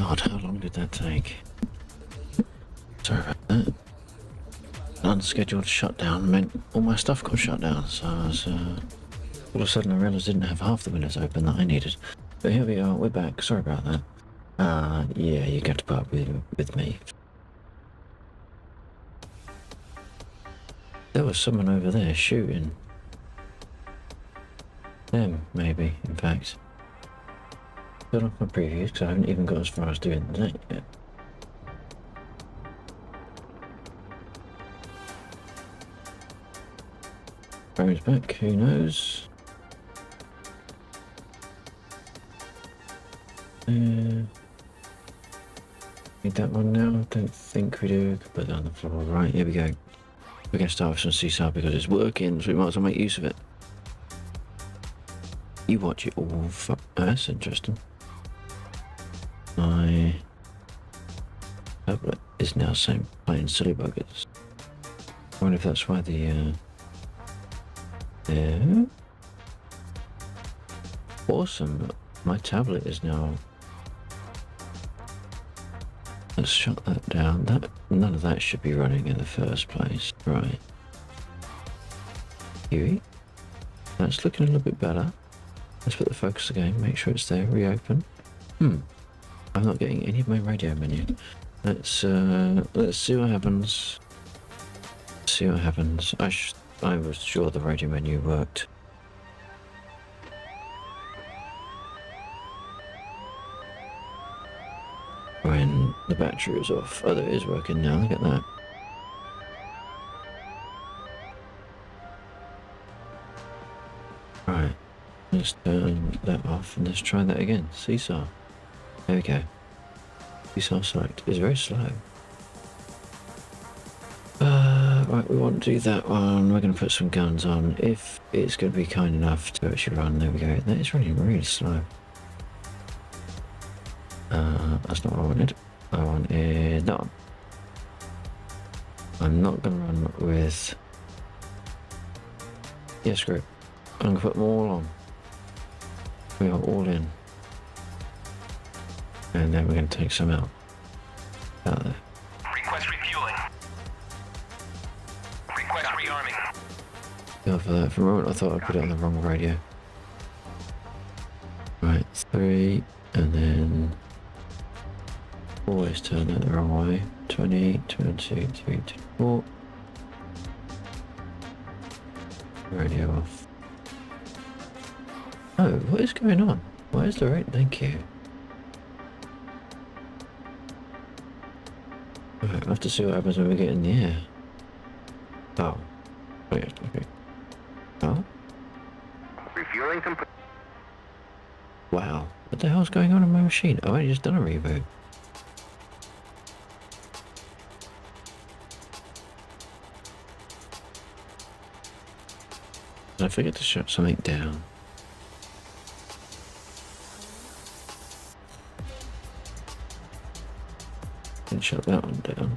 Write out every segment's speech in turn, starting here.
God, how long did that take? Sorry about that. An unscheduled shutdown meant all my stuff got shut down, so I was, all of a sudden I realised I didn't have half the windows open that I needed. But here we are, we're back. Sorry about that. Yeah, you get to put up with me. There was someone over there shooting. Them, maybe, in fact. Turn off my previews because I haven't even got as far as doing that yet. Phone's back, who knows? Need that one now? Don't think we do. Put that on the floor. Right, here we go. We're going to start with some CSAR because it's working, so we might as well make use of it. You watch it all. That's interesting. My tablet is now saying playing silly buggers. I wonder if that's why the yeah. Awesome. My tablet is now. Let's shut that down. None of that should be running in the first place. Right. Huey. That's looking a little bit better. Let's put the focus again, make sure it's there, reopen. I'm not getting any of my radio menu. Let's see what happens. See what happens. I was sure the radio menu worked. When the battery was off. Oh, there it is working now, look at that. Right, let's turn that off and let's try that again. CSAR. There we go. CSAR select. It's very slow. Right, we want to do that one. We're going to put some guns on. If it's going to be kind enough to actually run, there we go. That is running really slow. That's not what I wanted. I wanted that one. I'm not going to run with... Yeah, screw it. I'm going to put them all on. We are all in. And then we're going to take some out there. Request refueling. Request rearming. Go for that. For a moment I thought I put it on the wrong radio. Right, 3, and then always turn it the wrong way. 20, 22, 3, 4. Radio off. Oh, what is going on? Why is the rate? Thank you. Alright, we'll have to see what happens when we get in the air. Oh. Oh, yeah, okay. Oh? Refueling complete. Wow. What the hell's going on in my machine? I've only just done a reboot. Did I forget to shut something down? Didn't shut that one down.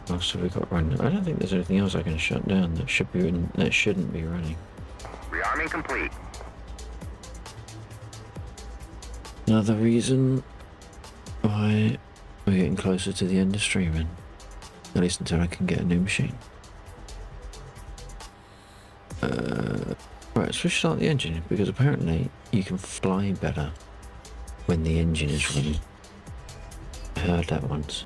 What else have we got running? I don't think there's anything else I can shut down that should be that shouldn't be running. Rearming complete. Another reason why we're getting closer to the end of streaming. At least until I can get a new machine. Right, so start the engine, because apparently you can fly better when the engine is running. I heard that once.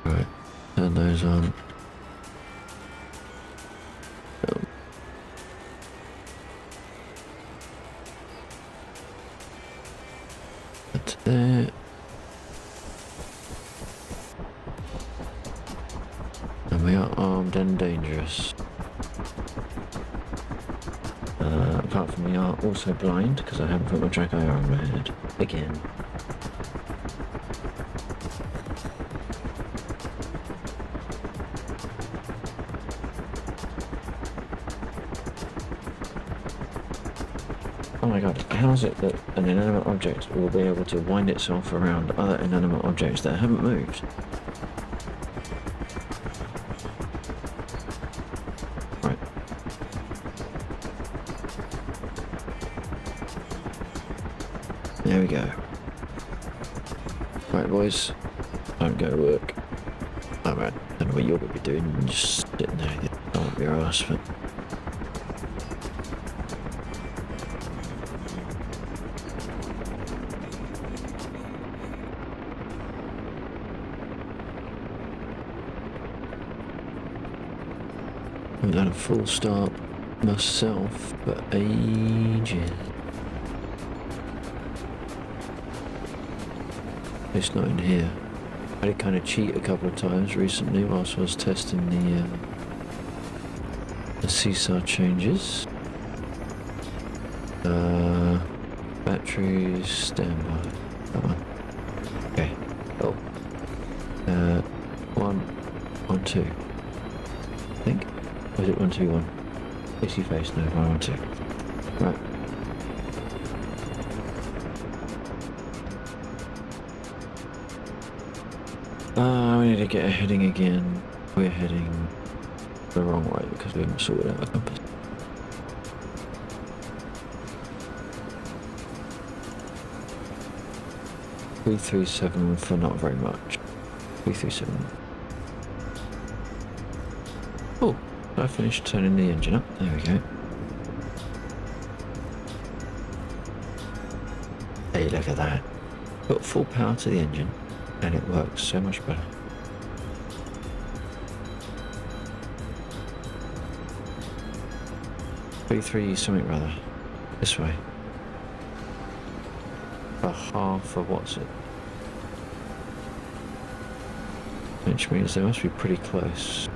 Right, turn those on. That's there. And we are armed and dangerous. Apart from we are also blind, because I haven't put my track eye on my head. Again. Oh my god, how is it that an inanimate object will be able to wind itself around other inanimate objects that haven't moved? Right. There we go. Right boys, don't go to work. Alright, I don't know what you're going to be doing, just sitting there, don't want your ass, but... I haven't had a full start myself for ages. It's not in here. I did kind of cheat a couple of times recently whilst I was testing the CSAR changes. Batteries, standby. That one. Okay. Oh. 1, 2. I think. Or is it 1, 2, 1? AC face, no, 1, 1, 2. Right. We need to get a heading again. We're heading the wrong way because we haven't sorted out a compass. $337 for not very much. 337. Oh, I finished turning the engine up. There we go. Hey, look at that. Got full power to the engine and it works so much better. Three something rather. This way. For half of what's it? Which means they must be pretty close.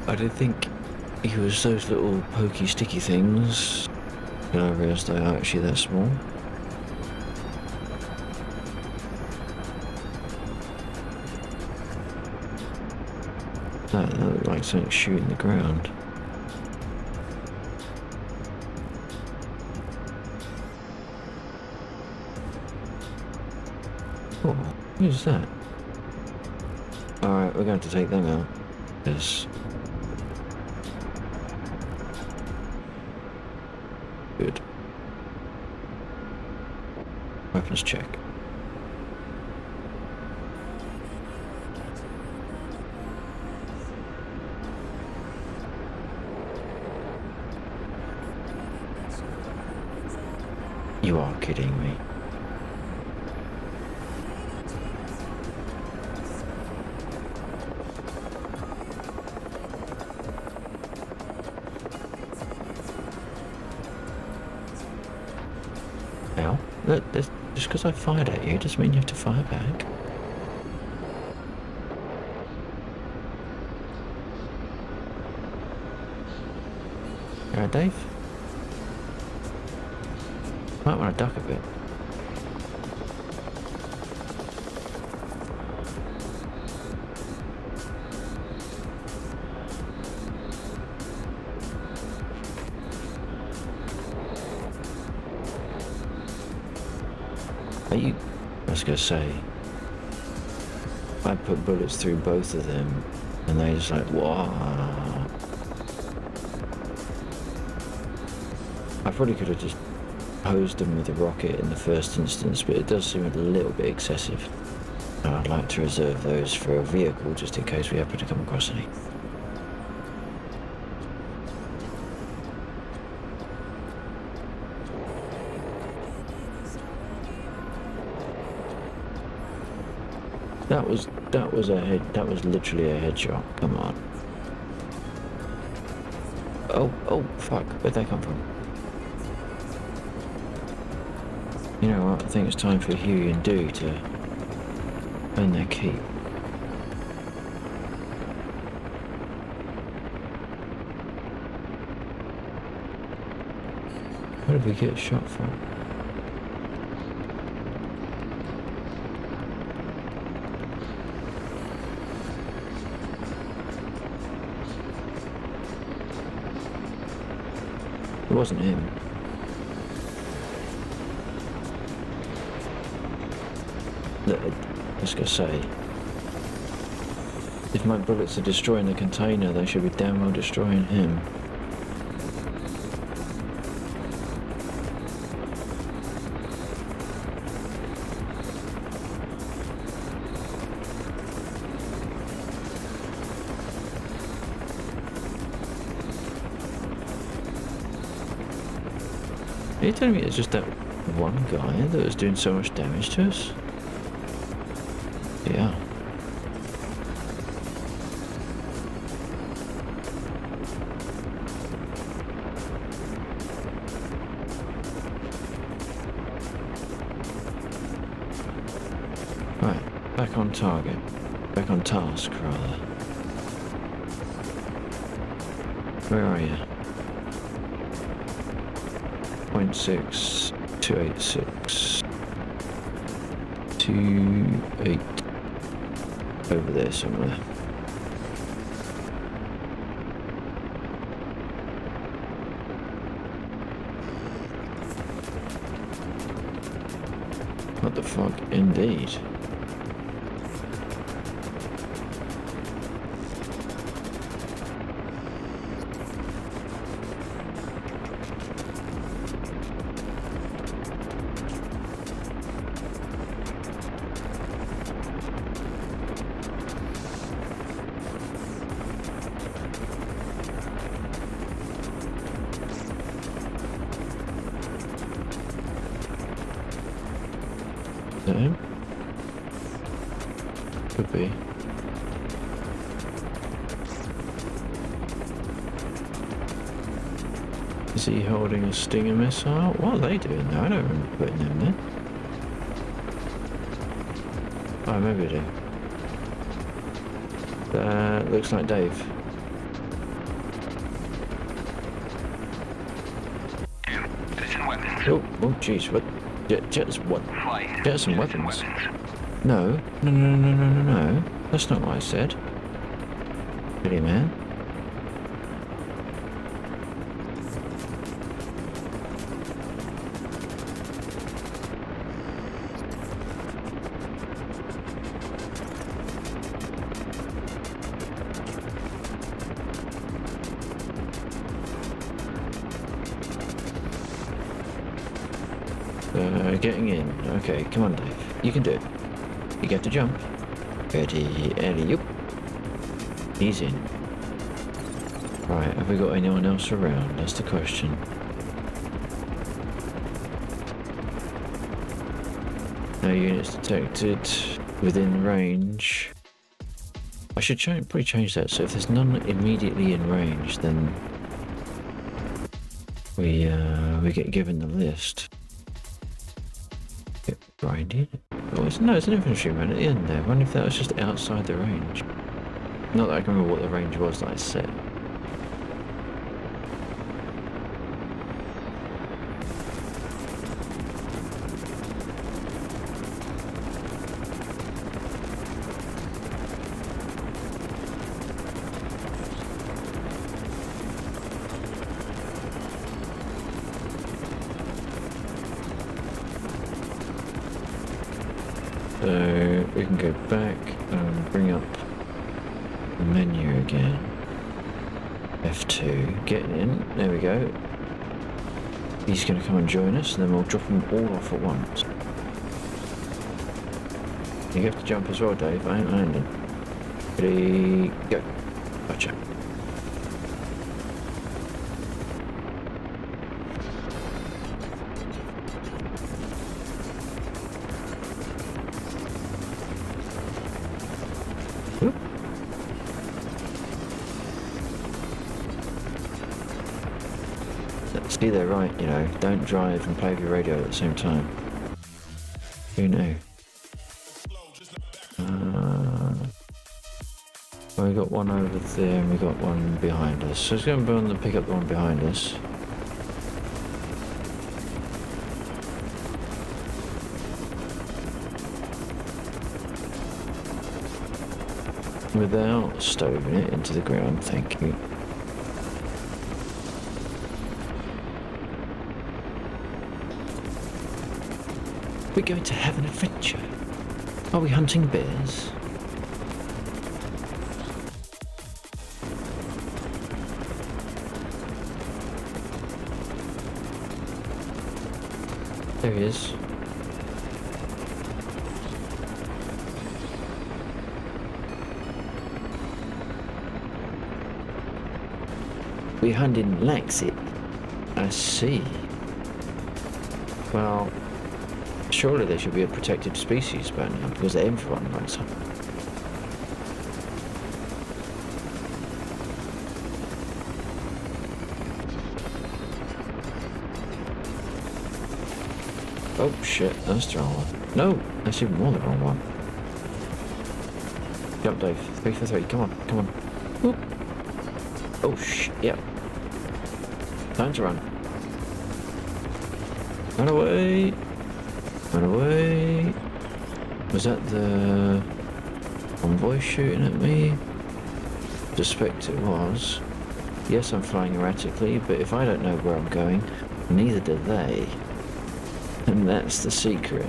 I did think it was those little pokey sticky things, and I realised they are actually that small. That looked like something shooting the ground. Oh, who's that? Alright, we're going to take them out. Yes. Good. Weapons check. You are kidding me. Ow. Look, just because I fired at you doesn't mean you have to fire back. Alright, Dave? Might want to duck a bit. Are you... I was going to say... I put bullets through both of them, and they just like, wow. I probably could have just posed them with a rocket in the first instance, but it does seem a little bit excessive. And I'd like to reserve those for a vehicle just in case we happen to come across any. That was literally a headshot. Come on. Oh, fuck. Where'd that come from? You know what? I think it's time for Huey and Dewey to earn their keep. Where did we get shot from? It wasn't him. Look, I was gonna say, if my bullets are destroying the container, they should be damn well destroying him. Are you telling me it's just that one guy that was doing so much damage to us? Yeah. Right, back on target. Back on task, rather. Where are you? 0.6, 286, 28, over there somewhere. What the fuck, indeed. Is that him? Could be. Is he holding a Stinger missile? What are they doing there? I don't remember putting them there. Oh, maybe I do. Looks like Dave. Oh, jeez, what? Jet's what? Jet's some weapons. No. That's not what I said. Really, man. Getting in. Okay, come on, Dave. You can do it. You get to jump. Ready, alley-oop. He's in. Right, have we got anyone else around? That's the question. No units detected within range. I should probably change that, so if there's none immediately in range, then we get given the list. Grinding? Oh, no, it's an infantryman at the end there. I wonder if that was just outside the range. Not that I can remember what the range was that I set. So we can go back and bring up the menu again. F2, get in, there we go. He's going to come and join us, and then we'll drop them all off at once. You have to jump as well, Dave. I ain't landing. Ready, go. Gotcha. Whoop. See, they're right, you know, don't drive and play with your radio at the same time. Who knew? Well, we got one over there and we got one behind us. So it's going to be on the pick up the one behind us. Without stoving it into the ground, thank you. We're going to have an adventure. Are we hunting bears? There he is. We're hunting Laxit. I see. Well, surely they should be a protected species by now, because everyone likes them. Oh shit, that's the wrong one. No, that's even more the wrong one. Jump, Dave. 3 for 3. Come on, come on. Whoop. Oh shit, yep. Time to run. Run away. Run away. Was that the convoy shooting at me? Suspect it was. Yes, I'm flying erratically, but if I don't know where I'm going, neither do they. And that's the secret.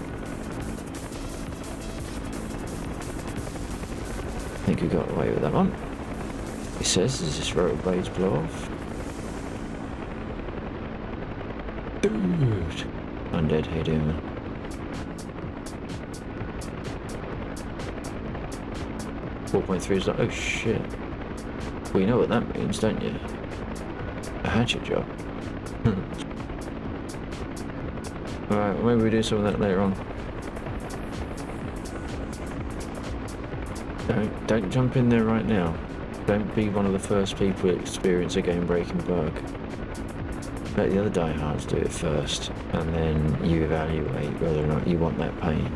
I think we got away with that one. He says, does this rotor blades blow off? Dude! Undead, how you doing, man? .3 is like, oh shit. Well, you know what that means, don't you? A hatchet job. Alright, well, maybe we do some of that later on. Don't jump in there right now. Don't be one of the first people to experience a game-breaking bug. Let the other diehards do it first, and then you evaluate whether or not you want that pain.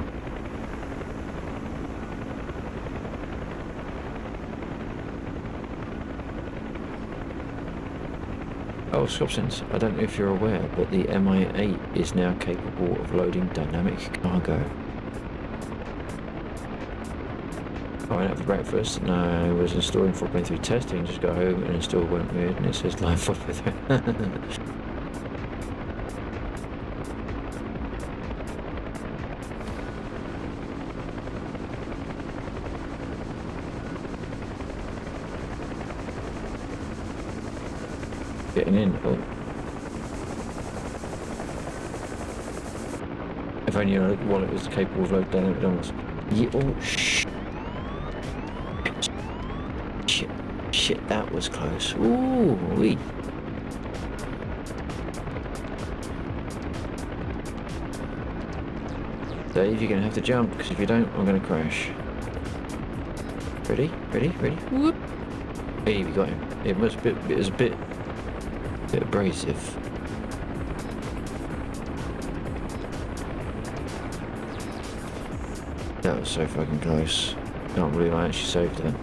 Oh, Scopsins, I don't know if you're aware, but the MI8 is now capable of loading dynamic cargo. I went out for breakfast and I was installing 4.3 testing, just got home and install went weird and it says live 4.3. Getting in. Oh. If only your wallet was capable of loading down McDonald's. Yeah, oh, shit. Shit, that was close. Ooh, wee. Dave, you're gonna have to jump, because if you don't, I'm gonna crash. Ready? Ready? Ready? Whoop! Hey, we got him. It was a bit abrasive. That was so fucking close. Can't believe I actually saved it.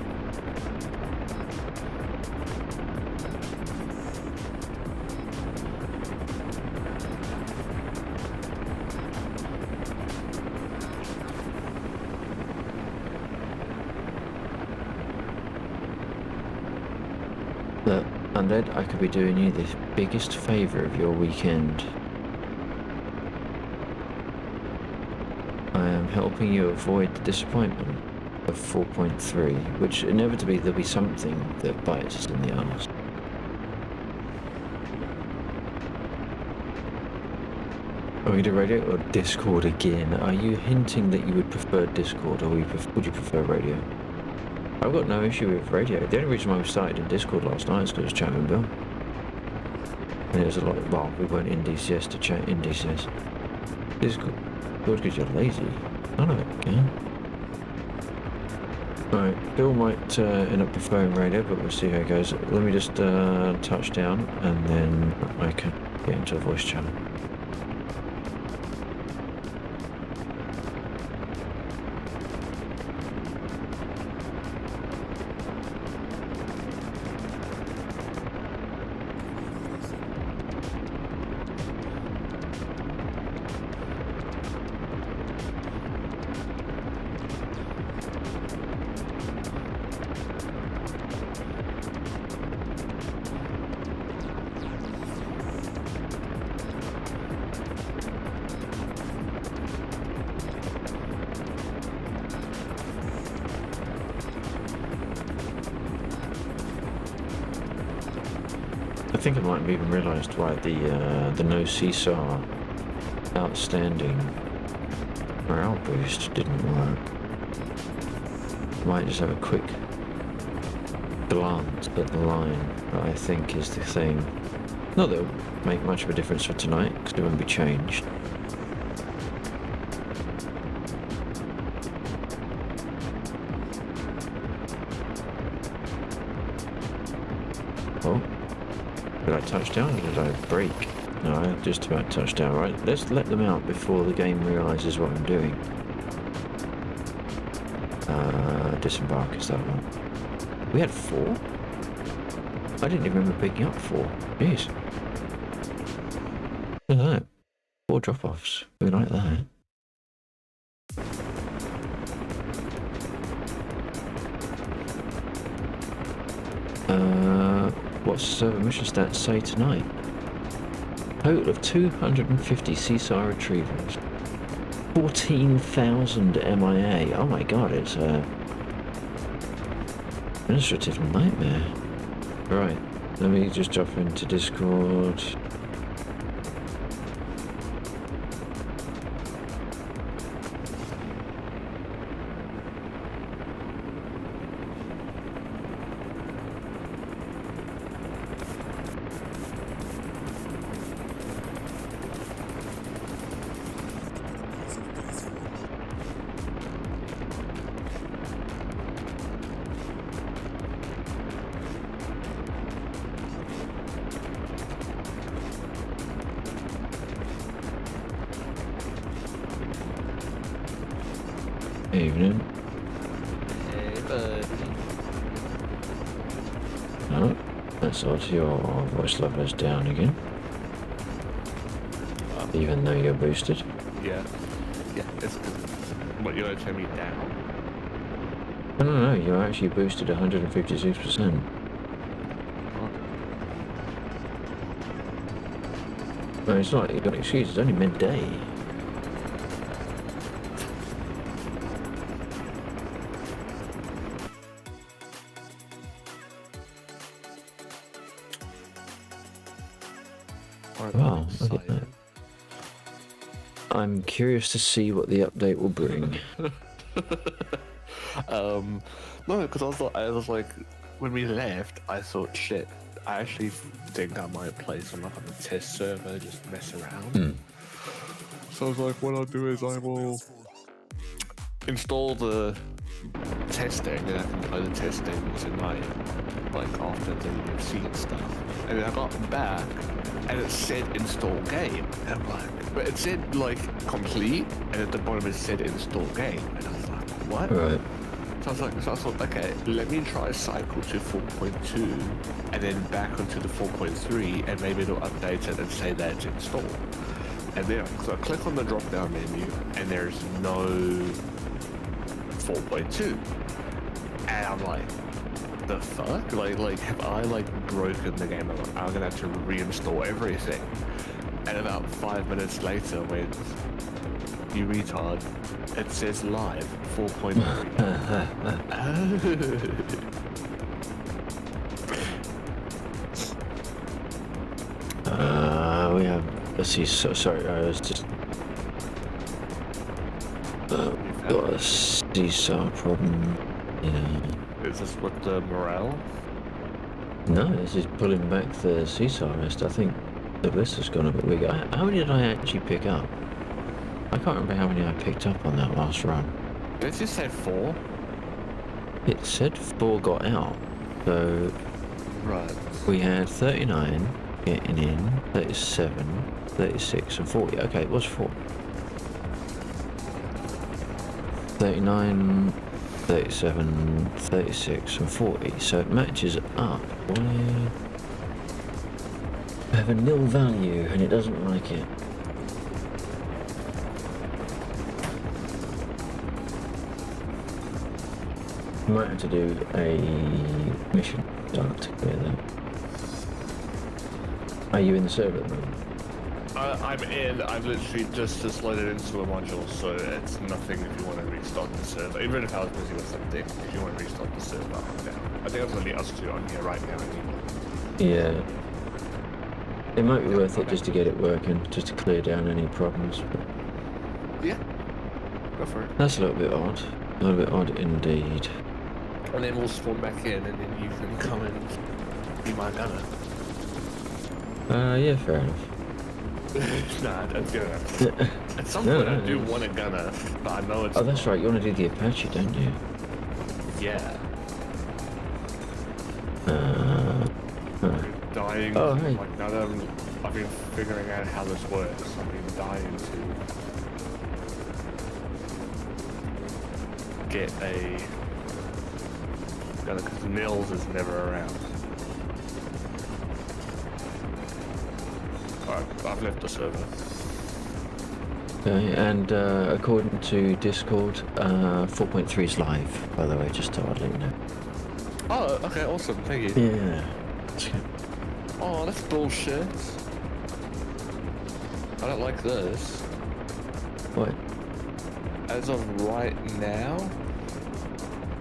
Look, Undead, I could be doing you the biggest favour of your weekend. I am helping you avoid the disappointment of 4.3, which inevitably there'll be something that bites us in the arse. Are we going to do radio or Discord again? Are you hinting that you would prefer Discord or would you prefer radio? I've got no issue with radio. The only reason why we started in Discord last night is because it was chatting with Bill. And it was a lot, well, we weren't in DCS to chat in DCS. Discord, because you're lazy. None of it can. Alright, Bill might end up preferring radio, but we'll see how it goes. Let me just touch down and then I can get into a voice channel. I think I might have even realised why the no seesaw outstanding morale boost didn't work. Might just have a quick glance at the line that I think is the thing. Not that it'll make much of a difference for tonight, because it won't be changed. Oh. Did I touch down or did I brake? No, I just about touched down. Right, let's let them out before the game realises what I'm doing. Disembark is that one. We had 4? I didn't even remember picking up 4. Jeez. Look at that. 4 drop-offs. We like that. What's server mission stats say tonight? Total of 250 seaside retrievals. 14,000 MIA. Oh my god, it's a administrative nightmare. Right, let me just jump into Discord. Evening. Hey, buddy. Oh, that's odd. Your voice level is down again. Even though you're boosted. Yeah. Yeah, it's good. What, you're gonna turn me down? No, you're actually boosted 156%. No, it's not. You've got an excuse. It's only midday. Wow, look at that. I'm curious to see what the update will bring. No, because I was like, when we left, I thought, shit, I actually think I might play some up on the test server, just mess around. So I was like, what I'll do is I will install the testing, and I can play the testing tonight, like after the UFC and stuff. And then I got back, and it said install game. And I'm like, but it said like complete, and at the bottom it said install game. And I was like, what? Right. So I thought, okay, let me try a cycle to 4.2 and then back onto the 4.3 and maybe it'll update it and say that it's installed. And then so I click on the drop down menu and there's no 4.2. And I'm like, the fuck? Like have I broken the game? I'm gonna have to reinstall everything. And about 5 minutes later when you retard, it says live 4.3. We have. Let's see. Sorry, I was just. Got a seesaw problem. Yeah. Is this with the morale? No, this is pulling back the seesaw list. I think the list has gone a bit bigger. How many did I actually pick up? I can't remember how many I picked up on that last run. Did you say 4? It said 4 got out. So Right. we had 39 getting in, 37, 36 and 40. Okay, it was 4. 39, 37, 36 and 40. So it matches up. Why? I have a nil value and it doesn't like it. Might have to do a mission start to clear that. Are you in the server at the moment? I'm in. I've literally just loaded into a module, so it's nothing if you want to restart the server. Even if I was busy with something, if you want to restart the server, I'm down. I think it's only us two on here right now anymore. Yeah. It might be worth it just to get it working, just to clear down any problems. But Yeah. Go for it. that's a little bit odd. A little bit odd indeed. And then we'll spawn back in, and then you can come and be my gunner. Yeah, fair enough. Nah, that's good enough. At some point, I do want a gunner, but I know it's. Oh, that's right. You want to do the Apache, don't you? Yeah. Huh. Dying. Oh, hey. Like now that I've been figuring out how this works, I've been dying to get a gunner because Nils is never around. Alright, I've left the server. Okay, and according to Discord, 4.3 is live, by the way, just to let you know. Oh, okay, awesome, thank you. Yeah. That's good. Oh, that's bullshit. I don't like this. What? As of right now,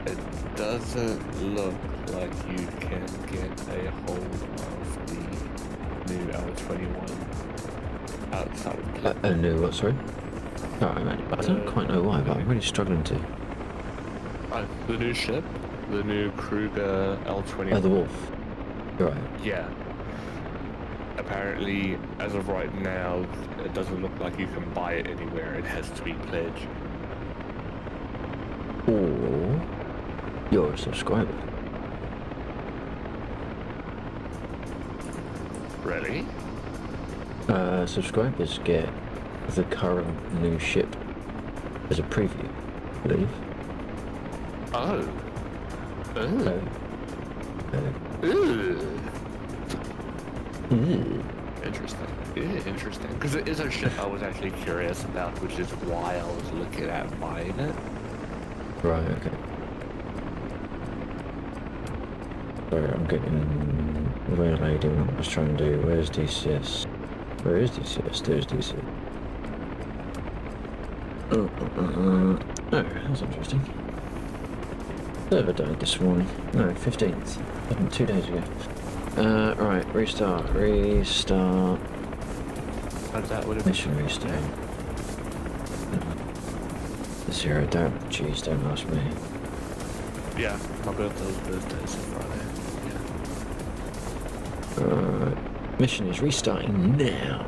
it doesn't look like you can get a hold of the new L21 outside of Play. A new what, sorry? Alright, man. I don't quite know why, but I'm really struggling to. The new ship, the new Kruger L21. Oh, the Wolf. You're right. Yeah. Apparently, as of right now, it doesn't look like you can buy it anywhere. It has to be pledged. Or you're a subscriber. Really? Subscribers get the current new ship as a preview, I believe. Oh. Oh. Interesting. Yeah, interesting. Because it is a ship I was actually curious about, which is why I was looking at buying it. Right, okay. Sorry, I'm getting waylaid in what I was trying to do. Where's DCS? Where is DCS? There's DCS. Oh, that's interesting. Server died this morning. No, 15th. Happened 2 days ago. Right, restart. And that would have Mission restart. 0, don't. Jeez, don't ask me. Yeah, my birthday's Friday. Yeah. Mission is restarting now.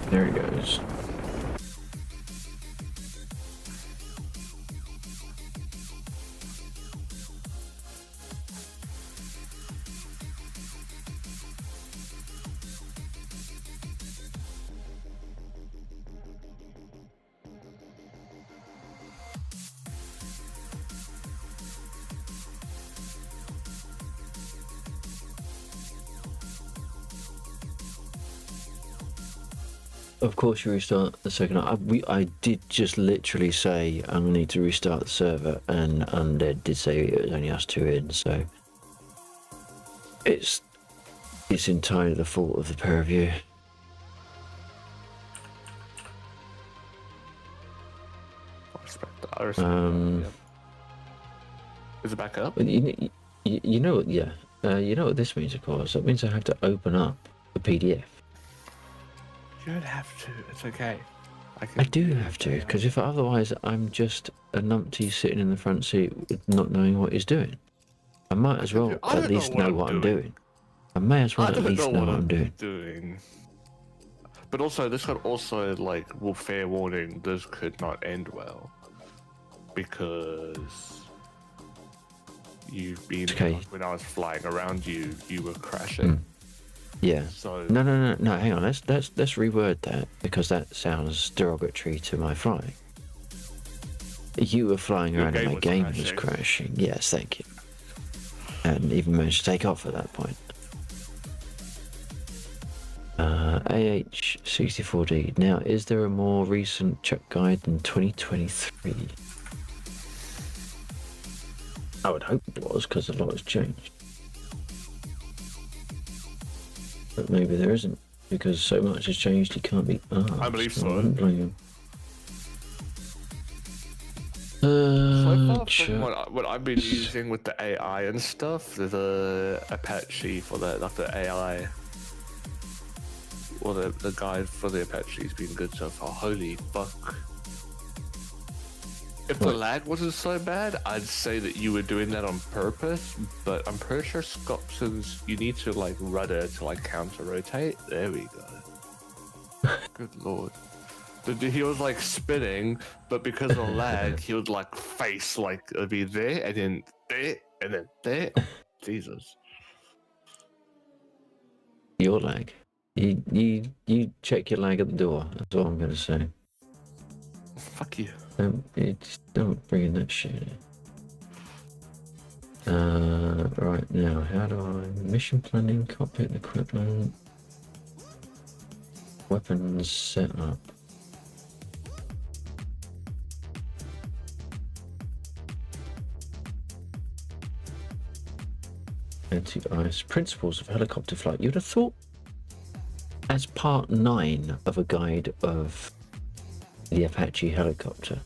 There he goes. Of course, you restart the second. I did just literally say I'm gonna need to restart the server, and Undead did say it was only us two in, so it's entirely the fault of the pair of you. I respect that. I respect that. Yeah. Is it back up? You know what? Yeah. You know what this means, of course. It means I have to open up the PDF. You don't have to. It's okay. I do have to, because if otherwise I'm just a numpty sitting in the front seat not knowing what he's doing. I might as well at least know what I'm doing. I may as well at least know what I'm doing. But also, this could also, like, well, fair warning, this could not end well. Because you've been, like, when I was flying around you, you were crashing. Yeah. So No, hang on. Let's reword that, because that sounds derogatory to my flying. You were flying around and my game was crashing. Yes, thank you. And even managed to take off at that point. AH64D. Now, is there a more recent Chuck guide than 2023? I would hope it was, because a lot has changed. But maybe there isn't, because so much has changed, he can't be asked. I believe so. I wouldn't blame him. So far from what I've been using with the AI and stuff, the Apache for the, like, the AI, or the guide for the Apache has been good so far. Holy fuck. If the lag wasn't so bad, I'd say that you were doing that on purpose, but I'm pretty sure Scopson's, you need to, like, rudder to, like, counter-rotate. There we go. Good lord. He was, like, spinning, but because of lag, he would, like, face, like, it'd be there, and then there, and then there. Jesus. Your lag. You check your lag at the door. That's all I'm going to say. Fuck you. Don't bring in that shit in. Right now, how do I... Mission planning, cockpit equipment... Weapons setup. Anti-ice. Principles of helicopter flight. You'd have thought, as part 9 of a guide of the Apache helicopter,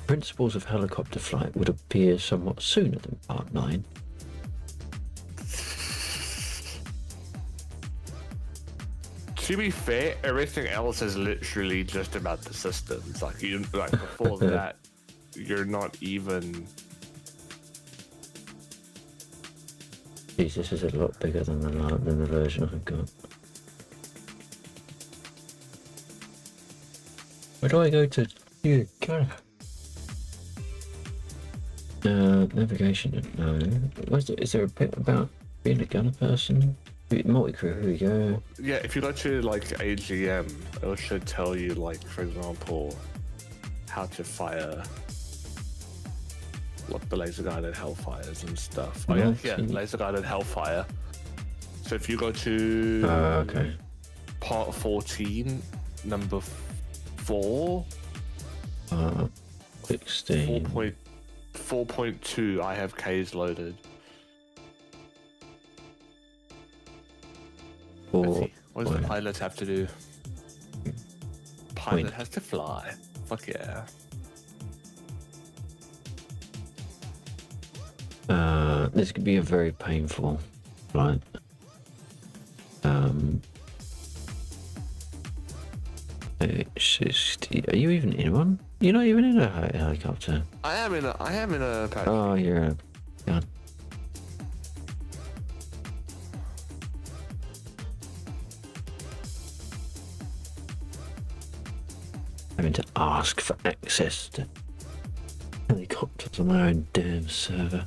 principles of helicopter flight would appear somewhat sooner than part 9. To be fair, everything else is literally just about the systems. Like, you, like, before that, you're not even... Jeez, this is a lot bigger than the version I've got. Where do I go to? Here, go. Navigation. No. Is there a bit about being a gunner person? Multi-crew. Here we go. Yeah, if you go to, like, AGM, it should tell you, like, for example, how to fire, like, the laser guided hellfires and stuff. Oh yeah, laser guided hellfire. So if you go to okay, part 14, number 4, 16, 4.2, I have K's loaded. What does the pilot have to do? Pilot has to fly. Fuck yeah. This could be a very painful flight. Are you even in one? You're not even in a helicopter. I am in a Apache. Oh, you're a... God. Having to ask for access to helicopters on my own damn server.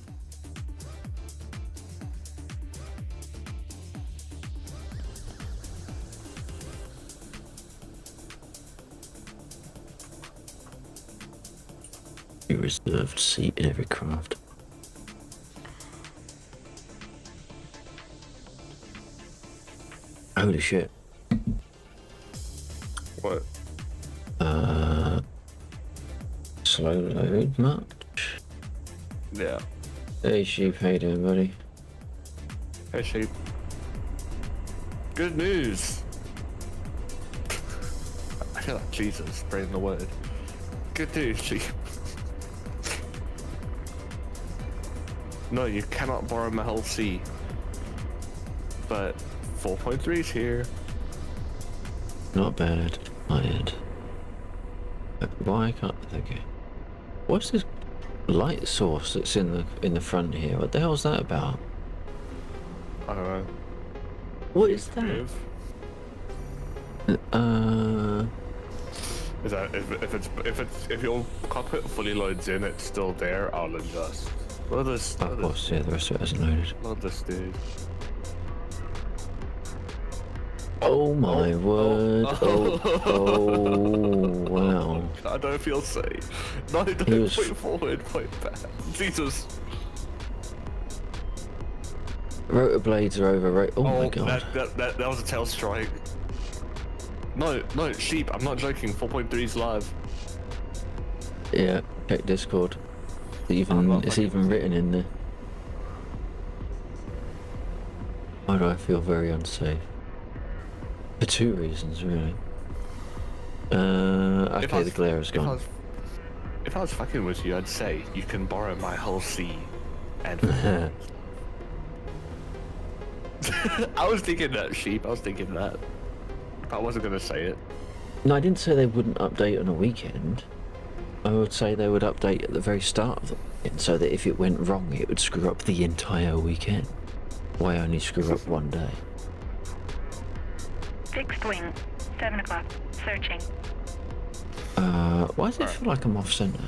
A reserved seat in every craft. What? slow load much. Yeah. Hey Sheep, how you doing, buddy? Hey, Sheep. Good news. I feel like Jesus spreading the word. Good news, Sheep. No, you cannot borrow my whole C. But 4.3 is here. Not bad. Tired. Why can't... Okay. What's this light source that's in the front here? What the hell's that about? I don't know. What is that? Is that if your cockpit fully loads in, it's still there? I'll adjust. Look at this. Of course, yeah, the rest of it hasn't loaded. Look at this dude. Oh my word. Oh, wow. I don't feel safe. No, don't was... point forward, point back. Jesus. Rotor blades are over. Oh my god. That was a tail strike. No, Sheep, I'm not joking. 4.3 is live. Yeah, check Discord. It's even written in there. Why do I feel very unsafe? For two reasons, really. Okay, the glare is gone. If I was fucking with you, I'd say you can borrow my whole C. And I was thinking that, Sheep. I was thinking that. I wasn't gonna say it. No, I didn't say they wouldn't update on a weekend. I would say they would update at the very start of the weekend, so that if it went wrong, it would screw up the entire weekend. Why only screw up one day? Fixed wing, 7 o'clock, searching. Why does it feel like I'm off center?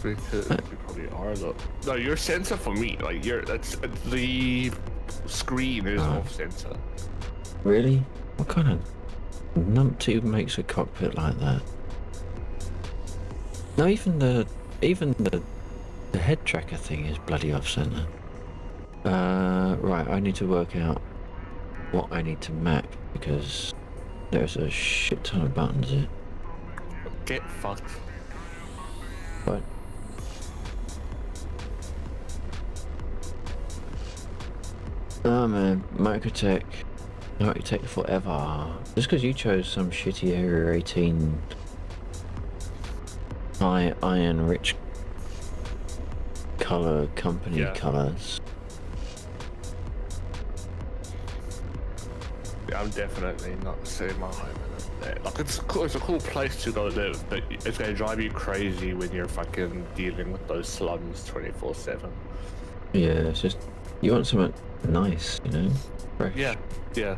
Because you probably are though. No, your sensor for me, like the screen is off center. Really? What kind of numpty makes a cockpit like that? No, even the head tracker thing is bloody off center. Right, I need to work out what I need to map because there's a shit ton of buttons here. Get fucked. What? Oh man, Microtech forever. Just because you chose some shitty Area 18 high iron rich color company colors. Yeah, I'm definitely not seeing my home in there. Like it's a cool place to go live, but it's gonna drive you crazy when you're fucking dealing with those slums 24/7. Yeah, it's just you want something nice, you know, fresh. Yeah.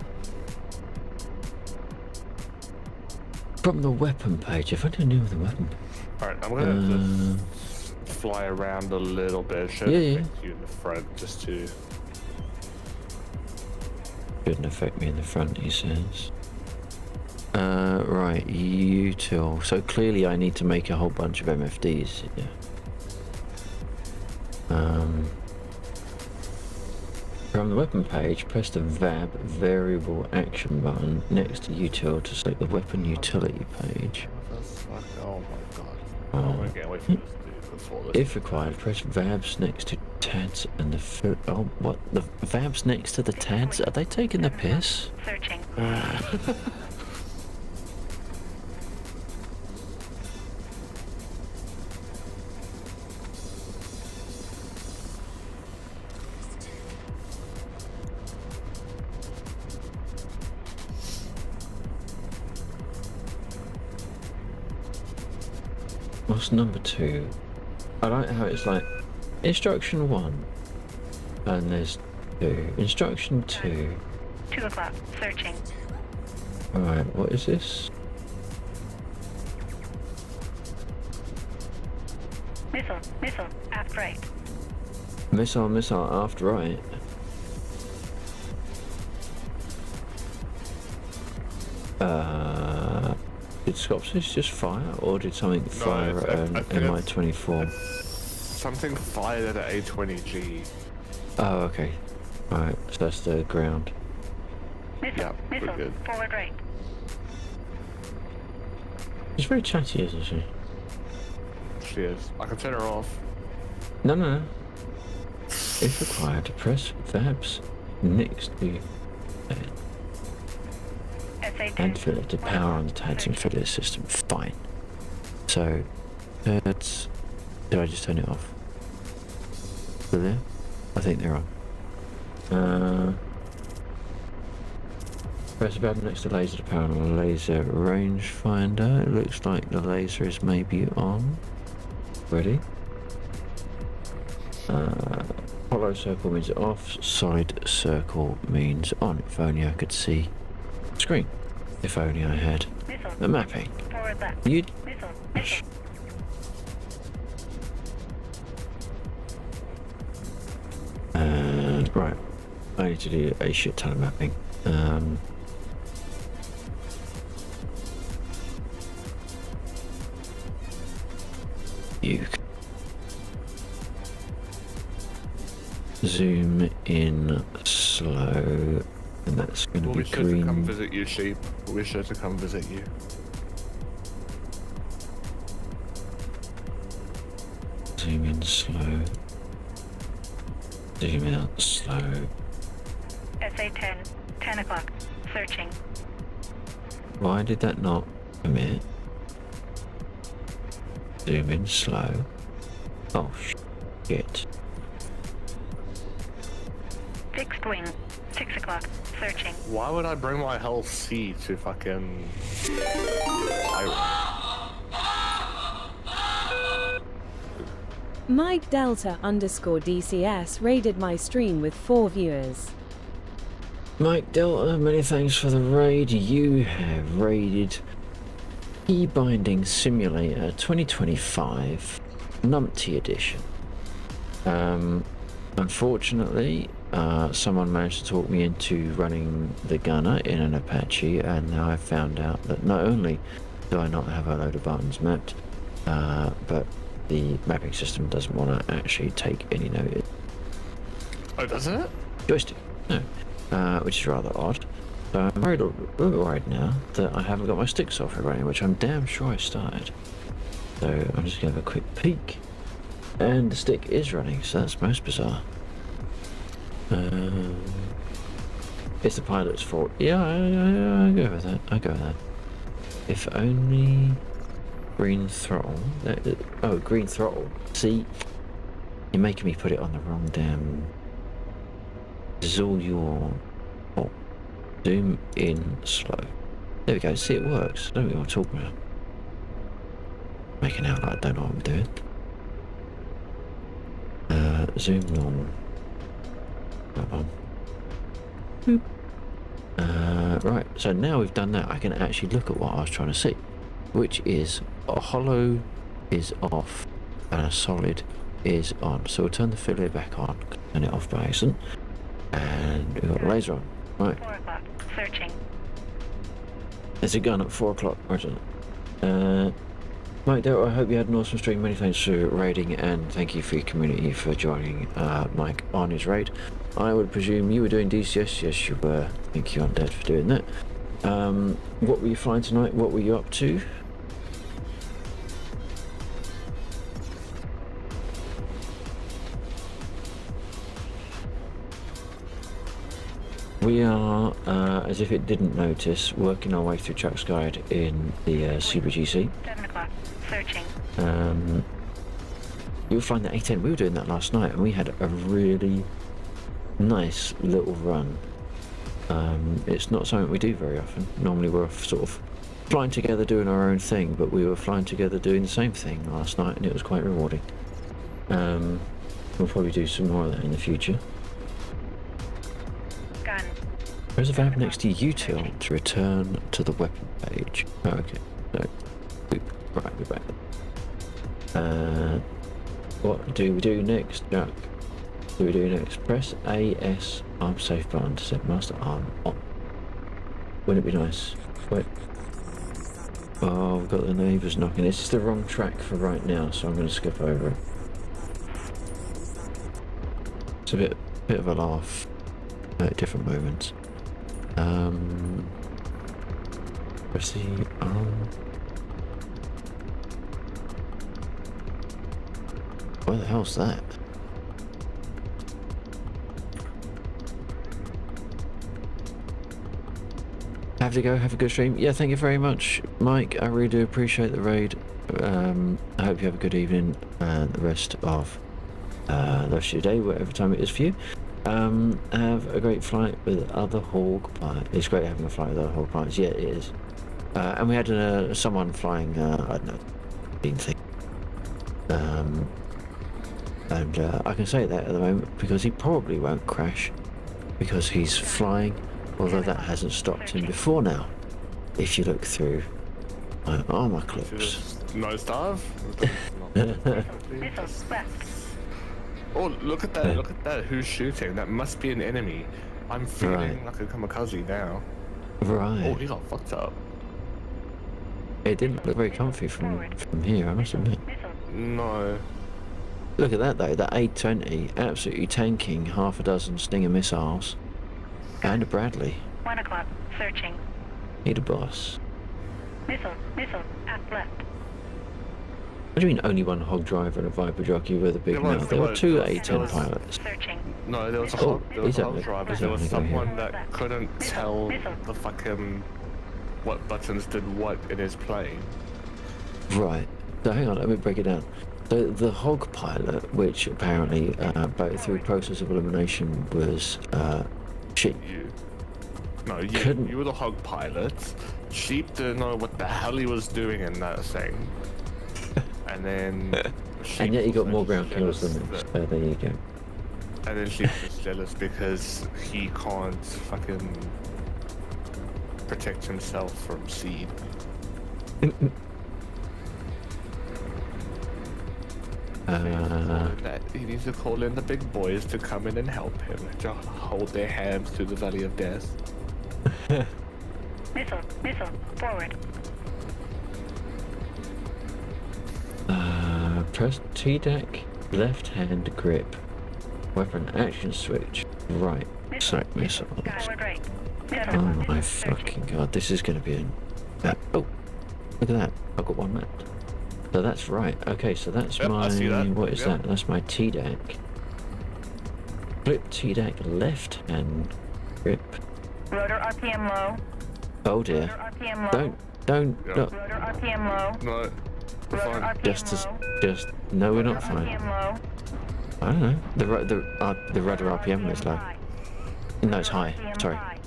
From the weapon page, if I didn't know the weapon. Alright, I'm gonna just fly around a little bit. Should affect you in the front, just to. Shouldn't affect me in the front, he says. Right, util. So clearly I need to make a whole bunch of MFDs. Yeah. From the weapon page, press the VAB variable action button next to util to select the weapon utility page. Oh my god. I'm gonna get away from this dude before this. If required, press VABs next to TADs and the what? The VABs next to the TADs? Are they taking the piss? Searching. What's number 2? I like how it's like instruction 1 and there's 2. Instruction 2. 2 o'clock, searching. Alright, what is this? Missile, aft right. Missile, aft right. Did Scopsis just fire, or did something fire at an MI-24? Something fired at an A20G. Oh, okay. Alright, so that's the ground. Missile, good. forward right. She's very chatty, isn't she? actually is. I can turn her off. No, no, no. If required, press verbs next to and fill it to power on the tags and fill it system. Fine. So, that's... Did I just turn it off? Still there? I think they're on. Press the button next to laser to power on the laser rangefinder. It looks like the laser is maybe on. Ready? Hollow circle means off, solid circle means on. If only I could see the screen. If only I had the mapping. Forward left. You'd... Missile. And right, I need to do a shit ton of mapping. You zoom in slow, and that's going to We'll be be sure to come green. visit you, sheep. We'll be sure to come visit you. Zoom in slow. Zoom out slow. SA-10. 10 o'clock. Searching. Why did that not commit? Zoom in slow. Oh shit. Fixed wing. 6 o'clock. Searching. Why would I bring my health C to fucking... Mike Delta _DCS raided my stream with 4 viewers. Mike Delta, many thanks for the raid. You have raided Key Binding Simulator 2025 Numpty Edition. Unfortunately, someone managed to talk me into running the gunner in an Apache, and now I've found out that not only do I not have a load of buttons mapped, but the mapping system doesn't want to actually take any notice. Oh, doesn't it? Joystick, no. Which is rather odd. So I'm a little worried now that I haven't got my stick software running, which I'm damn sure I started. So I'm just going to have a quick peek. And the stick is running, so that's most bizarre. It's the pilot's fault. Yeah, I go with that. I go with that. If only green throttle. Oh, green throttle. See, you're making me put it on the wrong damn. This is all your fault. Zoom in slow. There we go. See, it works. I don't know what I'm talking about. Making out like I don't know what I'm doing. Zoom normal. That one. Boop. Right, so now we've done that, I can actually look at what I was trying to see, which is a hollow is off and a solid is on. So we'll turn the fillet back on, turn it off by accident, and we've got the laser on. Right. 4 o'clock. Searching. There's a gun at 4 o'clock, Roger. Mike Delta, I hope you had an awesome stream. Many thanks for raiding, and thank you for your community for joining Mike on his raid. I would presume you were doing DCS. Yes, you were. Thank you, Undead, for doing that. What were you flying tonight? What were you up to? We are, as if it didn't notice, working our way through Chuck's Guide in the Super GC. 7 o'clock. Searching. You were flying the A10. We were doing that last night, and we had a really nice little run. It's not something we do very often. Normally we're sort of flying together doing our own thing, but we were flying together doing the same thing last night, and it was quite rewarding. We'll probably do some more of that in the future. Gun. There's a valve next to util to return to the weapon page. Oh, okay. So, boop. Right, we're back. What do we do next, Jack? What do we do next? Press AS arm safe button to set master arm on. Wouldn't it be nice? Wait. Oh, we've got the neighbours knocking. This is the wrong track for right now, so I'm going to skip over it. It's a bit of a laugh at different moments. Press the arm. Where the hell's that? Have to go. Have a good stream. Yeah, thank you very much, Mike. I really do appreciate the raid. I hope you have a good evening and the rest of your day, whatever time it is for you. Have a great flight with other Hawk pilots. It's great having a flight with other Hawk pilots. Yeah, it is. And we had someone flying, I don't know, thing. And I can say that at the moment because he probably won't crash because he's flying, although that hasn't stopped him before now. If you look through my armor clips. Nose dive. Missiles left. Oh, look at that! Look at that! Who's shooting? That must be an enemy. I'm feeling like a kamikaze now. Right. Oh, he got fucked up. It didn't look very comfy from here, I must admit. No. Look at that though, that A-20 absolutely tanking half a dozen Stinger missiles. And a Bradley. 1 o'clock. Searching. Need a boss. Missile. Path left. What do you mean only one hog driver and a Viper jockey with a big mouth? There were two A-10 pilots. Searching. No, there was a Oh, hog driver. There was someone here. that couldn't tell the fucking what buttons did what in his plane. Right. So hang on, let me break it down. So the hog pilot, which apparently, through process of elimination, was sheep. Couldn't. You were the hog pilot. Sheep didn't know what the hell he was doing in that thing. And then... And yet he got was more ground kills than me. So there you go. And then Sheep was jealous because he can't fucking protect himself from seed. He needs to call in the big boys to come in and help him, to hold their hands through the valley of death. Missile, forward. Press T-deck, left hand grip, weapon action switch, right, sack missiles. Forward right. Oh my fucking god, this is going to be oh, look at that, I've got one left. So that's right, okay, so that's I see that. what is that? That's my T-deck. Flip T-deck, left hand grip. Rotor RPM low. Oh dear. Rotor RPM low. Don't, Yeah. no, Rotor RPM low. No, we're Rotor fine. RPM low. no, we're not Rotor fine. RPM low. I don't know, the rudder RPM is low. high. No, it's high, RPM sorry. high.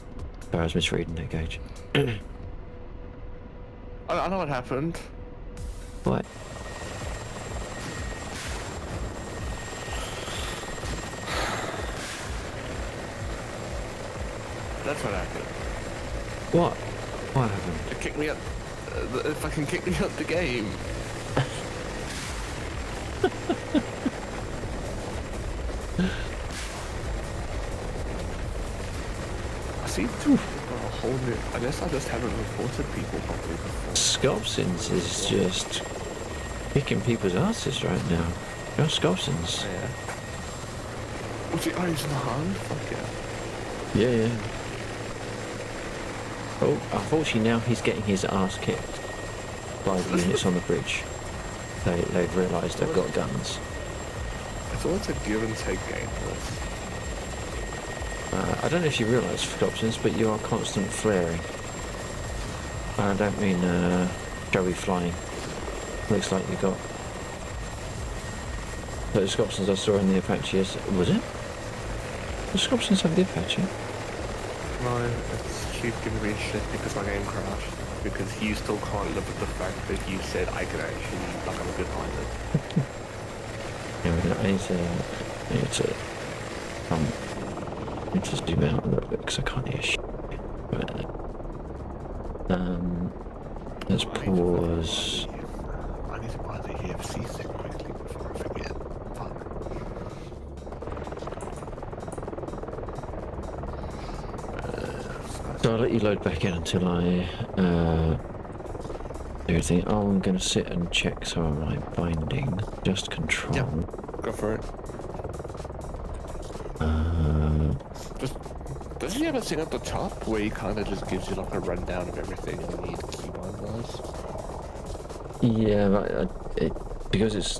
Sorry, I was misreading that gauge. I know what happened. What? That's what happened. What? What happened? It kicked me out. It fucking kicked me out the game. I seem to have got a whole new. I guess I just haven't reported people properly before. Scopsins is just kicking people's asses right now. Go Scopsins. Yeah. Was he using the hand? Fuck yeah. Yeah, yeah. Oh, unfortunately now he's getting his ass kicked by the units on the bridge. They've realised they've got guns. It's always a give and take game for us. I don't know if you realise, Scopsins, but you are constant flaring. I don't mean showy flying. Looks like you got... The Scopsins I saw in the Apache was it? The Scopsins have the Apache? No, it's Chief giving me shit because my game crashed. Because you still can't live with the fact that you said I can actually, like, I'm a good pilot. Yeah, I need to zoom out a little bit because I can't hear shit. Let's pause. I need to buy the EFC thing quickly before I forget. Fuck. So I'll let you load back in until I do everything. Oh, I'm going to sit and check some of my binding. Just control. Yep. Go for it. Does he have a thing at the top where he kind of just gives you like a rundown of everything you need keybind wise? Yeah, but because it's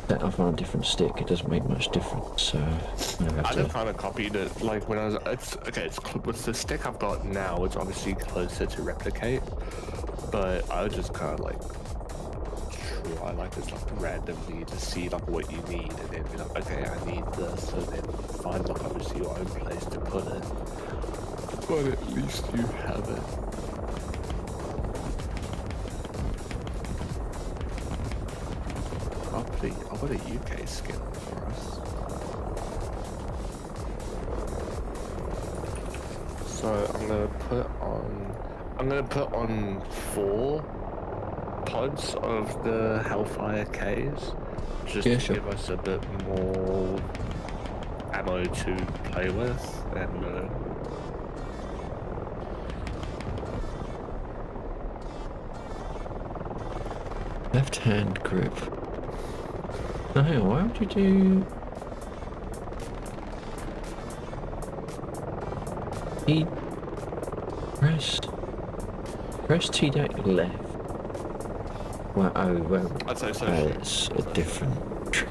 set up on a different stick, it doesn't make much difference. So I'm gonna I have just to. kind of copied it, like when I was. It's okay. With the stick I've got now, it's obviously closer to replicate, but I would just kind of like try like just like randomly to see like what you need, and then be like, okay, I need this, and then find like obviously your own place to put it. But at least you have it. I'll put a UK skin on for us. So I'm gonna put on 4 pods of the Hellfire Ks, just Yeah, to sure. give us a bit more ammo to play with, and Left hand grip. No, hang on, why would you do... Press T deck left. Well, well, I'd say so. it's a different trick.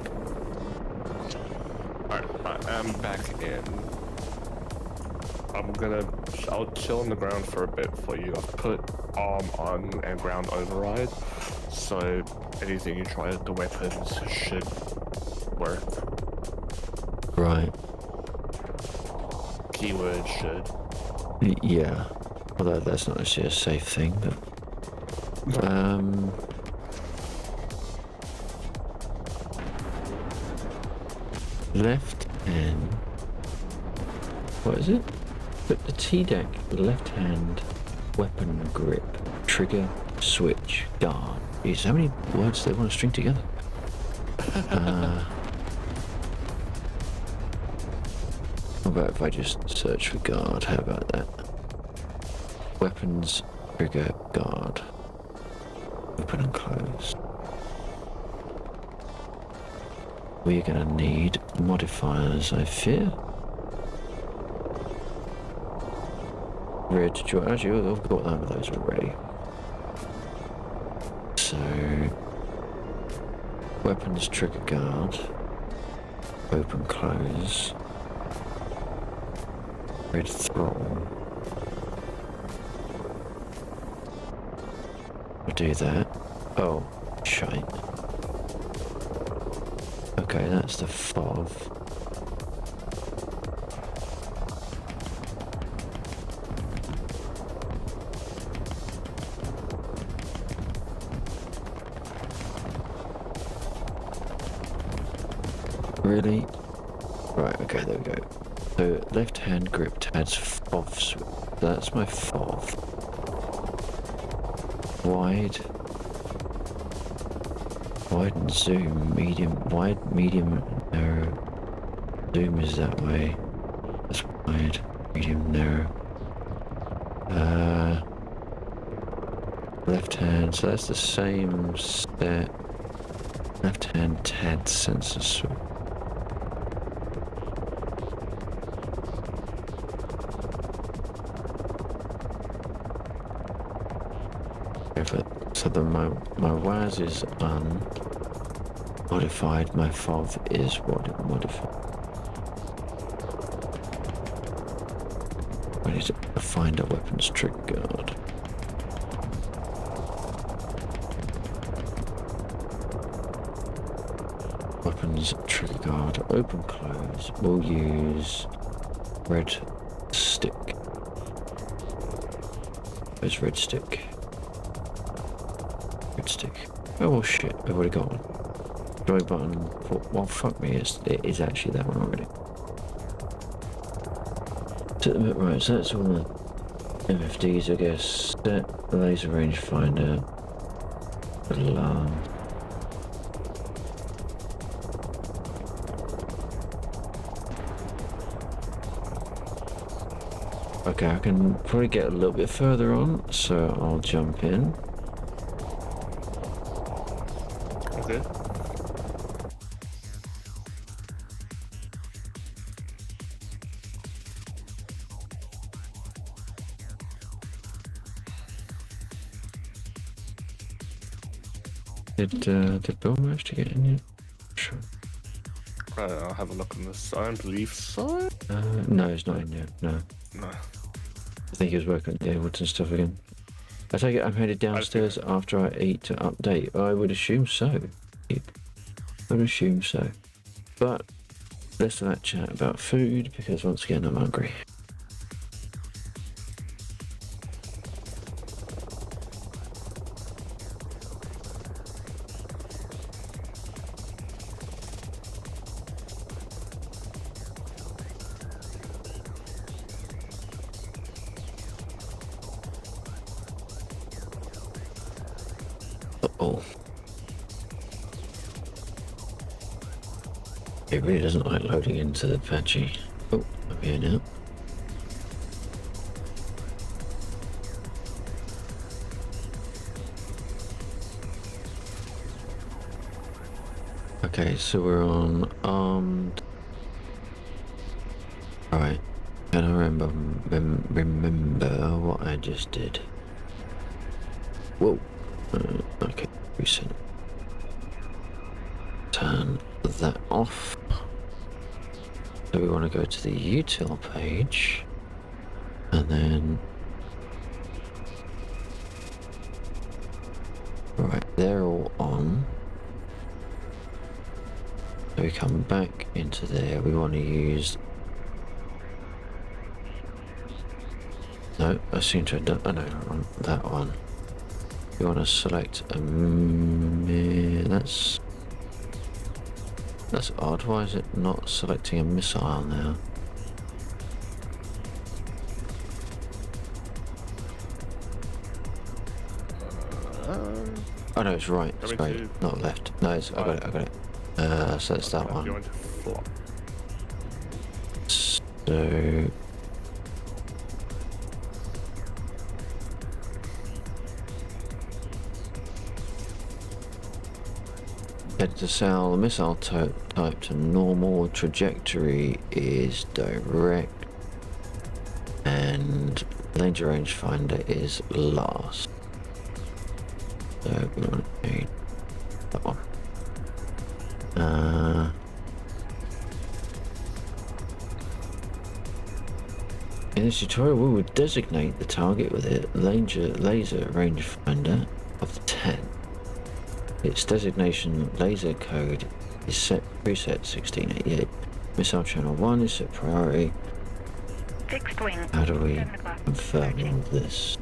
Alright, I'm back in. I'll chill on the ground for a bit for you. I've put arm on and ground override, so anything you try with the weapons should work. Right. Keyword should. Yeah. Although that's not actually a safe thing, but... Left hand... What is it? Put the T deck, left hand, weapon grip, trigger, switch, guard. Jeez, how many words do they want to string together? How about if I just search for guard? How about that? Weapons, trigger, guard. Open and close. We're gonna need modifiers, I fear. Red, actually, I've got one of those already. So, weapons, trigger, guard. Open, close. Red throttle. We'll do that. Oh, shite. Okay, that's the FOV. Really? Right, okay, there we go. So, left hand grip adds FOV switch. That's my FOV. Wide and zoom, wide, medium, narrow. Zoom is that way. That's wide, medium, narrow. Left hand, so that's the same set. Left hand TAD sensor switch. So my WAS is unmodified, my FOV is modified. I need to find a weapons trigger guard. Weapons trigger guard, open close. We'll use red stick. Where's red stick? Red stick. Oh well, shit, I've already got one. Joy button. Well, fuck me, it is actually that one already. Right, so that's all the MFDs, I guess. Set laser rangefinder. Alarm. Okay, I can probably get a little bit further on, so I'll jump in. Okay. Did Bill manage to get in yet? Sure. I'll have a look on this. I don't believe so. No, it's not in yet. No. No. I think he was working on the Ableton stuff again. I take it I'm headed downstairs after I eat to update. I would assume so. I would assume so. But let's not chat about food because once again I'm hungry. Uh-oh. It really doesn't like loading into the patchy. Oh, I'm here now. Okay, so we're on armed. Alright, can I remember what I just did? Whoa. Okay, reset. Turn that off. So we want to go to the util page and then right, they're all on. So we come back into there. We want to use, no, I seem to have done, oh no, that one. We want to select a that's odd. Why is it not selecting a missile now? Oh no, it's right. Sorry, not left. No, it's, I got it. So it's that one. So head to cell. The missile type to normal. Trajectory is direct, and danger rangefinder is last. So we want to change that one. In this tutorial, we would designate the target with a laser rangefinder of 10. Its designation laser code is preset 1688. Missile channel 1 is set priority. Fixed wing. How do we 7 o'clock. confirm all of this?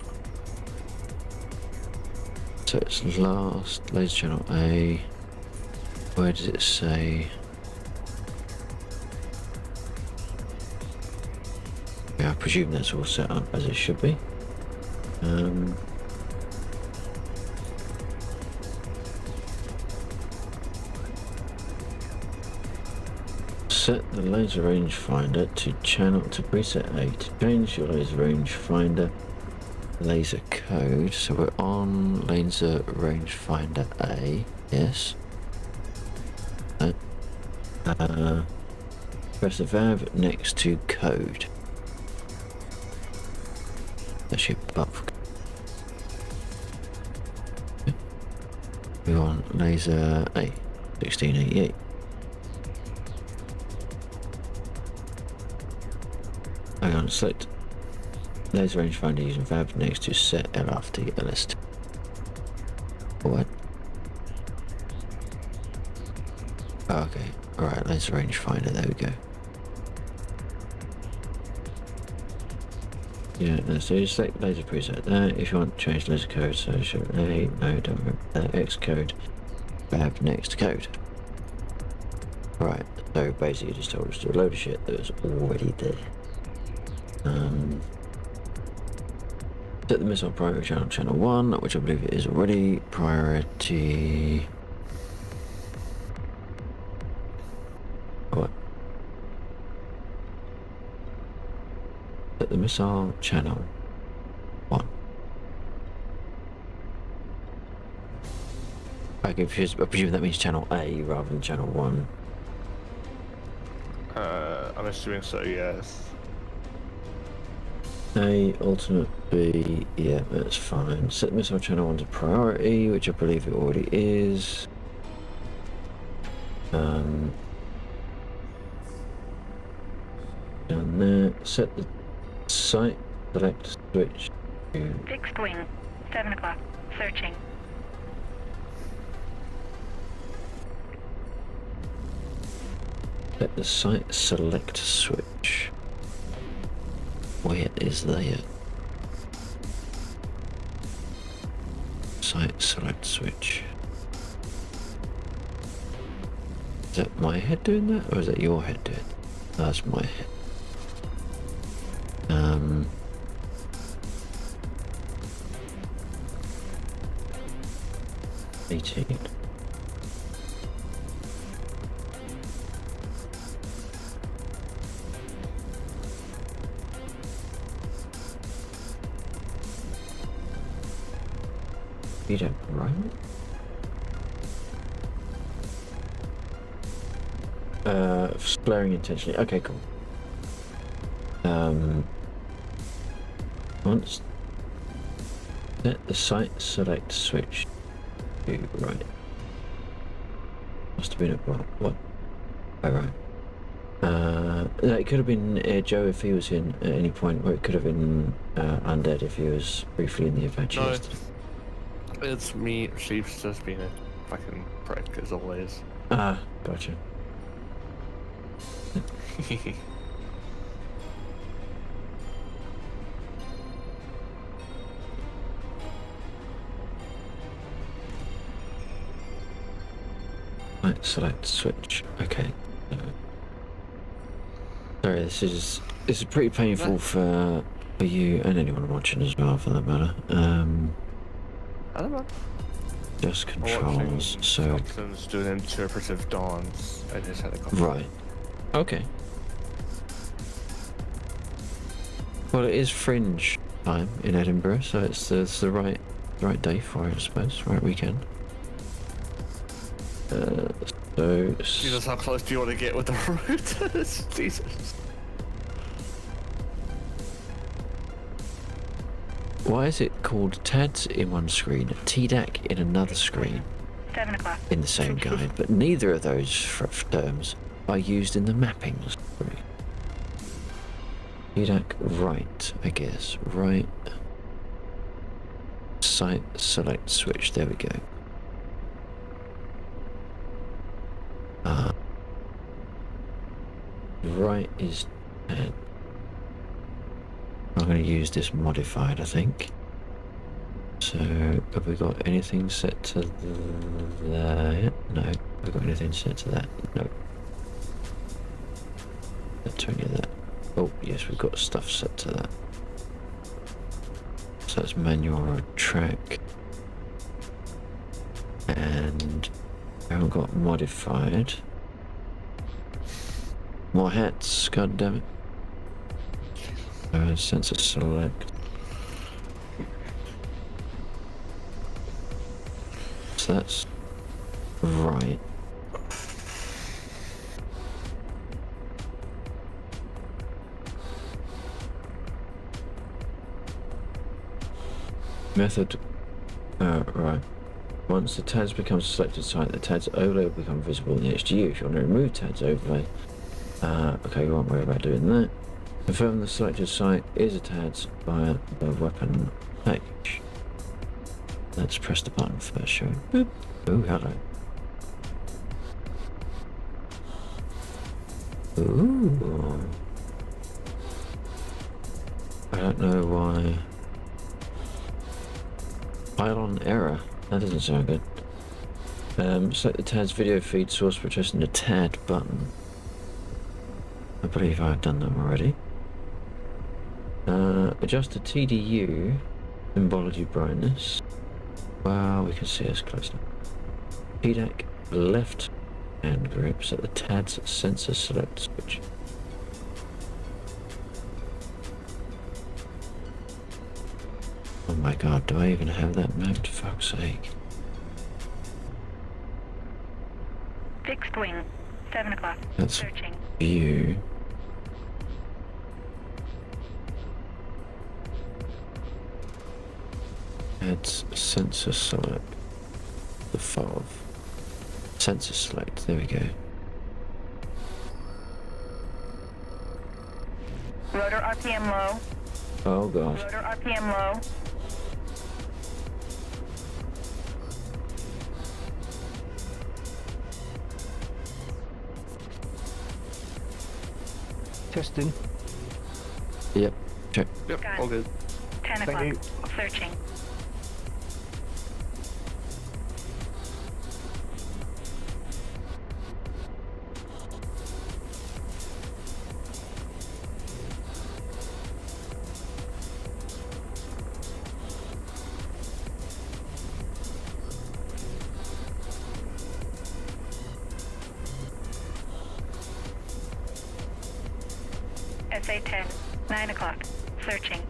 So it's last, laser channel A. Where does it say? Yeah, I presume that's all set up as it should be. Set the laser rangefinder to channel to preset A. To change your laser rangefinder laser code, so we're on laser rangefinder A. Yes. Press the valve next to code. That's your above. We want laser A 1688. Hang on, select laser rangefinder using valve next to set LRT LST. What? Oh, okay, alright, laser rangefinder, there we go. Yeah, no, so you select laser preset there. If you want to change laser code, so show A, no, don't remember, X code, valve next code. Right, so basically it just told us to load of shit that was already there. Set the missile priority channel 1, which I believe it is already. Priority. What? Set the missile channel 1. I presume that means channel A rather than channel 1. I'm assuming so, yes. A, alternate B, yeah, that's fine. Set missile channel 1 to priority, which I believe it already is. Down there. Set the site. Select switch to Fixed wing. 7 o'clock. Searching. set the site select switch. Where is that? Site select switch. Is that my head doing that, or is that your head doing it? That's my head. 18. You don't right? Blaring intentionally. Okay, cool. Once set the site select switch to right. Must have been at what? Oh, right. No, it could have been Joe if he was in at any point, or it could have been Undead if he was briefly in the evangelist. No, it's me. She's just being a fucking prick as always. Ah, gotcha. Right, select switch. Okay. Sorry, this is pretty painful for you and anyone watching as well, for that matter. I don't know. Just controls. So Jackson's doing interpretive dawns. I just had a couple. right. Okay. Well, it is Fringe time in Edinburgh, so it's the right day for it, I suppose. Right weekend. So Jesus, how close do you want to get with the routers? Jesus. why is it called TADS in one screen, TDAC in another screen 7 o'clock. in the same guide, but neither of those terms are used in the mappings? TDAC right, I guess. Right. Site select switch. There we go. Right is TAD. I'm going to use this modified, I think. So, have we got anything set to that? No. Have we got anything set to that? No. Set to any of that. Oh, yes, we've got stuff set to that. So that's manual track. And I haven't got modified. More hats, god damn it. Sensor select. So that's right. Method. Right. Once the TADS becomes a selected site, the TADS overlay will become visible in the HDU. If you want to remove TADS overlay, okay, we won't worry about doing that. Confirm the selected site is a TADS via the weapon page. Let's press the button first, shall we? Boop. Oh, hello. Ooh. I don't know why. Pylon error. That doesn't sound good. Select the TADS video feed source by pressing the TAD button. I believe I've done that already. Adjust the TDU symbology brightness. Well, we can see us close now. PDAC left hand grip. Set the TADS sensor select switch. Oh my god, do I even have that mapped? For fuck's sake. Fixed wing. 7 o'clock. That's Searching. view. TADS sensor select. The FOV. Sensor select, there we go. Rotor RPM low. Oh god. Rotor RPM low. Testing. Yep. Check. Yep, Got it. all good. 10 Thank o'clock. you. Searching. SA 10. 9 o'clock. Searching.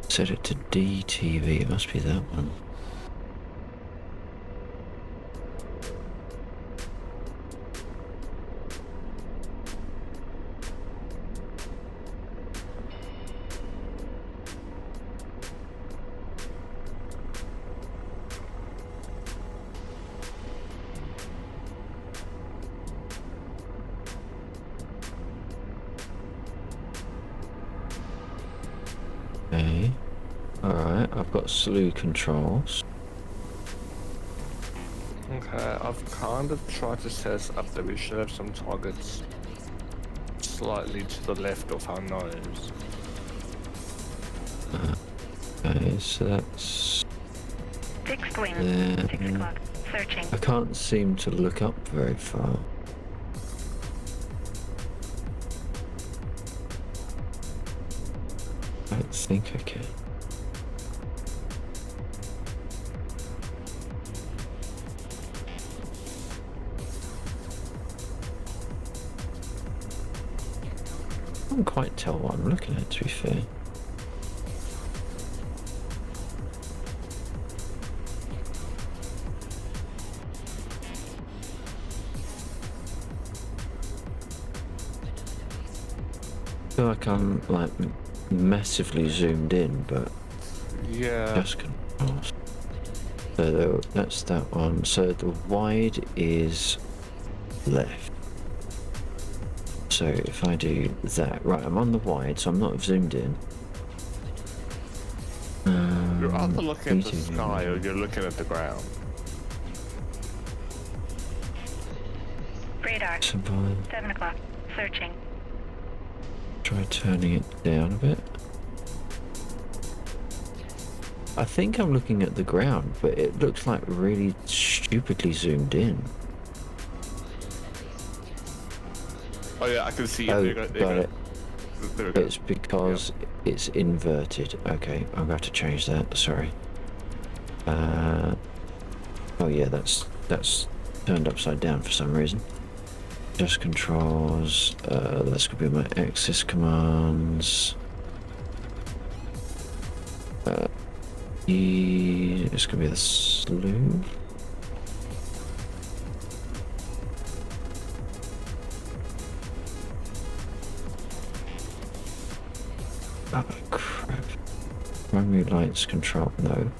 Set it to DTV. It must be that one. Okay. Alright, I've got slew controls. Okay, I've kind of tried to set up that we should have some targets slightly to the left of our nose. Okay, so that's... Fixed wing. There. 6 o'clock. Searching. I can't seem to look up very far. I don't think I can. I can't quite tell what I'm looking at, to be fair. I feel like I'm like massively zoomed in, but Yeah. just controls. So that's that one. So the wide is left. So if I do that, right, I'm on the wide, so I'm not zoomed in. You're either looking at the DTV. sky or you're looking at the ground. Radar. Symbol. 7 o'clock. Searching. Try turning it down a bit. I think I'm looking at the ground, but it looks like really stupidly zoomed in. Oh yeah, I can see it. Oh, There you go. There you got go. it. There we go. It's because it's inverted. Okay, I'm going to change that. Sorry. Oh yeah, that's turned upside down for some reason. Just controls. That's gonna be my axis commands. It's gonna be the slew. Oh crap. Primary lights control, no.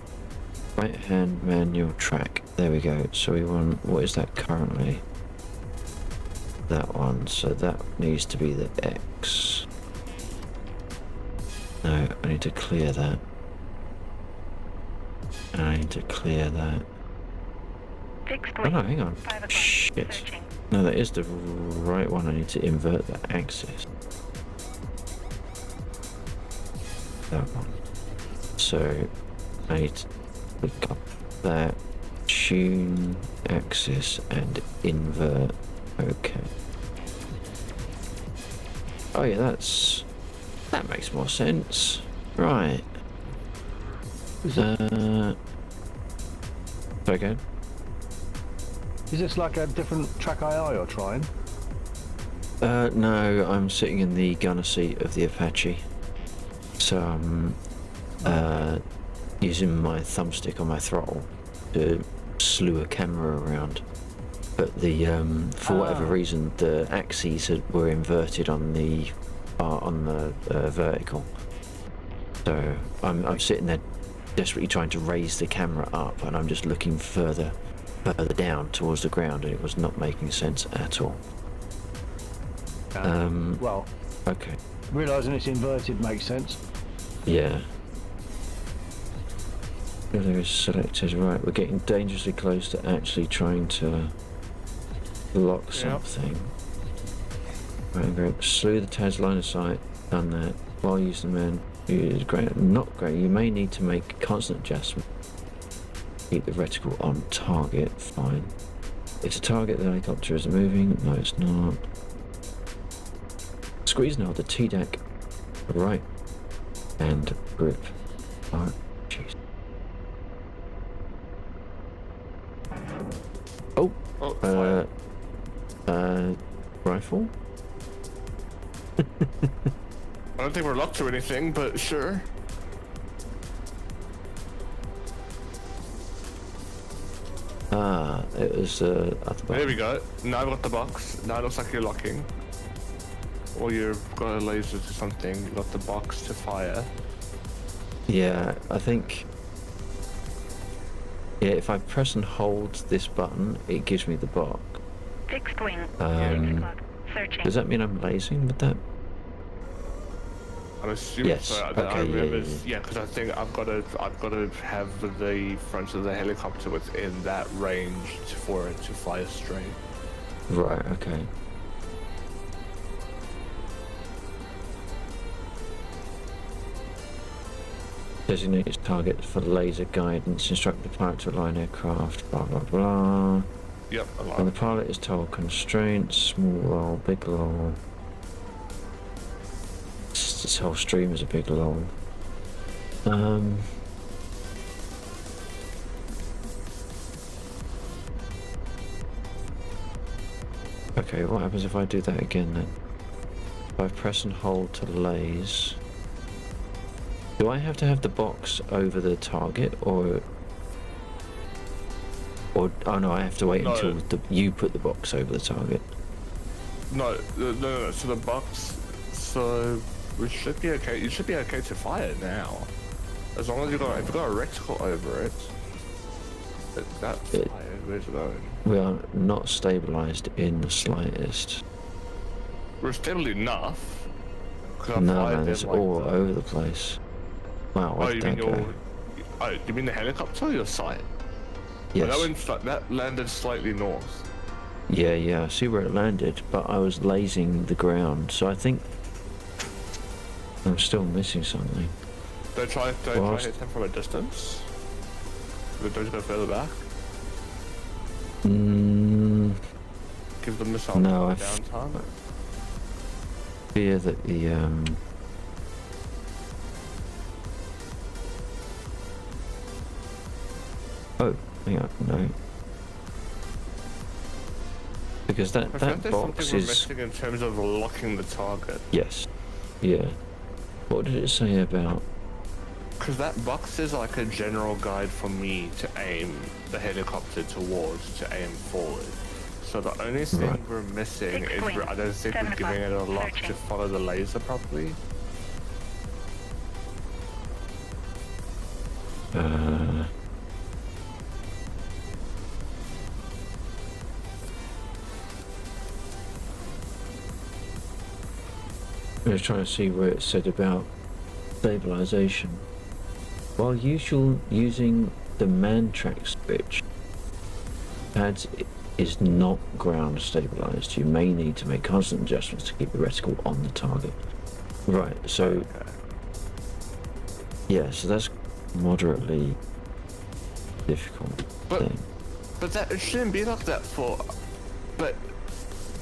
Right hand manual track. There we go. So we want, what is that currently? That one. So that needs to be the X. No, I need to clear that. And I need to clear that. Fixed Oh wing. no, hang on. 5 o'clock. Shit. Searching. No, that is the right one. I need to invert the axis. That one. So I need to pick up that, tune axis and invert. Okay. Oh yeah, that makes more sense. Right. Is, it, Sorry, go. is this like a different track AI you're trying? No, I'm sitting in the gunner seat of the Apache. So I'm using my thumbstick on my throttle to slew a camera around. but the for whatever reason the axes were inverted on the vertical. So I'm sitting there desperately trying to raise the camera up, and I'm just looking further down towards the ground, and it was not making sense at all. Well, Okay. realising it's inverted makes sense. Yeah. There is selected. Right, we're getting dangerously close to actually trying to lock something. Right, I'm going to slew the Taz line of sight. Done that. While using the man, is great. Not great. You may need to make constant adjustment. Keep the reticle on target. Fine. If the target, the helicopter is moving. No, it's not. Squeeze now the TDAC right and grip. Oh, jeez. Oh, rifle? I don't think we're locked or anything, but sure. It was, other There we go. Now I've got the box. Now it looks like you're locking. Or you've got a laser to something. You've got the box to fire. Yeah, I think... Yeah, if I press and hold this button, it gives me the box. Fixed wing. 6 o'clock. Searching. Does that mean I'm lasing with that? I'm assuming Yes. so. Okay, I remember, yeah. because I think I've got to have the front of the helicopter within that range for it to fly straight. Right, okay. Designate its target for laser guidance. Instruct the pilot to align aircraft. Blah blah blah. Yep. And the pilot is told constraints, small roll, big roll. This whole stream is a big roll. Okay, what happens if I do that again then? If I press and hold to laze. Do I have to have the box over the target, or oh no, I have to wait until you put the box over the target? No. So the box. So we should be okay. You should be okay to fire now, as long as if you've got a reticle over it. That's fired. Where's it going? We are not stabilized in the slightest. We're stable enough. No, man, it's all over the place. Wow, Oh, where you did mean that go? you mean the helicopter or your site? Yes. That landed slightly north. Yeah, I see where it landed, but I was lasing the ground, so I think I'm still missing something. Don't try hit them from a distance. Don't go further back. Give the missile No, I downtime. fear that the Oh, hang on, no. Because that I think there's box something we're is... missing in terms of locking the target. Yes. Yeah. What did it say about... Because that box is like a general guide for me to aim the helicopter towards, to aim forward. So the only thing we're missing is I don't think we're giving it a lock to follow the laser properly. I was trying to see where it said about stabilization. While using the man track switch, pads is not ground stabilized. You may need to make constant adjustments to keep the reticle on the target. Right, so yeah, so that's moderately difficult thing. But that it shouldn't be like that for. But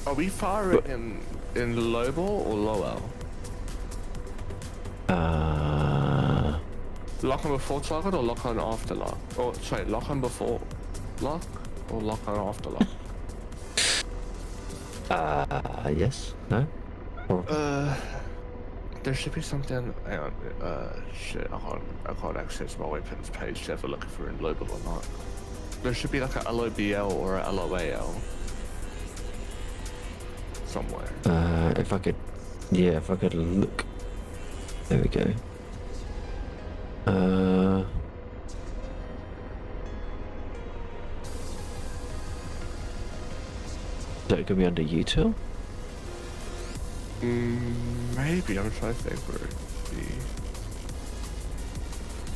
are we firing in low ball or low L? Lock on before target or lock on after lock? Or sorry, lock on before lock or lock on after lock? Yes, no? Or, There should be something. Hang on. Shit. I can't access my weapons page to have a look if we're in low ball or not. There should be like a LOBL or a LOAL. somewhere. If I could, yeah, if I could look. There we go. So it could be under util. Maybe, I'm trying to think where it could be.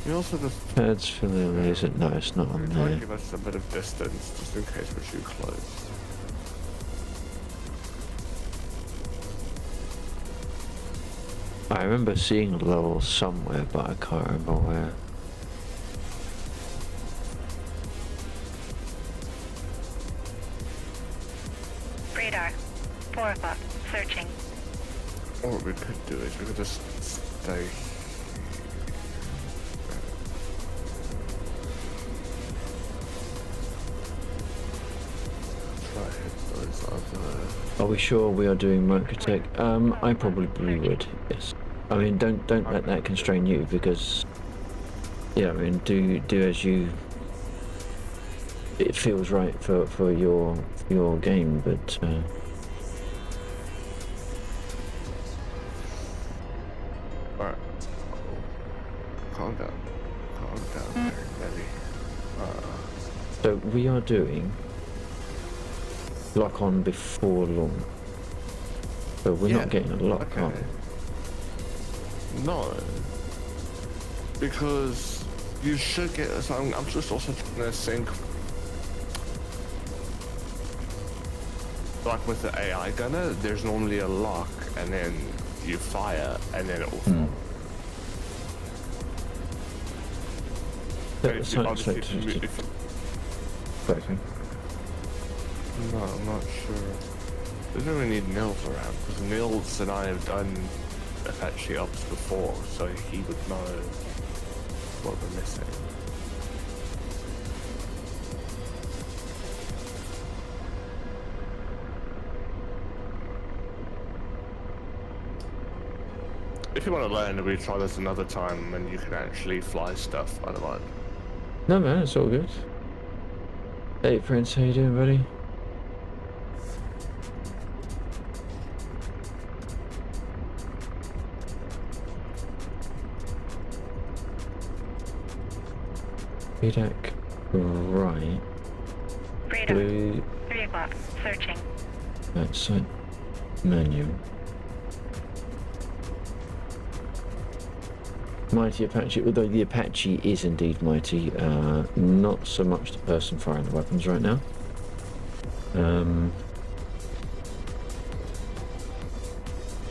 You also just Pads for the laser. No, it's not on try to there. give us a bit of distance just in case we're too close. I remember seeing a level somewhere, but I can't remember where. Radar. 4 o'clock. Searching. Or what we could do is we could just stay. Try hit those other. Are we sure we are doing Microtech? I probably would. Yes. I mean, don't let that constrain you because. Yeah, I mean, do as you. It feels right for your game, but. Alright. Calm down. Calm down there, Nelly. So we are doing lock on before launch. So we're not getting a lock on. No. Because you should get so I'm just also trying to think like with the AI gunner, there's normally a lock and then you fire and then it will fall. It's not No, I'm not sure. We don't really need Nils around because Nils and I have done Apache ops before, so he would know what we're missing. If you want to learn, we try this another time and you can actually fly stuff, I don't mind. No man, it's all good. Hey Prince, how you doing, buddy? VDAC right. Radar. Blue 3 o'clock. Searching. outside menu. Mighty Apache, although the Apache is indeed mighty, not so much the person firing the weapons right now.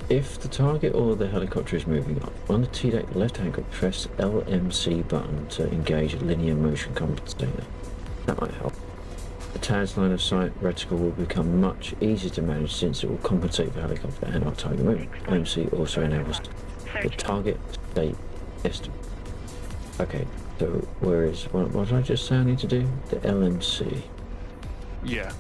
If the target or the helicopter is moving up, on the TDEC left hand, press LMC button to engage a linear motion compensator. That might help. The TAD's line of sight reticle will become much easier to manage since it will compensate for helicopter and our target movement. LMC also enables the target state estimate. Okay, so where is what did I just say I need to do? The LMC. Yeah.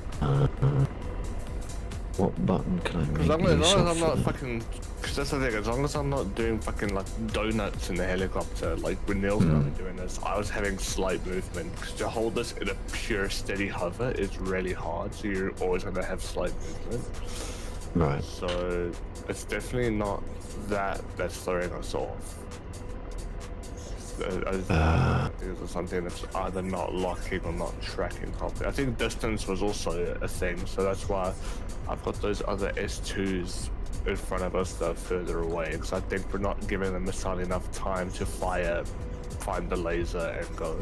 What button can I make As long as use of I'm for not that? fucking, cause that's the thing, as long as I'm not doing fucking like donuts in the helicopter, like when Neil's not doing this, I was having slight movement, cause to hold this in a pure steady hover is really hard, so you're always gonna have slight movement. Right. So it's definitely not that that's throwing us off. It's something that's either not locking or not tracking properly. I think distance was also a thing, so that's why I've got those other S2s in front of us that are further away, because I think we're not giving the missile enough time to fire, find the laser and go.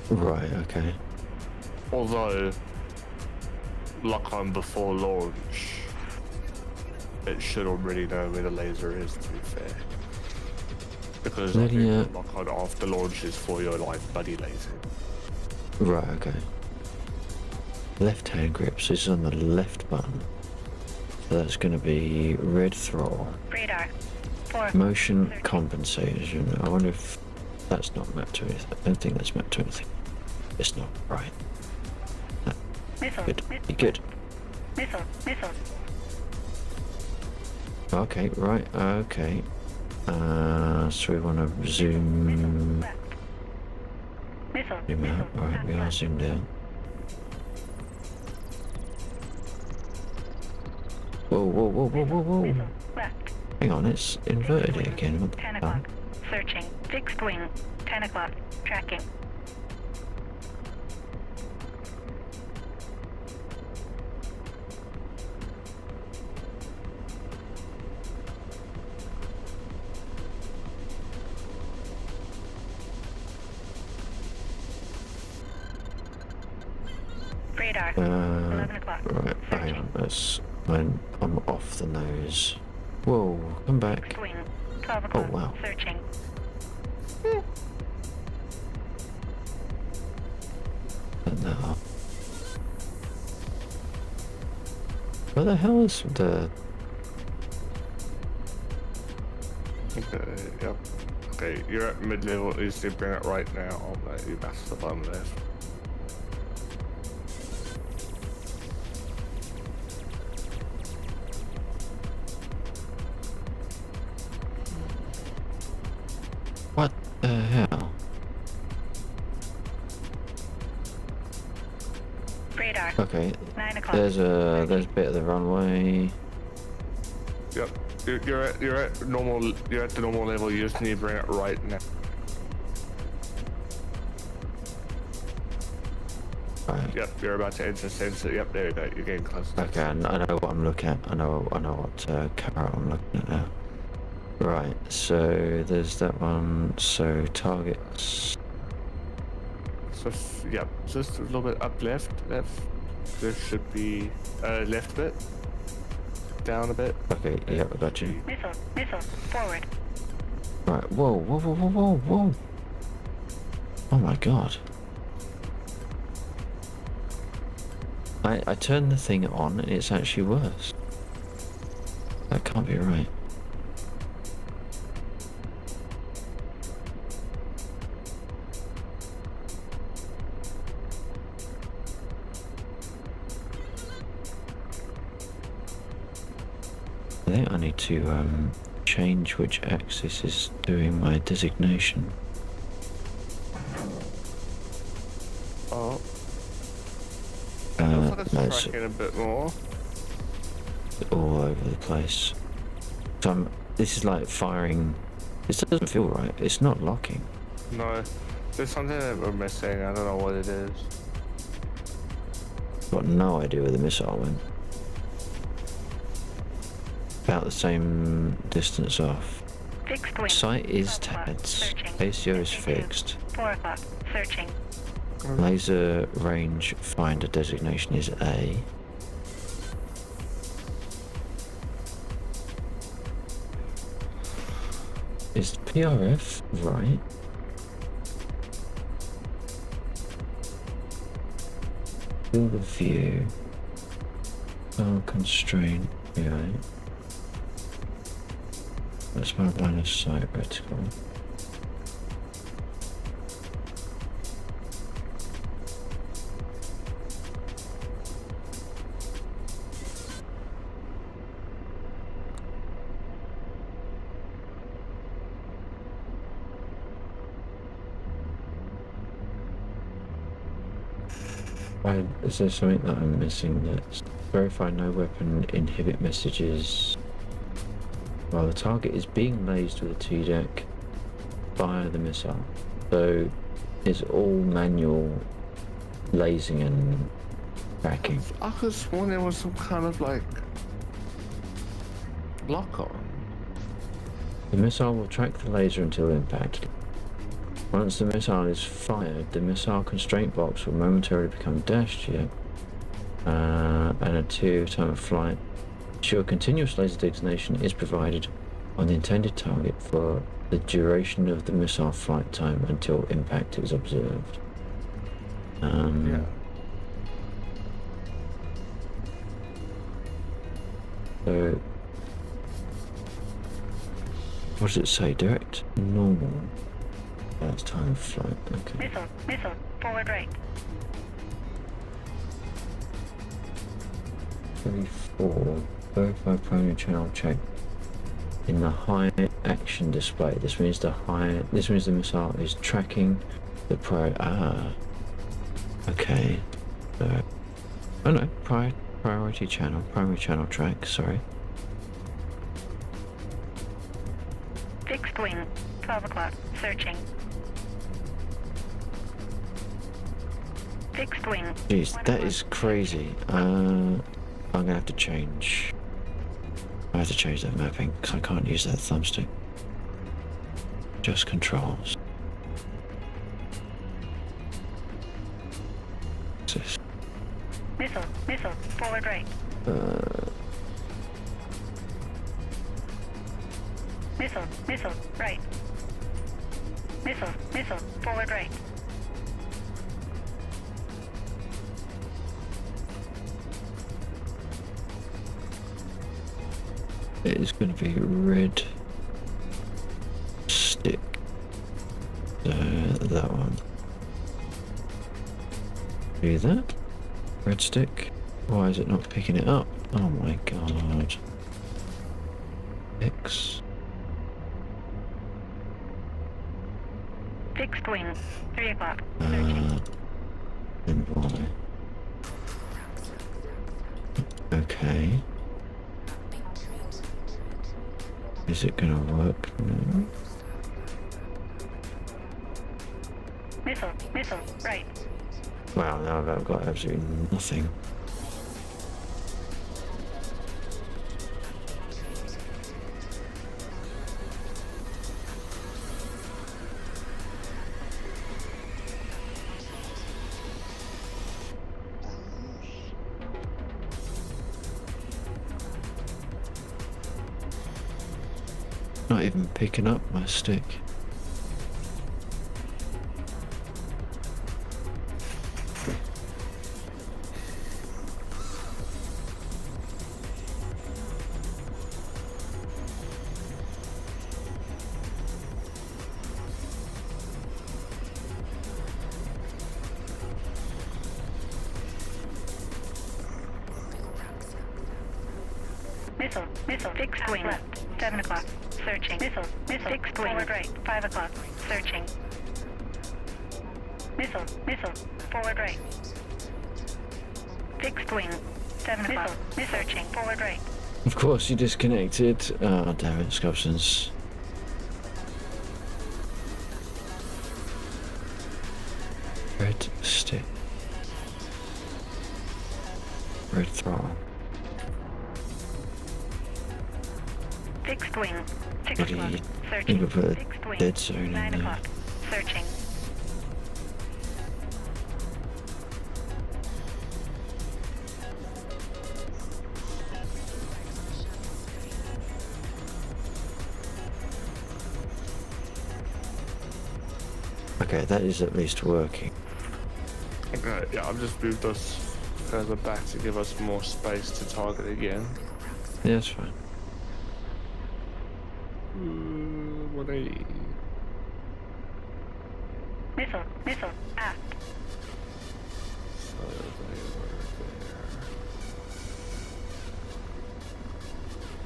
Right, okay. Although, lock on before launch, it should already know where the laser is, to be fair. Because I think the lock on after launch is for your like buddy laser. Right, okay. Left hand grip, so it's on the left button. So that's going to be red throttle. Radar. 4. Motion compensation. I wonder if that's not mapped to anything. I don't think that's mapped to anything. It's not, right. Missile. Good. Be good. Missile. Missile. Okay, right, okay. So we want to zoom Left. Missile. out. Alright, we are zoomed out. Whoa, whoa, whoa, whoa, whoa, whoa. Missile. Left. Hang on, it's inverted Fixed wing. again. What the 10 hell? o'clock. Searching. Fixed wing. 10 o'clock. Tracking. Radar. 11 o'clock. Right, hang Searching. on, that's when I'm off the nose. Whoa, come back. Fixed wing. 12 o'clock. wow. Searching. Turn that off. Where the hell is the... Okay, yep. Okay, you're at mid-level, is to bring it right now. Oh, mate, you that's the button left. What the hell? Radar. Okay, 9 o'clock. there's a bit of the runway. Yep. You're at normal. You're at the normal level. You just need to bring it right now. Right. Yep. You're about to enter sensor. Yep. There you go. You're getting close. Okay, I know what I'm looking at. I know what carrot I'm looking at now. Right, so there's that one. So targets. So yep. Just a little bit up left. Left. There should be left a bit. Down a bit. Okay, yep, I got you. Missile. Missile. Forward. Right, whoa, whoa, whoa, whoa, whoa, whoa. Oh my god. I turned the thing on and it's actually worse. That can't be right. I think I need to change which axis is doing my designation. Oh. Uh, Looks like it's no, it's tracking a bit more. all over the place. So this is like firing. This doesn't feel right. It's not locking. No. There's something that we're missing. I don't know what it is. Got no idea where the missile went. About the same distance off. Fixed wing. Sight is 12 o'clock. TADS. Searching. ACO is 52. fixed. 4 o'clock. Searching. Laser range finder designation is A. Is PRF right? Field of view. Oh, constraint. Yeah. That's my line of sight reticle. Is there something that I'm missing? That's verify no weapon inhibit messages. While the target is being lased with a TDEC via the missile. So it's all manual lasing and tracking. I could have sworn there was some kind of like lock on. The missile will track the laser until impact. Once the missile is fired, the missile constraint box will momentarily become dashed yet, and a 2 time of flight. Ensure continuous laser designation is provided on the intended target for the duration of the missile flight time until impact is observed. Yeah. So, what does it say? Direct normal. That's time of flight. Okay. Missile. Missile. Forward right. 34. Verify primary channel check in the high action display. This means the missile is tracking the prior. Okay. So, oh no, prior Priority channel, primary channel track, sorry. Fixed wing. 12 o'clock. Searching. Fixed wing. Jeez, 1 that o'clock. is crazy. I'm gonna have to change. I have to change that mapping because I can't use that thumbstick. Just controls. What's this? Missile. Forward right. Missile. Right. Missile. Forward right. It is going to be red stick. That one. Do that. Red stick. Why is it not picking it up? Oh my god. X. Fixed wing. 3 o'clock. Searching. And Y. Okay. Is it gonna work? No. Missile. Right. Wow, now I've got absolutely nothing. Not even picking up my stick. Missile. Fixed wing. Left. 7 o'clock. Searching. Missile. Fixed wing. Forward right. 5 o'clock. Searching. Missile. Forward right. Fixed wing. 7 o'clock. Searching. Forward right. Of course, you disconnected. Oh, damn it, Scopsons. Red stick. Red throttle. Fixed wing. 6 Bloody- o'clock. I think Searching. we put a Fixed wing. dead zone in 9 there. o'clock. Searching. Okay, that is at least working. Okay, yeah, I've just moved us further back to give us more space to target again. Yeah, that's fine. 180. Missile. Aft. So they were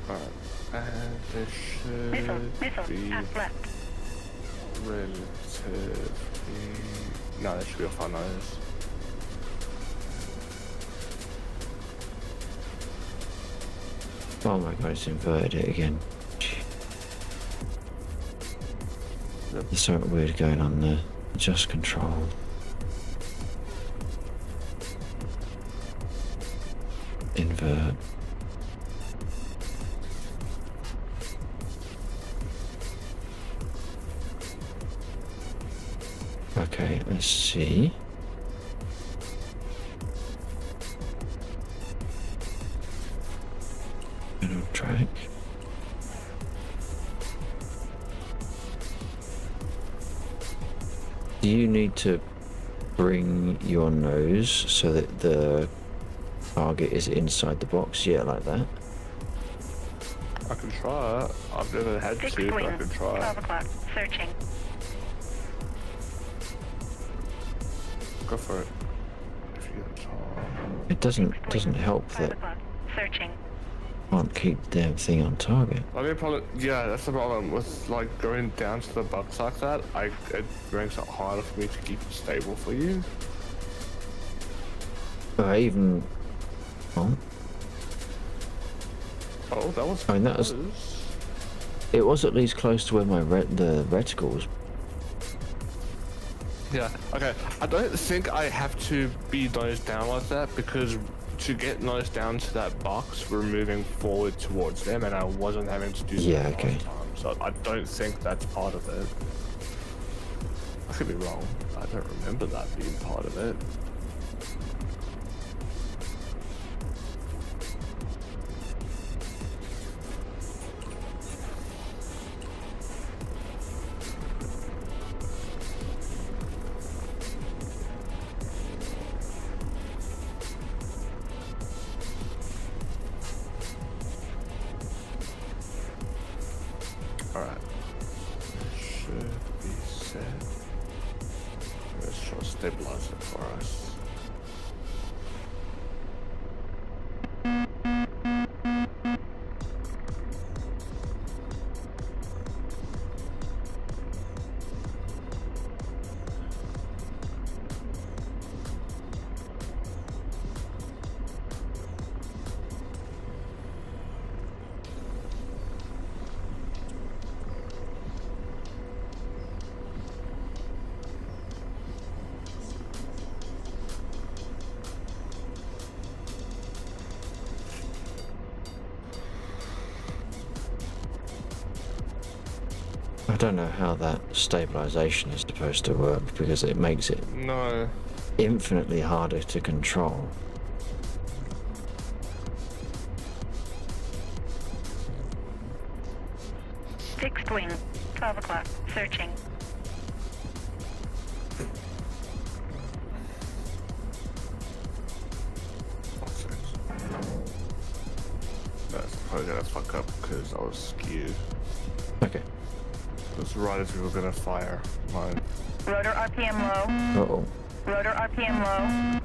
there. Alright, and this should be Aft left. relatively... No, that should be off our nose. Oh my god, it's inverted it again. There's something weird going on there. Just control. Invert. Okay, let's see. Middle track. Do you need to bring your nose so that the target is inside the box? Yeah, like that. I can try it. I've never had Fixed to, but wing. I can try 12 it. o'clock. Searching. Go for it. If you get time. It doesn't help 5 that o'clock. Searching. I can't keep the damn thing on target. I mean, probably, yeah, that's the problem with like going down to the box like that. It makes it harder for me to keep it stable for you. But I even Oh, Oh, that was. I mean, that was- close. it was at least close to where my the reticle was. Yeah. Okay. I don't think I have to be nose down like that because to get nose down to that box, we're moving forward towards them, and I wasn't having to do that Yeah, last okay. time, so I don't think that's part of it. I could be wrong. I don't remember that being part of it. Alright. Should be set. Let's try to stabilize it for us. I don't know how that stabilization is supposed to work because it makes it No. infinitely harder to control. Fixed wing. 12 o'clock. Searching. That's probably gonna fuck up because I was skewed. Okay. It was right as we were gonna fire mine. Rotor RPM low. Uh-oh. Rotor RPM low.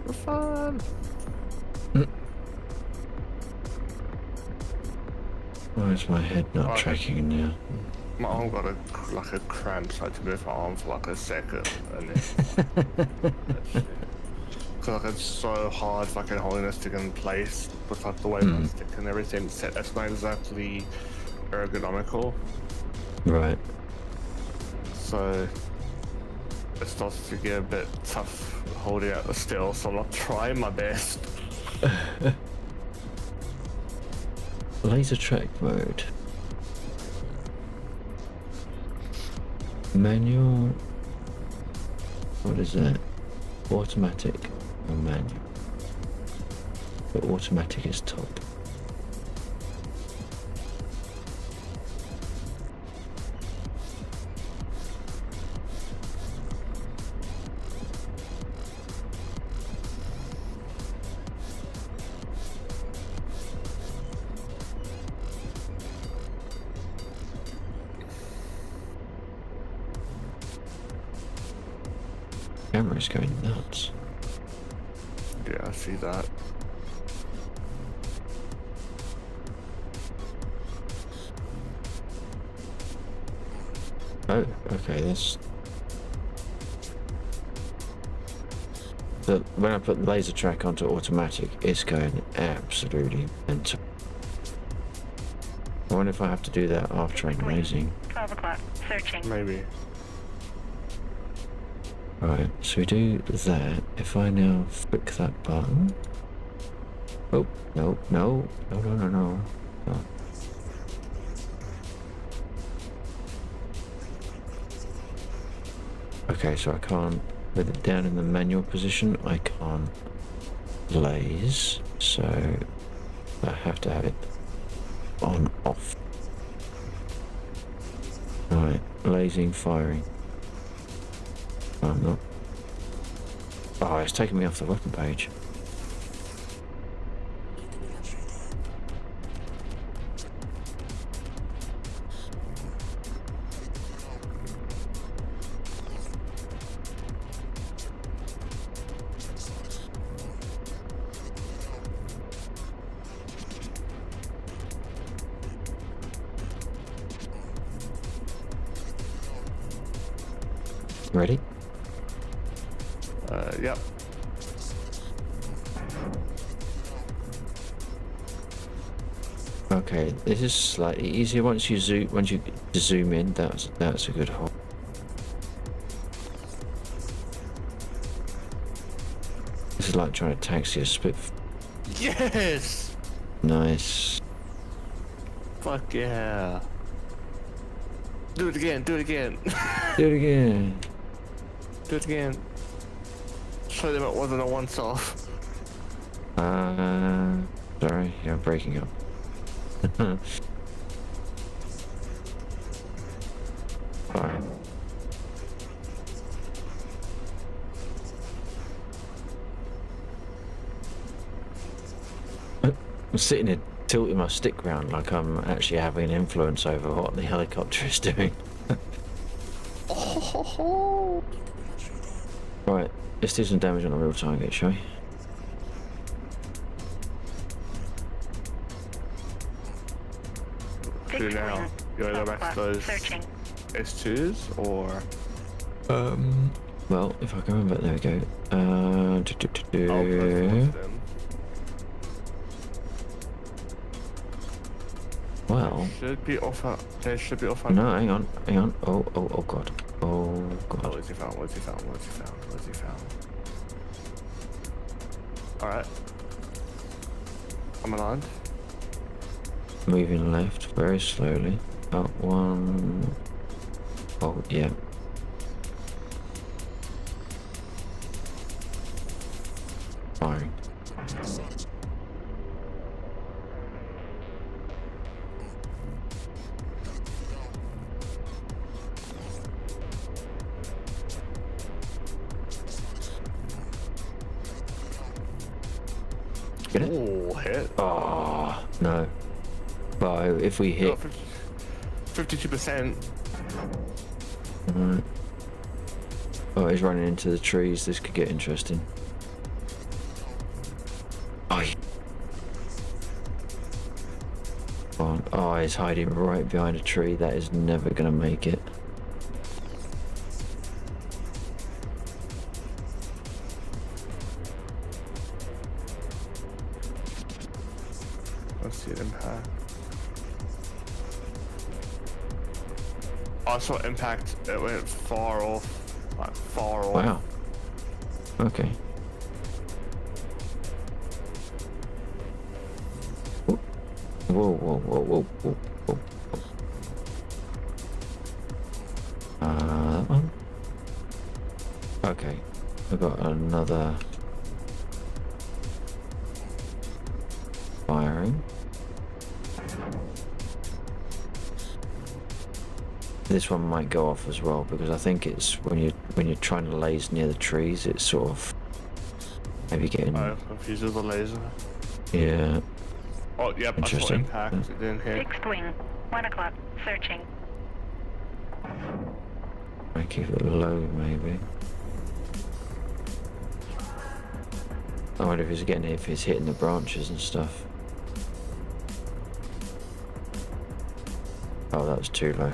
For fun. Why is my head not Alright. tracking now? My arm got like a cramp, so I had to move my arm for like a second, and then because like it's so hard fucking holding the stick in place with like the way my stick and everything's set. That's not exactly ergonomical, Right. so it starts to get a bit tough holding out the still. So I'm not trying my best. Laser track mode. Manual. What is that? Automatic or manual? But automatic is top. Camera's going nuts. Yeah, I see that. Oh, okay, that's... When I put the laser track onto automatic, it's going absolutely mental. I wonder if I have to do that after I'm lasing. 12 o'clock. Searching. Maybe. Right, so we do that. If I now flick that button... Oh, no, no, no, no, no, no. No. Okay, so I can't, with it down in the manual position, I can't laze, so I have to have it on off. Right, lasing, firing. Oh, I'm not. Oh, it's taking me off the weapon page. Ready? Yep. Okay, this is slightly easier once you zoom in. That's a good hole. This is like trying to taxi a spit. Yes! Nice. Fuck yeah. Do it again, do it again. Do it again. Do it again. Show them it wasn't a once-off. Sorry, you're breaking up. Alright. I'm sitting here tilting my stick round like I'm actually having influence over what the helicopter is doing. Right, let's do some damage on the real target, shall we? Do now. You wanna go back to those Searching. S2s or? Well, if I can remember, there we go. I'll press them. Well, Should be off. They should be off. no, hang on. Oh god. Oh god. What's he found? What's he found? What's he found? What's he found? Alright. I'm aligned. Moving left very slowly. Up one. Oh, yeah. Firing. Get it? Oh, hit. Oh, no. But if we hit... 52%. Alright. Oh, he's running into the trees. This could get interesting. Oh, oh, he's hiding right behind a tree. That is never going to make it. Let's see an impact. I saw impact. It went far off. Like far off. Wow. Okay. Whoa. That one? Okay. I've got another firing. This one might go off as well because I think it's when you're trying to laze near the trees, it's sort of maybe getting confuses the laser. yeah. Oh, yep, I saw Interesting. impact. It didn't hit. Sixth wing. 1 o'clock. Searching. I keep it low maybe. I wonder if it's hitting the branches and stuff. Oh, that was too low.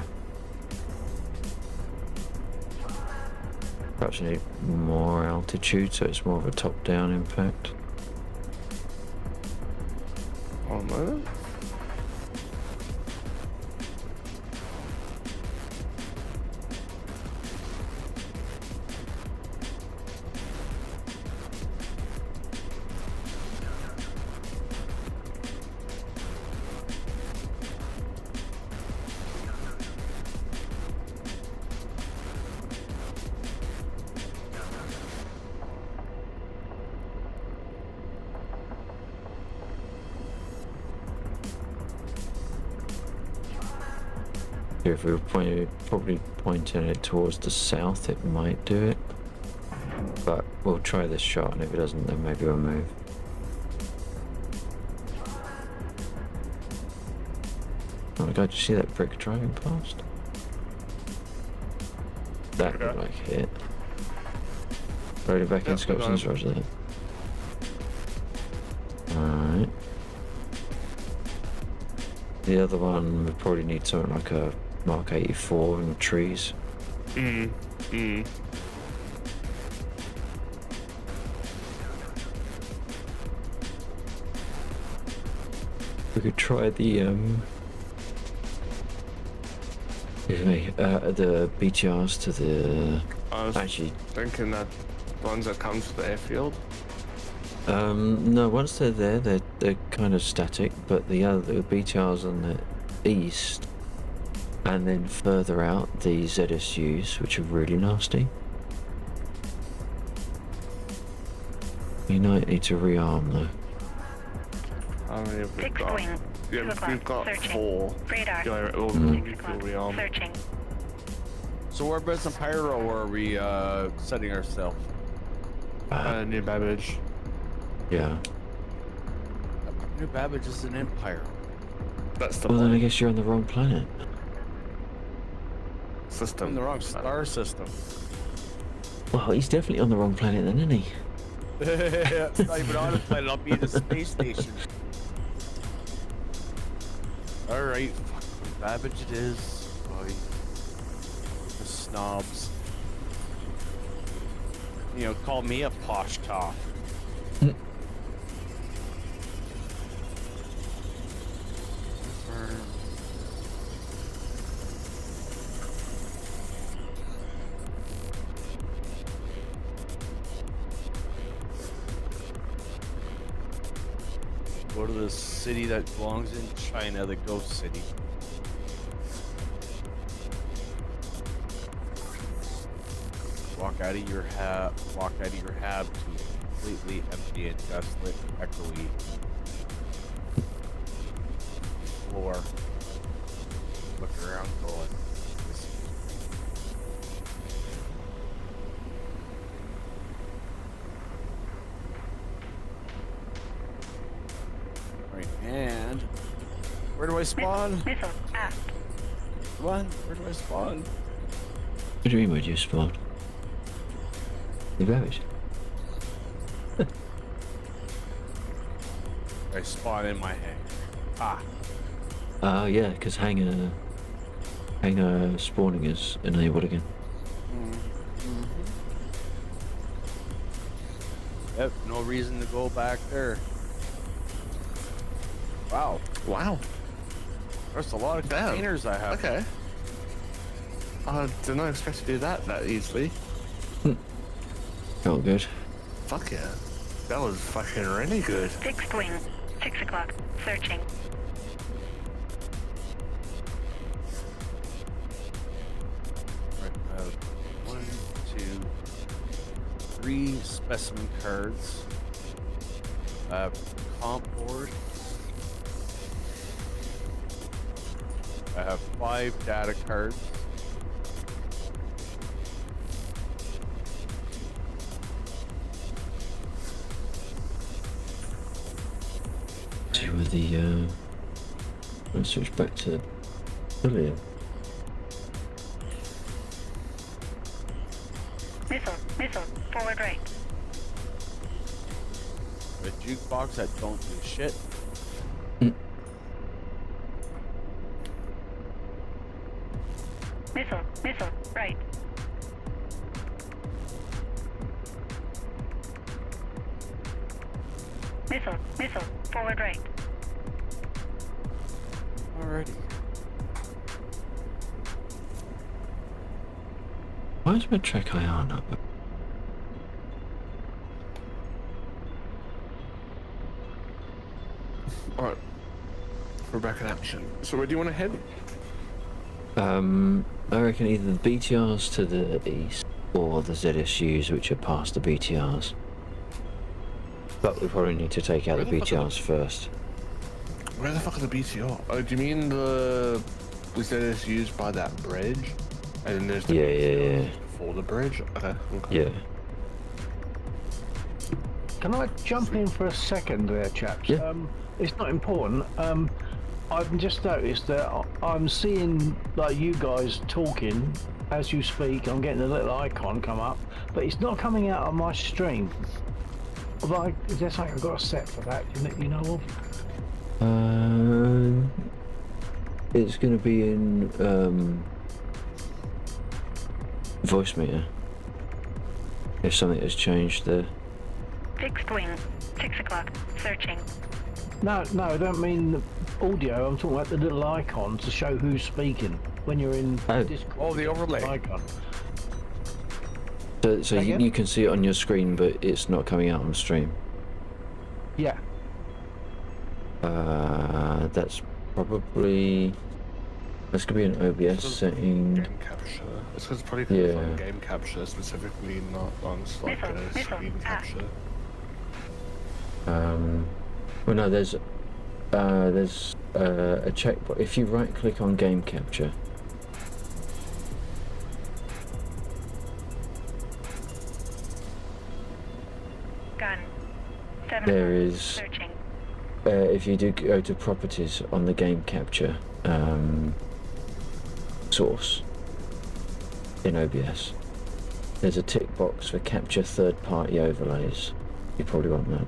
Perhaps you need more altitude so it's more of a top-down impact. One moment. If we were probably pointing it towards the south, it might do it. But we'll try this shot, and if it doesn't, then maybe we'll move. Oh my god, did you see that brick driving past? That looked like hit. Load it back in, Scotson's, roger that. Alright. The other one would probably need something like a Mark 84 in the trees. Mm. We could try the excuse me, the BTRs to the I was actually thinking that ones that come to the airfield. no, once they're there they're kind of static, but the other BTRs on the east and then further out the ZSUs, which are really nasty. You might need to rearm though. How many have we Fixed got? wing. 2 Yeah, o'clock. we've got Searching. 4. Radar. Yeah, we'll 6 need o'clock. to rearm. Searching. So whereabouts in Pyro are we setting ourselves? New Babbage. Yeah. New Babbage is an Empire. That's the Well, then I point. guess you're on the wrong planet. System. In the wrong star system. Well, he's definitely on the wrong planet then, isn't he? It's not even on a planet, I'll be in a space station. Alright, Babbage it is. Boy. The snobs. You know, call me a posh top. Go to the city that belongs in China, the ghost city. Walk out of your hab to completely empty and desolate, echoey floor. Look around, going. This right, and where do I spawn? Missile. Aft. Come on, where do I spawn? What do you mean, where'd you spawn? The Babbage. I spawn in my hangar. Ah, Oh, yeah, because hangar spawning is enabled again. yep, no reason to go back there. Wow, Wow. there's a lot of Damn. containers I have. Okay. I did not expect to do that easily. Oh, good. Fuck yeah. That was fucking really good. Fixed wing. 6 o'clock. Searching. Right, I have 1, 2, 3 specimen cards. I have comp board. I have 5 data cards. See with the let's switch back to Brilliant. Missile. Missile. Forward right. A jukebox that don't do shit. Missile. Missile. Right. Missile. Missile. Forward right. Alrighty. Why is my track IR not? Alright. We're back in action. So where do you want to head? I reckon either the BTRs to the east or the ZSUs, which are past the BTRs. But we probably need to take out the Where the fuck are BTRs first. Where the fuck are the BTR? Oh, do you mean the ZS used by that bridge? And then there's the Yeah, BTRs yeah. for the bridge? Okay. Yeah. Can I jump in for a second there, chaps? Yeah. It's not important. I've just noticed that I'm seeing like you guys talking as you speak. I'm getting a little icon come up, but it's not coming out on my stream. Like, is there something I've got set for that? You know of? It's going to be in voice meter. If something has changed there. Fixed wing. 6 o'clock. Searching. No, I don't mean the audio. I'm talking about the little icon to show who's speaking when you're in Oh. Discord. Oh, the overlay. Icon. So Again? you can see it on your screen, but it's not coming out on stream. Yeah. That's probably... That's gonna be an OBS setting. Game capture. It's because probably because it's Yeah. on game capture specifically, not on like Missile, screen missile, capture. Well, no, there's a checkbox. If you right click on game capture, Gun. 7 there o'clock. is, Searching. if you do go to properties on the game capture source in OBS, there's a tick box for capture third-party overlays. You probably want that.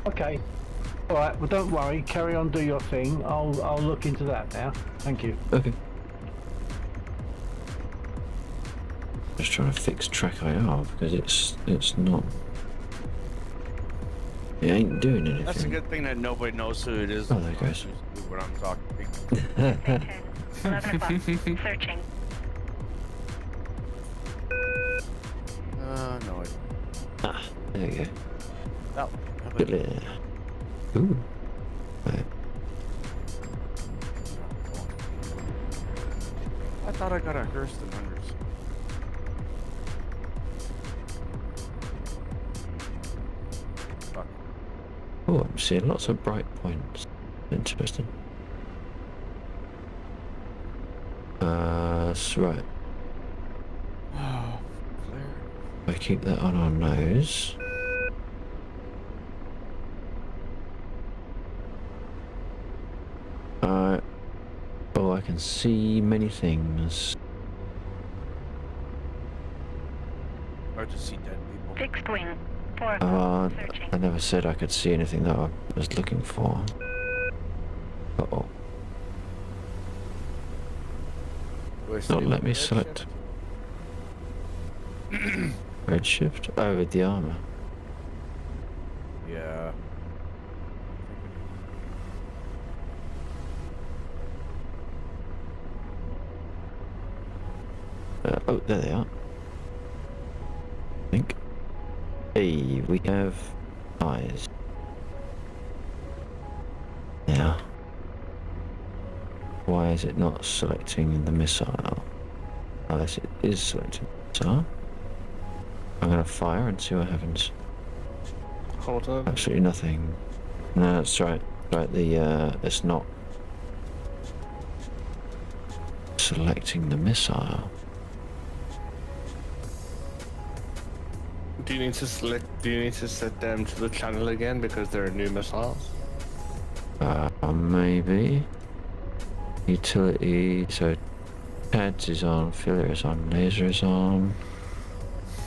Okay. All right. Well, don't worry. Carry on. Do your thing. I'll look into that now. Thank you. Okay. Just trying to fix track IR because it's not. It ain't doing anything. That's a good thing that nobody knows who it is. Oh, there it goes. When I'm talking. 10. 11 o'clock. Searching. No. Ah, there you go. That Good there. Ooh. Right. I thought I got a Hurston Unders. Fuck. Oh, I'm seeing lots of bright points. Interesting. That's right. Oh, clear. I keep that on our nose. Oh, I can see many things. I just see dead people. Fixed wing. 4 o'clock. Searching. I never said I could see anything that I was looking for. Uh-oh. Do I Not stay let with me red select. shift? Redshift? Oh, with the armor. Yeah. Oh, there they are. I think. Hey, we have eyes. Now, why is it not selecting the missile? Unless it is selecting the missile. I'm gonna fire and see what happens. Hold on. Absolutely nothing. No, that's right. Right, it's not selecting the missile. Do you need to set them to the channel again because there are new missiles? Maybe. Utility, so pads is on, filler is on, laser is on.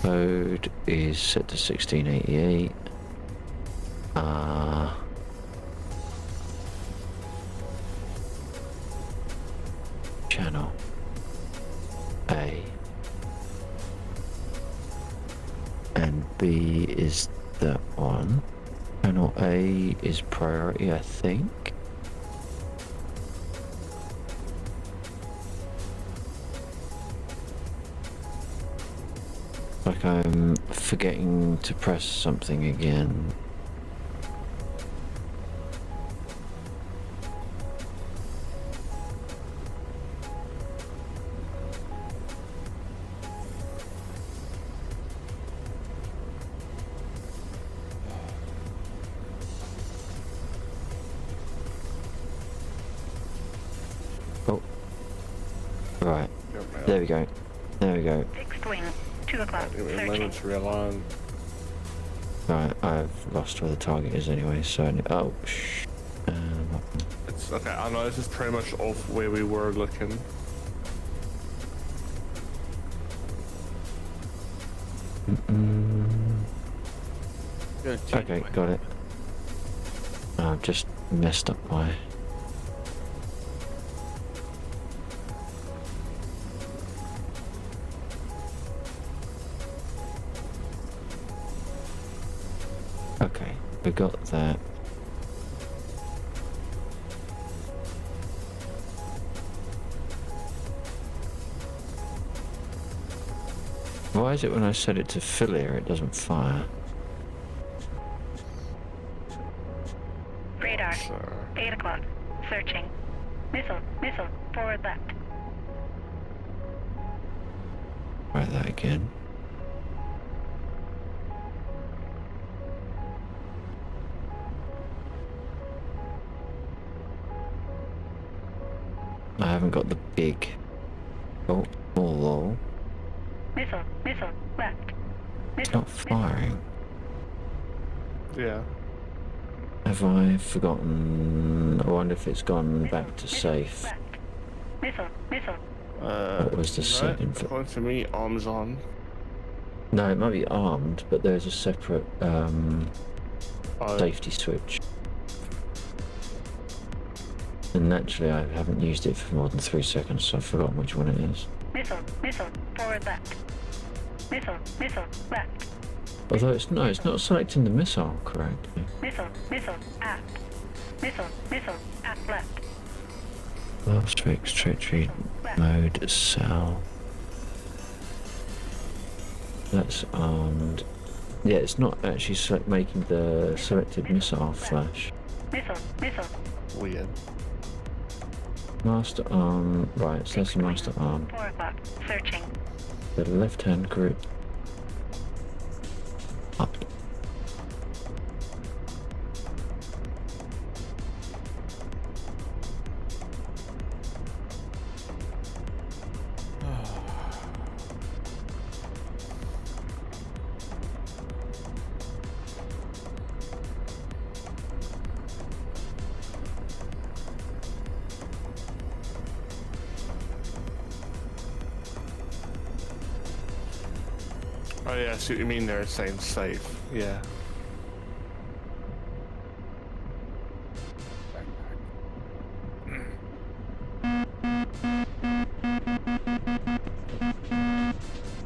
Code is set to 1688. Channel A. And B is that one. Channel A is priority, I think. Like I'm forgetting to press something again. Oh. Right. There we go. There we go. Fixed wing. 2 o'clock. Give me a Searching. moment to realign. Right, I've lost where the target is anyway, so... Oh, shh. It's okay. I know this is pretty much off where we were looking. Gonna change Okay, my- got it. I've just messed up my... We got that. Why is it when I set it to fill here it doesn't fire? Radar. 8 o'clock. Searching. Missile. Missile. Forward left. Try that again. I haven't got the big. Oh, lol. Missile. Missile. Left. It's Missile. not firing. Yeah. Have I forgotten? I wonder if it's gone back to safe. Left. Missile. Missile. What was the second? According to me, arms on. No, it might be armed, but there's a separate Oh, safety switch. And naturally, I haven't used it for more than 3 seconds, so I've forgotten which one it is. Missile. Missile. Forward left. Missile. Missile. Left. Although it's not selecting the missile correctly. Missile. Missile. Aft. Missile. Missile. Aft left. Last fix, treachery, mode, cell. That's armed. Yeah, it's not actually making the selected missile flash. Missile. Missile. weird. Master arm, right, so that's the master arm. 4 o'clock. Searching. The left hand grip. Up. Oh yeah, I see what you mean there, it's saying safe. Yeah.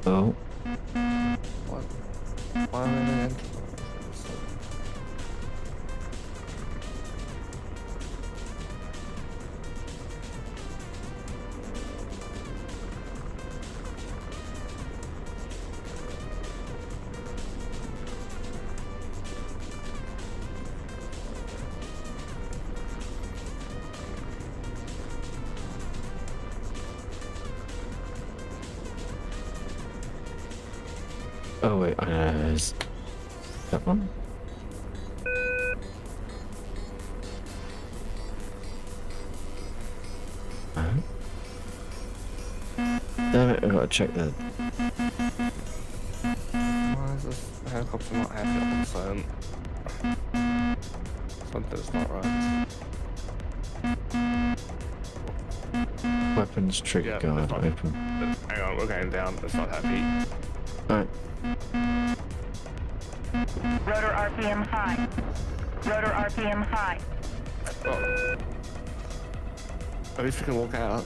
Oh, What? Why am I in? oh wait, is that one? Oh. Damn it, I've got to check that. Why is this helicopter not happy on phone? Something's not right. Weapons trigger Yeah, guard that's not- open. Hang on, we're going down. It's not happy. Alright, Rotor RPM high. Rotor RPM high. Oh. At least we can walk out.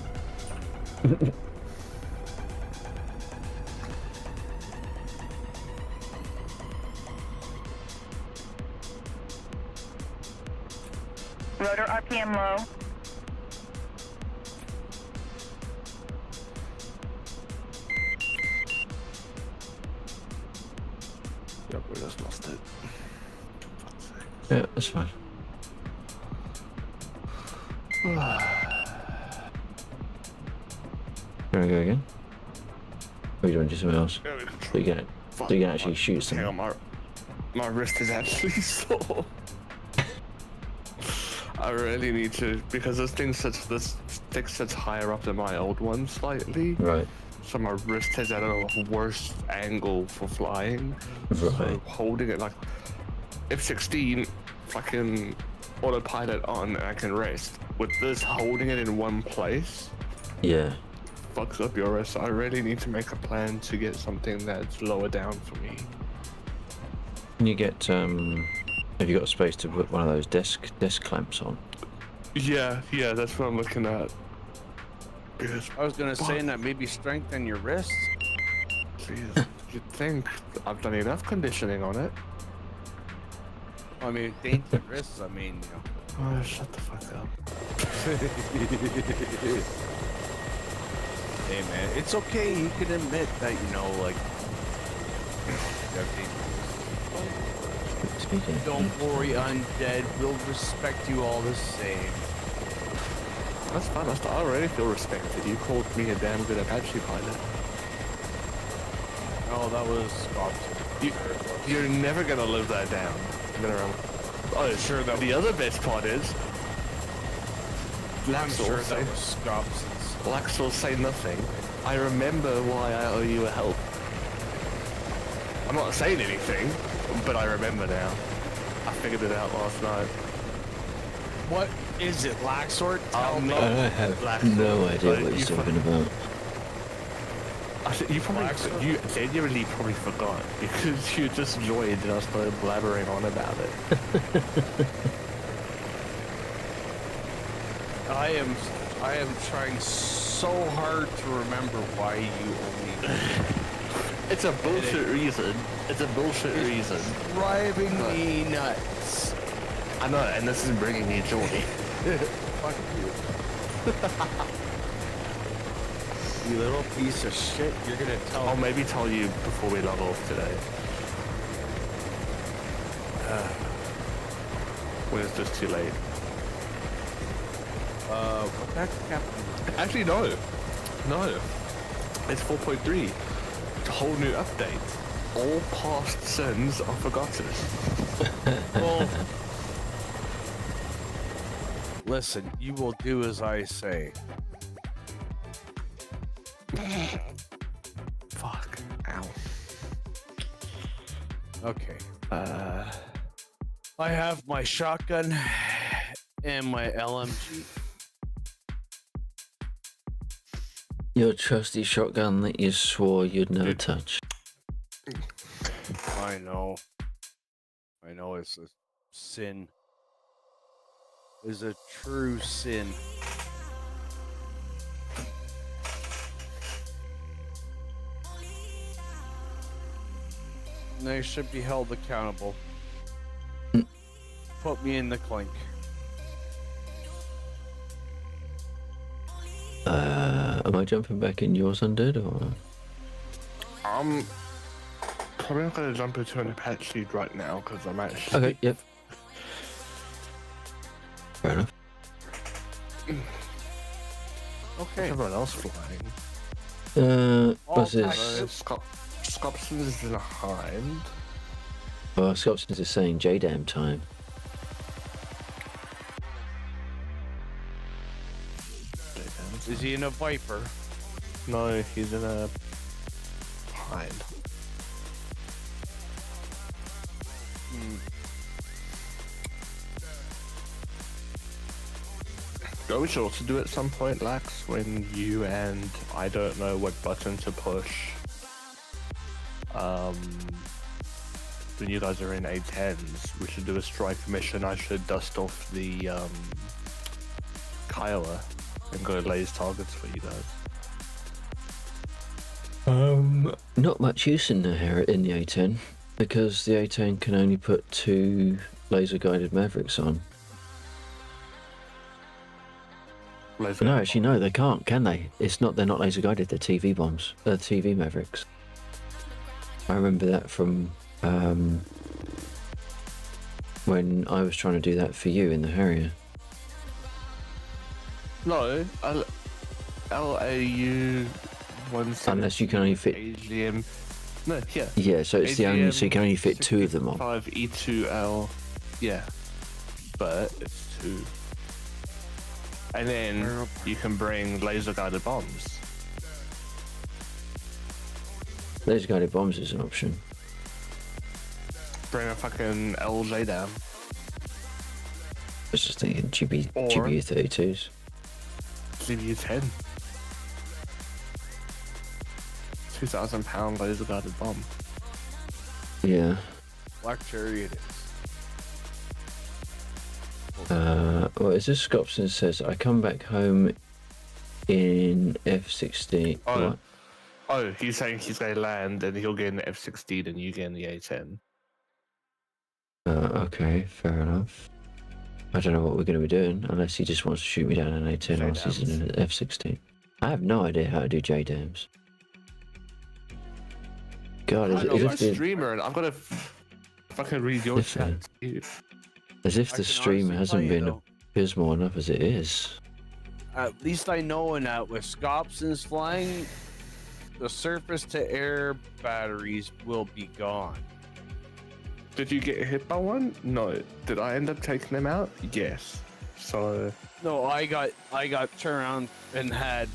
Rotor RPM low. Yep, we just lost it. yeah, that's fine. Can I go again? Or are you doing just something else? Yeah, we can So you can, so you can actually shoot Hang something. on, my wrist is actually sore. I really need to, because this stick sits higher up than my old one slightly. Right, So my wrist is at a worse angle for flying. So right. holding it like F-16, fucking autopilot on, and I can rest. With this, holding it in one place Yeah. fucks up your wrist. So I really need to make a plan to get something that's lower down for me. Can you get, have you got space to put one of those desk clamps on? Yeah, that's what I'm looking at. Because, I was gonna say that maybe strengthen your wrists. please, you'd think I've done enough conditioning on it. I mean, dangerous. I mean, Oh, shut the fuck up. Hey man, it's okay. You can admit that like. Speaking. Don't worry, undead. We'll respect you all the same. That's fine. I already feel respected. You called me a damn good Apache pilot. No, that was Scott's. You're never gonna live that down. Oh, sure. The other best part is, I'm sure that was Scott's. Lax will say nothing. I remember why I owe you a help. I'm not saying anything, but I remember now. I figured it out last night. What is it, Laxor? Tell me. I have Laxor. no idea Like, what he's talking about. You genuinely probably forgot because you just joined and I started blabbering on about it. I am trying so hard to remember why you only. It's a bullshit reason. It's a bullshit reason. Driving me nuts. I know, and this is bringing me joy. Fuck you. You little piece of shit. You're gonna tell I'll me. maybe tell you before we log off today. When it's just too late. What the heck happened? Actually, no. No. It's 4.3. It's a whole new update. All past sins are forgotten. Well, listen, you will do as I say. Fuck. Ow. Okay. I have my shotgun and my LMG. Your trusty shotgun that you swore you'd never touch. I know. I know it's a sin. It's a true sin. And they should be held accountable. Put me in the clink. Am I jumping back in yours undead or? I'm probably not going to jump into an Apache right now because I'm actually... Okay, yep. Fair enough. Okay. Everyone else flying. What's this? Scopson is behind. Well, Scopson's is saying J-Dam time. Is he in a Viper? No, he's in a behind. We should also do at some point, Lax, when you and I don't know what button to push. When you guys are in A10s, we should do a strike mission. I should dust off the Kiowa and go laze targets for you guys. Not much use in the A10 because the A10 can only put 2 laser-guided Mavericks on. No, actually, no, they can't, can they? They're not laser-guided, they're TV bombs. They're TV Mavericks. I remember that from when I was trying to do that for you in the Harrier. No, LAU 170. Unless you can only fit... AGM. No, yeah. Yeah, so it's the only... So you can only fit 2 of them on. 5 E2L. Yeah. But it's 2. And then you can bring laser-guided bombs. Laser-guided bombs is an option. Bring a fucking LJ down. I was just thinking Or- GBU-32s. GBU-10. 2,000 pound laser-guided bomb. Yeah. Black Cherry it is. Well, is this Scopson says, I come back home in F-16. Oh. What? Oh, he's saying he's going to land and he'll get in the F-16 and you get in the A-10. Okay, fair enough. I don't know what we're going to be doing unless he just wants to shoot me down in an A10 or else he's in an F-16. I have no idea how to do JDAMs. God, I know, I'm a as if streamer and I've got to fucking read your If, chat. too. the can stream honestly hasn't tell you, been though, abysmal enough as it is. at least I know in that with Scopsons flying, the surface-to-air batteries will be gone. Did you get hit by one? No. Did I end up taking them out? Yes. So No, I got turned around and had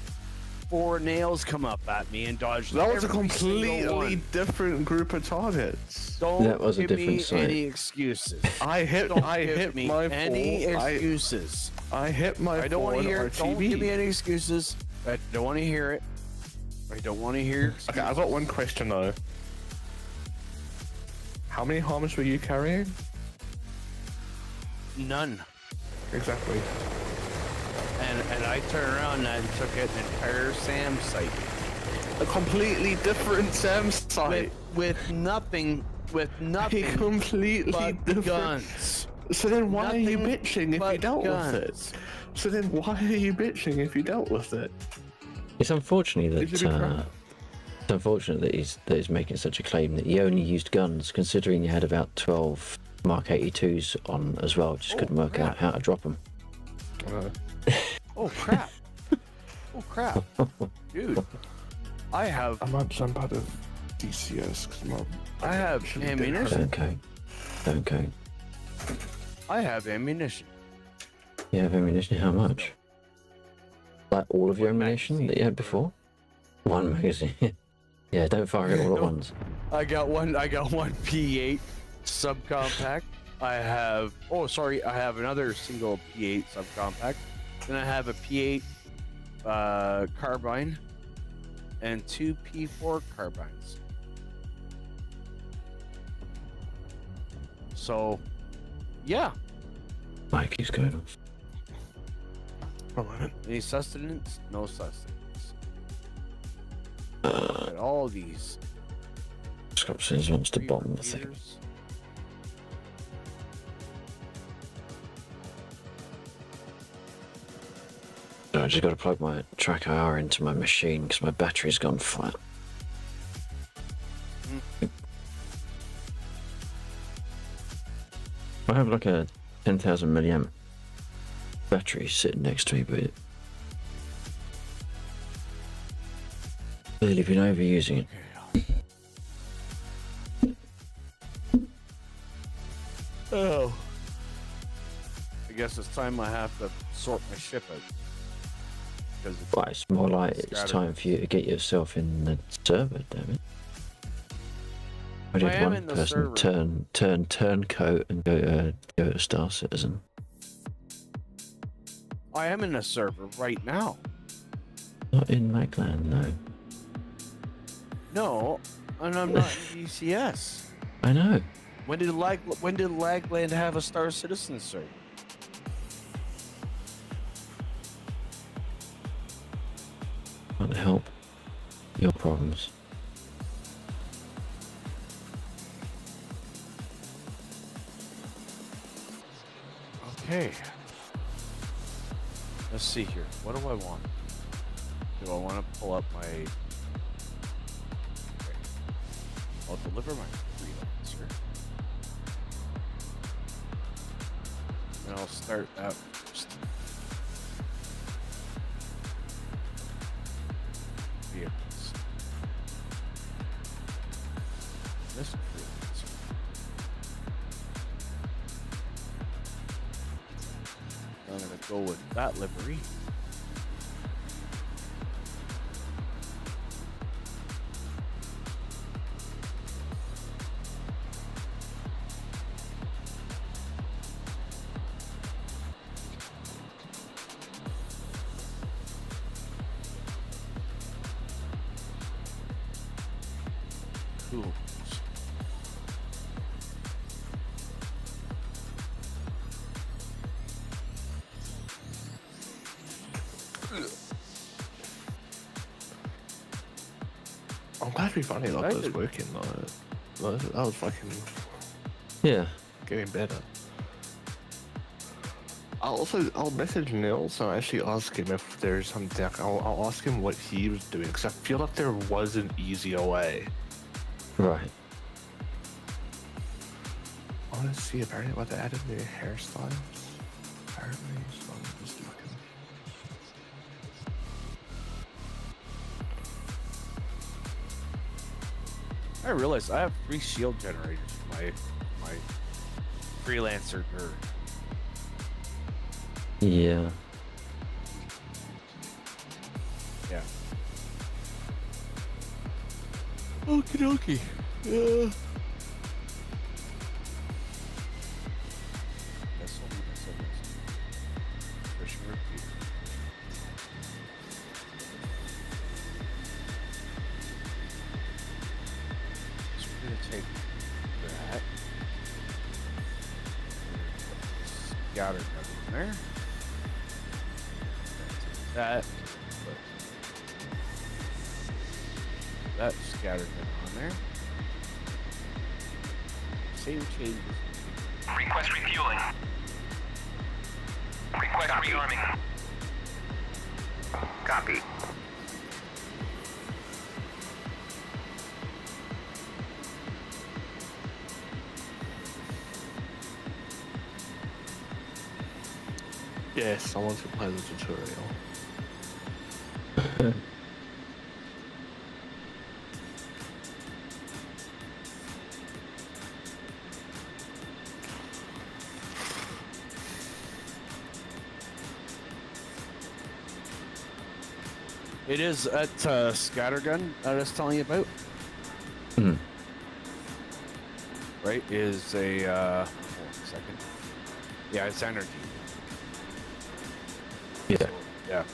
4 nails come up at me and dodged. that was a every single completely one. different group of targets. Don't That was a give different me site. any excuses. I hit Don't I give hit me my any four. excuses. I hit my I don't want to hear. RTB. Don't give me any excuses. I don't want to hear it. I don't want to hear. Okay, I've got one question though. How many harms were you carrying? None. Exactly. And I turned around and I took an entire SAM site A completely different SAM site. with nothing. With A nothing completely but different. guns. So then why are you Nothing bitching if but you dealt with guns. it? So then why are you bitching if you dealt with it? It's unfortunate You should be that proud. it's unfortunate that he's making such a claim that he only used guns, considering he had about 12 Mark 82s on as well. Just couldn't work out how to drop them. Oh crap! Oh crap, dude! I have I might jump out of DCS because I have ammunition. Don't go. I have ammunition. You have ammunition? How much? Like all of your One ammunition magazine. that you had before? One magazine. Yeah, don't fire it all at once. I got one P8 subcompact. I have I have another single P8 subcompact. Then I have a P8 carbine and 2 P4 carbines. So, yeah. Mike, he's going off. Any sustenance? No sustenance. Look at all these Scopsons wants to bomb the thing. beers. So I just got to plug my track IR into my machine because my battery's gone flat. I have like a 10,000 milliamp battery sitting next to me, but clearly been overusing it. Oh. I guess it's time I have to sort my ship out. Because Well, it's more like it's Scattered. time for you to get yourself in the server, damn it. I I did am one in the person server. turn turncoat and go to Star Citizen. I am in a server right now. Not in Magland, no. No, and I'm not in DCS. I know. When did Lagland have a Star Citizen server? Can't help your problems. Okay. Let's see here. What do I want? Do I want to pull up my... Okay. I'll deliver my freelancer. And I'll start that first. Vehicles. This freelancer. I'm gonna go with that livery. Tools. I'm glad we finally got I those did- working though. That was fucking. Yeah, getting better. I'll message Nils and actually ask him if there's something. I'll ask him what he was doing because I feel like there was an easier way. Right. I want to see apparently what they added new hairstyles. Apparently, so I'm just looking. I realized I have 3 shield generators for my freelancer nerd. Yeah. Yeah. Okie dokie. Yeah. Take that. Scattered in there. That. That scattered on there. Same changes. Request refueling. Request rearming. Copy. Yes, I want to play the tutorial. It is at Scattergun that I was telling you about. Hmm. Right? Is a hold on a second. Yeah, it's energy. Yeah. Yeah.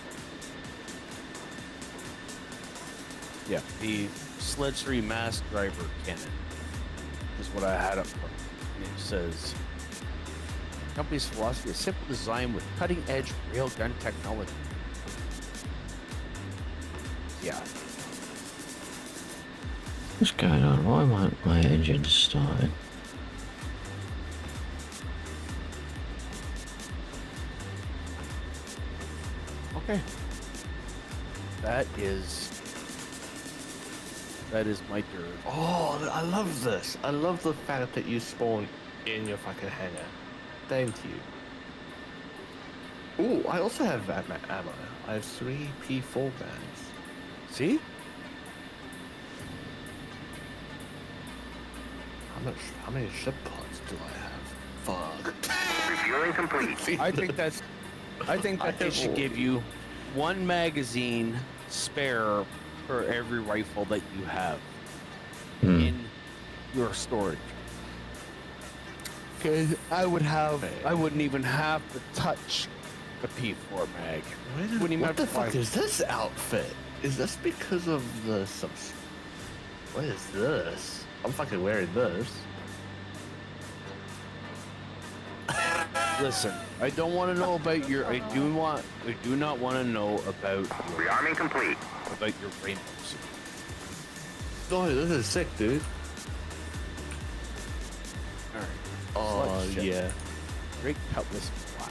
Yeah, the Sled 3 mass driver cannon is what I had up front. It says, company's philosophy is simple design with cutting-edge railgun technology. Yeah. What's going on? Why aren't my engines starting? Okay. That is my dirt. Oh, I love this. I love the fact that you spawn in your fucking hangar. Thank you. Ooh, I also have that ammo. I have 3 P4 bands. See? How many ship pods do I have? Fuck. Refueling complete. I think that they should give you 1 magazine spare for every rifle that you have in your storage. Okay, I wouldn't even have to touch the P4 mag. Wouldn't even What have the to fuck buy- is this outfit? Is this because of the what is this? I'm fucking wearing this. Listen, I don't want to know about your. I do not want to know about Rearming complete. your rainbow suit. Oh, this is sick, dude. All right. Oh, Sledge ship. yeah. Great cutlass black.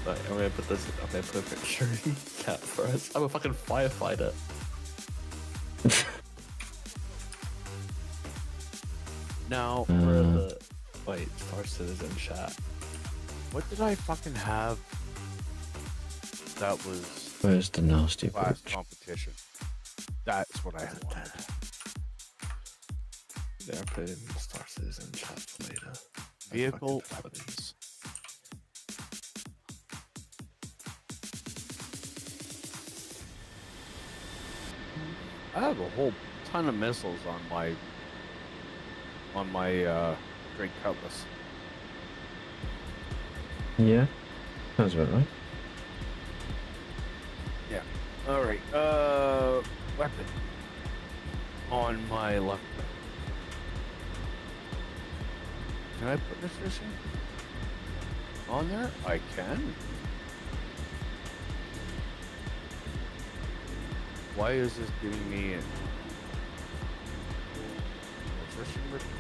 Wait, I'm gonna put this. I'm gonna put a picture in chat for us. I'm a fucking firefighter. Now, For the wait, Star Citizen chat. what did I fucking have? That was Where's the nasty class bitch? competition. That's what I wanted. Yeah, I put it in the Star Citizen chat for later. Vehicle I fucking have it. weapons. I have a whole ton of missiles on my great cutlass. Yeah. Sounds about right. Yeah. All right. Weapon on my left. Can I put this fishing on there? I can. Why is this giving me attrition repeater.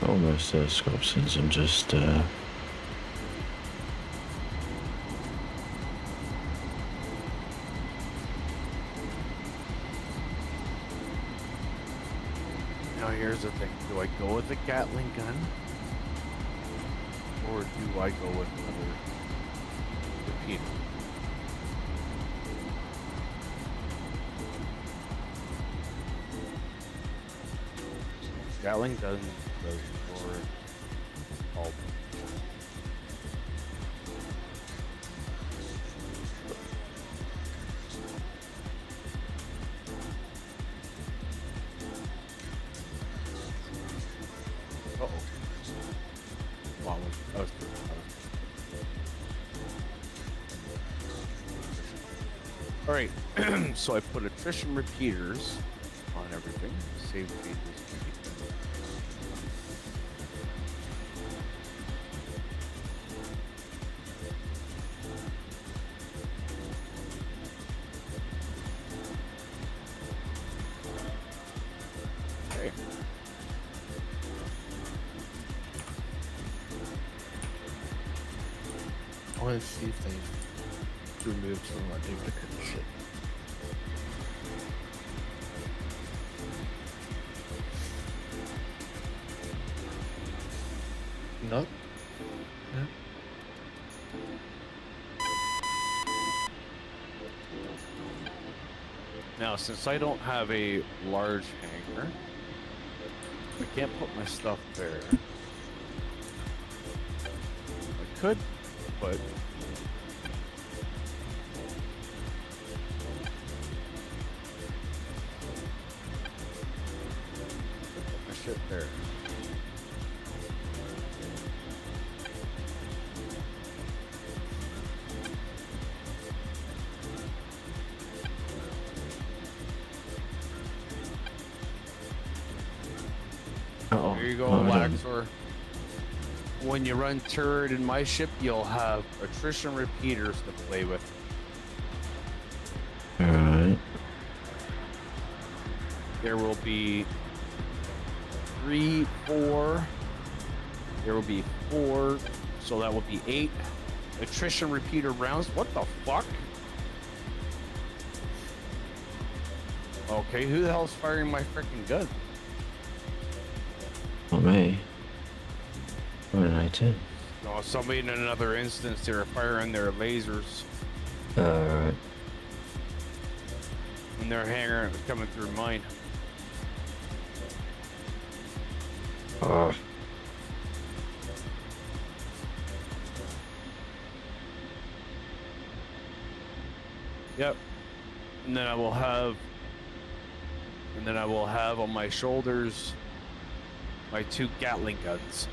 Almost Scopsons. I'm just Now here's the thing. Do I go with the Gatling gun? Or do I go with another repeater? Gatling gun does more all. Uh-oh. Wow, that was good. Alright, so I put attrition repeaters on everything. Save pages. Okay. I want to see if they've removed some of my duplicate shit. Nope. No. Now, since I don't have a large hangar, I can't put my stuff there. I could, but put my shit there. oh, There you go, oh, Waxor. When you run turret in my ship, you'll have attrition repeaters to play with. all right. There will be 3, 4. There will be 4, so that will be 8 attrition repeater rounds. What the fuck? Okay, who the hell's firing my freaking gun? Not me. What did I do? No, somebody in another instance, they were firing their lasers Alright. in their hangar and it was coming through mine. Oh. Yep. And then I will have on my shoulders my 2 Gatling guns.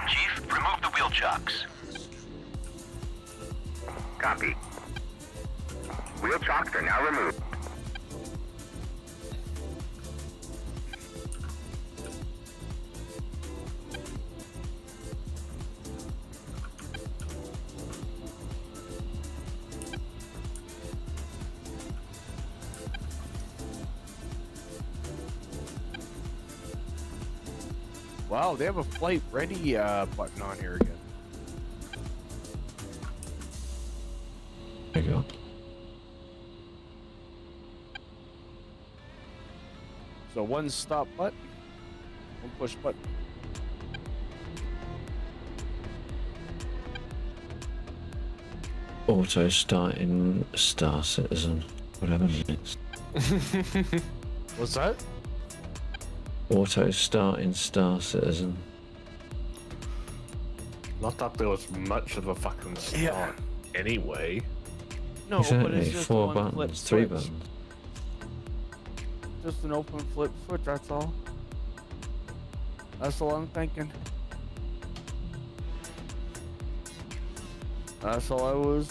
Chief, remove the wheel chocks. Copy. Wheel chocks are now removed. Wow, they have a flight ready button on here again. There you go. So 1 stop button, 1 push button. Auto starting Star Citizen. Whatever next. What's that? Auto starting Star Citizen. Not that there was much of a fucking start anyway. No, but Exactly. it's just 4 one flip buttons, 3 switch. buttons. Just an open flip switch, that's all. That's all I'm thinking. That's all I was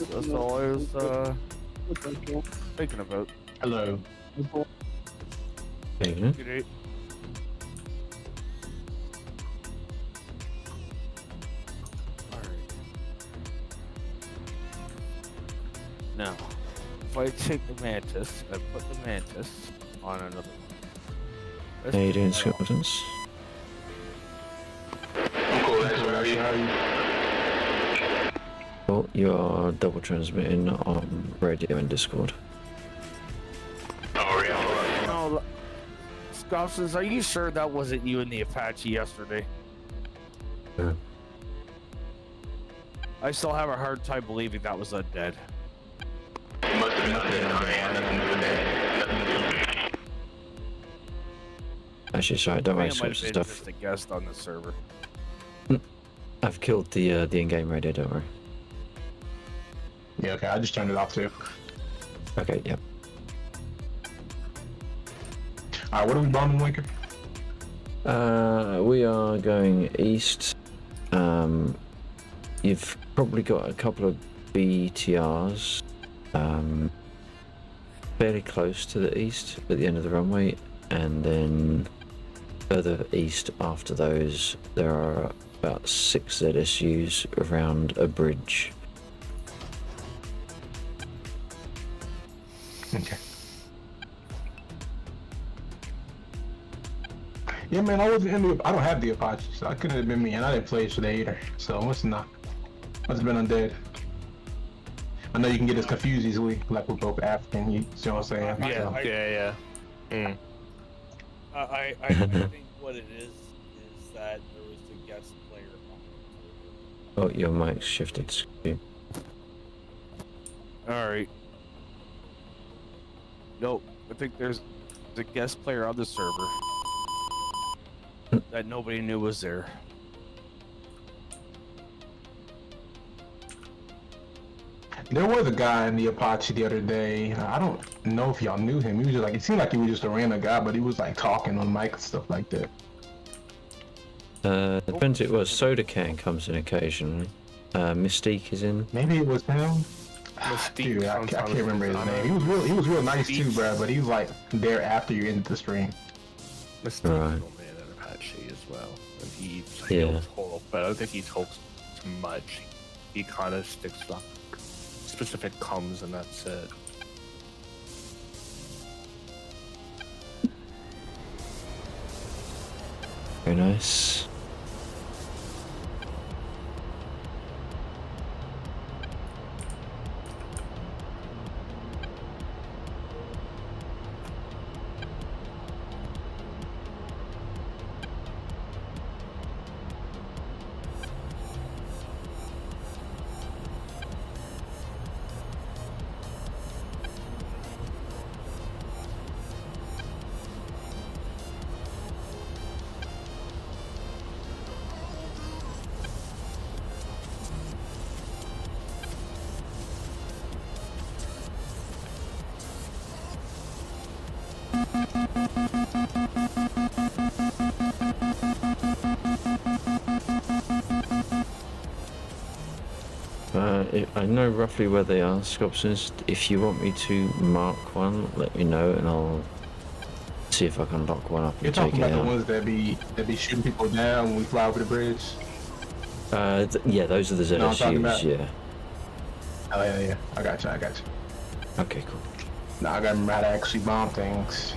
thinking about. Hello. Evening. Good day. Alright. Now, if I take the Mantis, I put the Mantis on another one. Let's How you put doing, that on. Skeletons? I'm cool, that's what are you? Oh, you are double transmitting on radio and Discord. Oh, yeah. No, Scotsons, are you sure that wasn't you in the Apache yesterday? Yeah. I still have a hard time believing that was undead. It must have been undead. Nothing to do with that. Nothing to do with that. Actually, sorry, don't I worry, think it might switch have the been stuff. just a guest on the server. I've killed the in-game radio, don't worry. Yeah, okay, I just turned it off too. Okay, yep. Alright, what are we bombing, Winker? We are going east. You've probably got a couple of BTRs fairly close to the east at the end of the runway, and then further east after those there are about 6 ZSUs around a bridge. Okay. Yeah, man, I wasn't in the. I don't have the Apache, so I couldn't have been me, and I didn't play it today either. So it must not. Must have been undead. I know you can get us confused easily, like we're both African. You see what I'm saying? Yeah, So, yeah. I think what it is that there was a guest player on. Oh, your mic's shifted. Alright. Nope, I think there's a guest player on the server that nobody knew was there. There was a guy in the Apache the other day. I don't know if y'all knew him. He was just like, it seemed like he was just a random guy, but he was like talking on mic and stuff like that. Depends who it was. Soda Can comes in occasionally. Mystique is in. Maybe it was him. Mystique Dude, I can't sometimes remember his is on name. it. He was real nice too, Mystique. bro. But he was like there after you ended the stream. Mystique Right. is normally an Apache as well. And he Yeah. talk, but I don't think he talks too much. He kind of sticks to specific comms and that's it. Very nice. I know roughly where they are, Scopsons. If you want me to mark one, let me know and I'll see if I can lock one up You're and take talking it about the out. ones that be shooting people down when we fly over the bridge. Yeah, those are the No, I'm talking ZSUs, about- yeah. Oh yeah. I got you. Okay, cool. Now I gotta remember how to actually bomb things.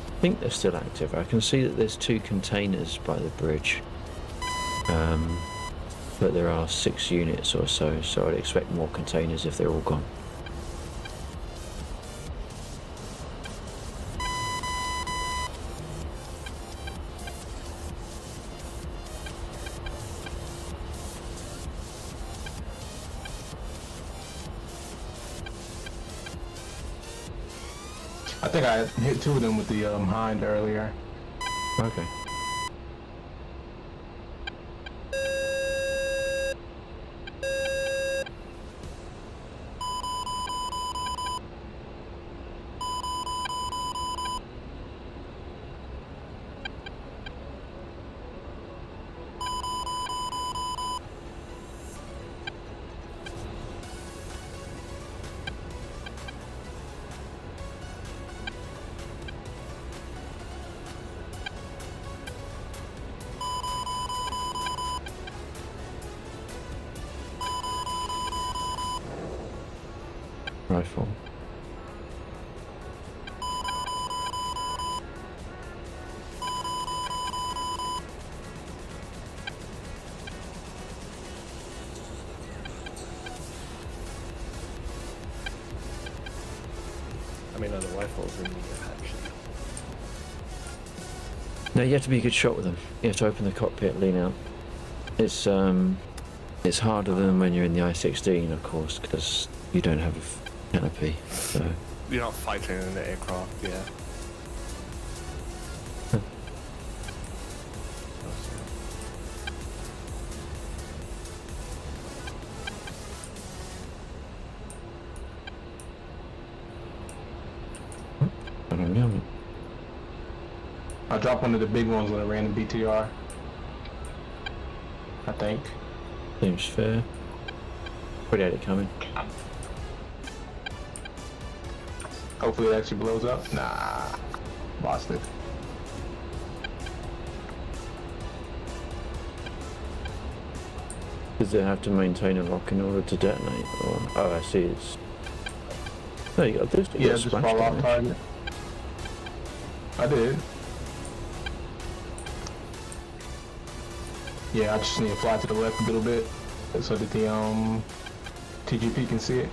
I think they're still active. I can see that there's 2 containers by the bridge. But there are 6 units or so, so I'd expect more containers if they're all gone. I think I hit 2 of them with the hind earlier. Okay. Rifle. I mean, the rifles in the action. No, you have to be a good shot with them. You have to open the cockpit, lean out. It's harder than when you're in the I-16, of course, because you don't have a canopy. So You're not fighting in the aircraft, yeah. I don't know. I dropped one of the big ones when I ran the BTR. I think. Seems fair. Pretty had it coming. Hopefully it actually blows up. Nah. Lost it. Does it have to maintain a lock in order to detonate? Or oh, I see. It's no, you got this. Yeah, just fall off target. I did. Yeah, I just need to fly to the left a little bit so that the TGP can see it.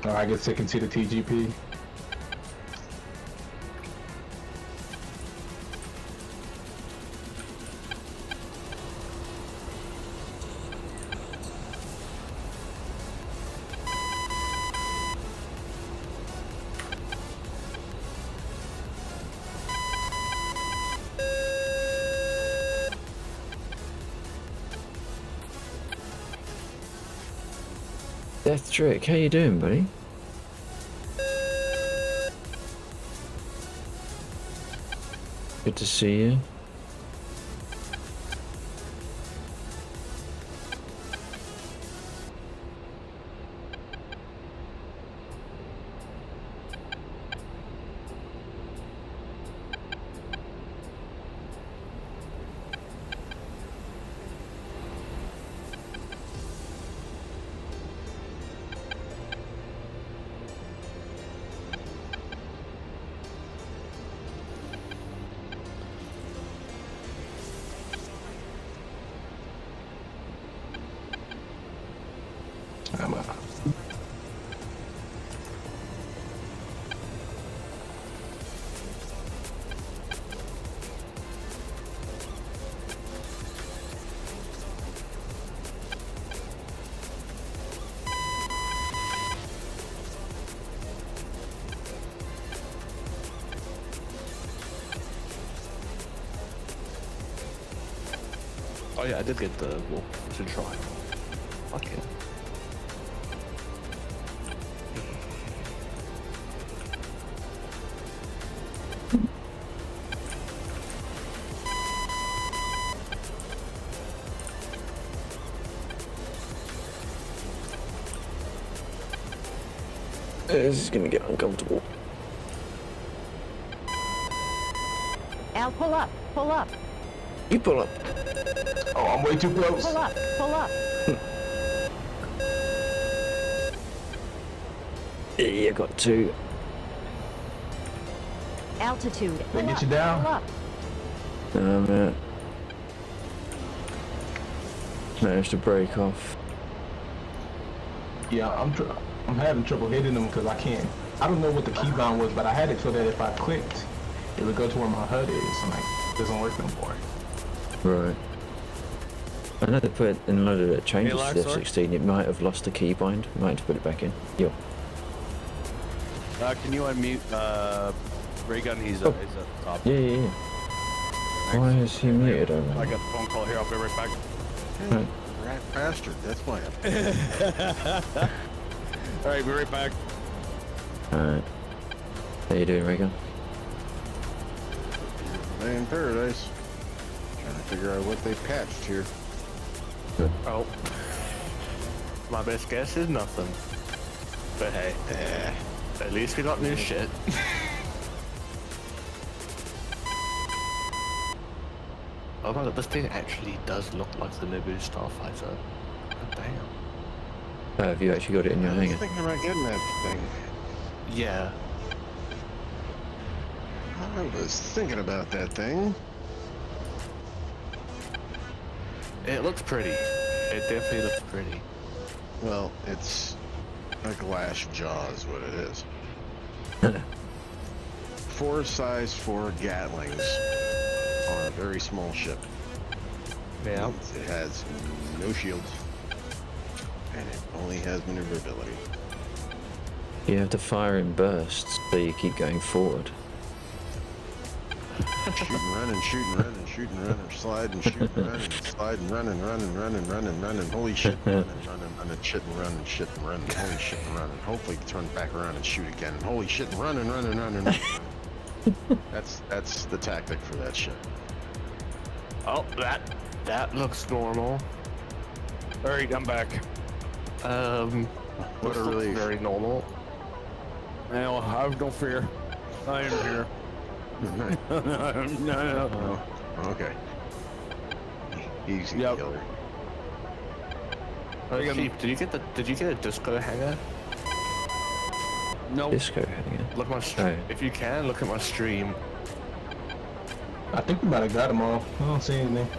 Or I guess they can see the TGP. Death Trick, how you doing, buddy? Good to see you. I'm up. Oh yeah, I did get the wolf to try. Fuck it. This is gonna get uncomfortable. Al, pull up, pull up, You pull up. Oh, I'm way too close. pull up, pull up. Yeah, you got two. Altitude. They Pull get up, you down? Pull up. Managed to break off. Yeah, I'm having trouble hitting them because I can't. I don't know what the keybind was, but I had it so that if I clicked, it would go to where my HUD is, and like it doesn't work no more. Right. I know they put in a lot of changes Hey, to the Lark, F-16. It might have lost the keybind. Might have to put it back in. Yo. Can you unmute Ray Gun? He's at the top. Yeah, yeah, yeah. Why is he muted over I there? got a phone call here. I'll be right back. Right. Rat bastard, that's why I'm... All right, be right back. Alright. How you doing, Regan? Day in paradise. Trying to figure out what they patched here. Oh. My best guess is nothing. But hey, at least we got new shit. Oh my god, this thing actually does look like the Naboo Starfighter. God damn. Have you actually got it in your I was hangar? thinking about getting that thing. Yeah. I was thinking about that thing. It looks pretty. It definitely looks pretty. Well, it's a glass jaw is what it is. 4 size 4 Gatlings on a very small ship. Yeah. It has no shields. And it only has maneuverability. You have to fire in bursts so you keep going forward. Shoot and run and shoot and run and shoot and run and slide and shoot and run and slide and run and run and run and run and run and holy shit and run and run and run and shit and run and shit and run and holy shit and run and hopefully turn back around and shoot again and holy shit and run and run and run and run. That's the tactic for that shit. Oh, that looks normal. All right, I'm back. What a looks relief. very normal. Now, have no fear. I am here. no. Oh, okay. Easy Yep. killer. Chief, did you get a disco hanger? No. Disco hangar. Look at my Oh. if you can look at my stream. I think we might have got them all. I don't see anything.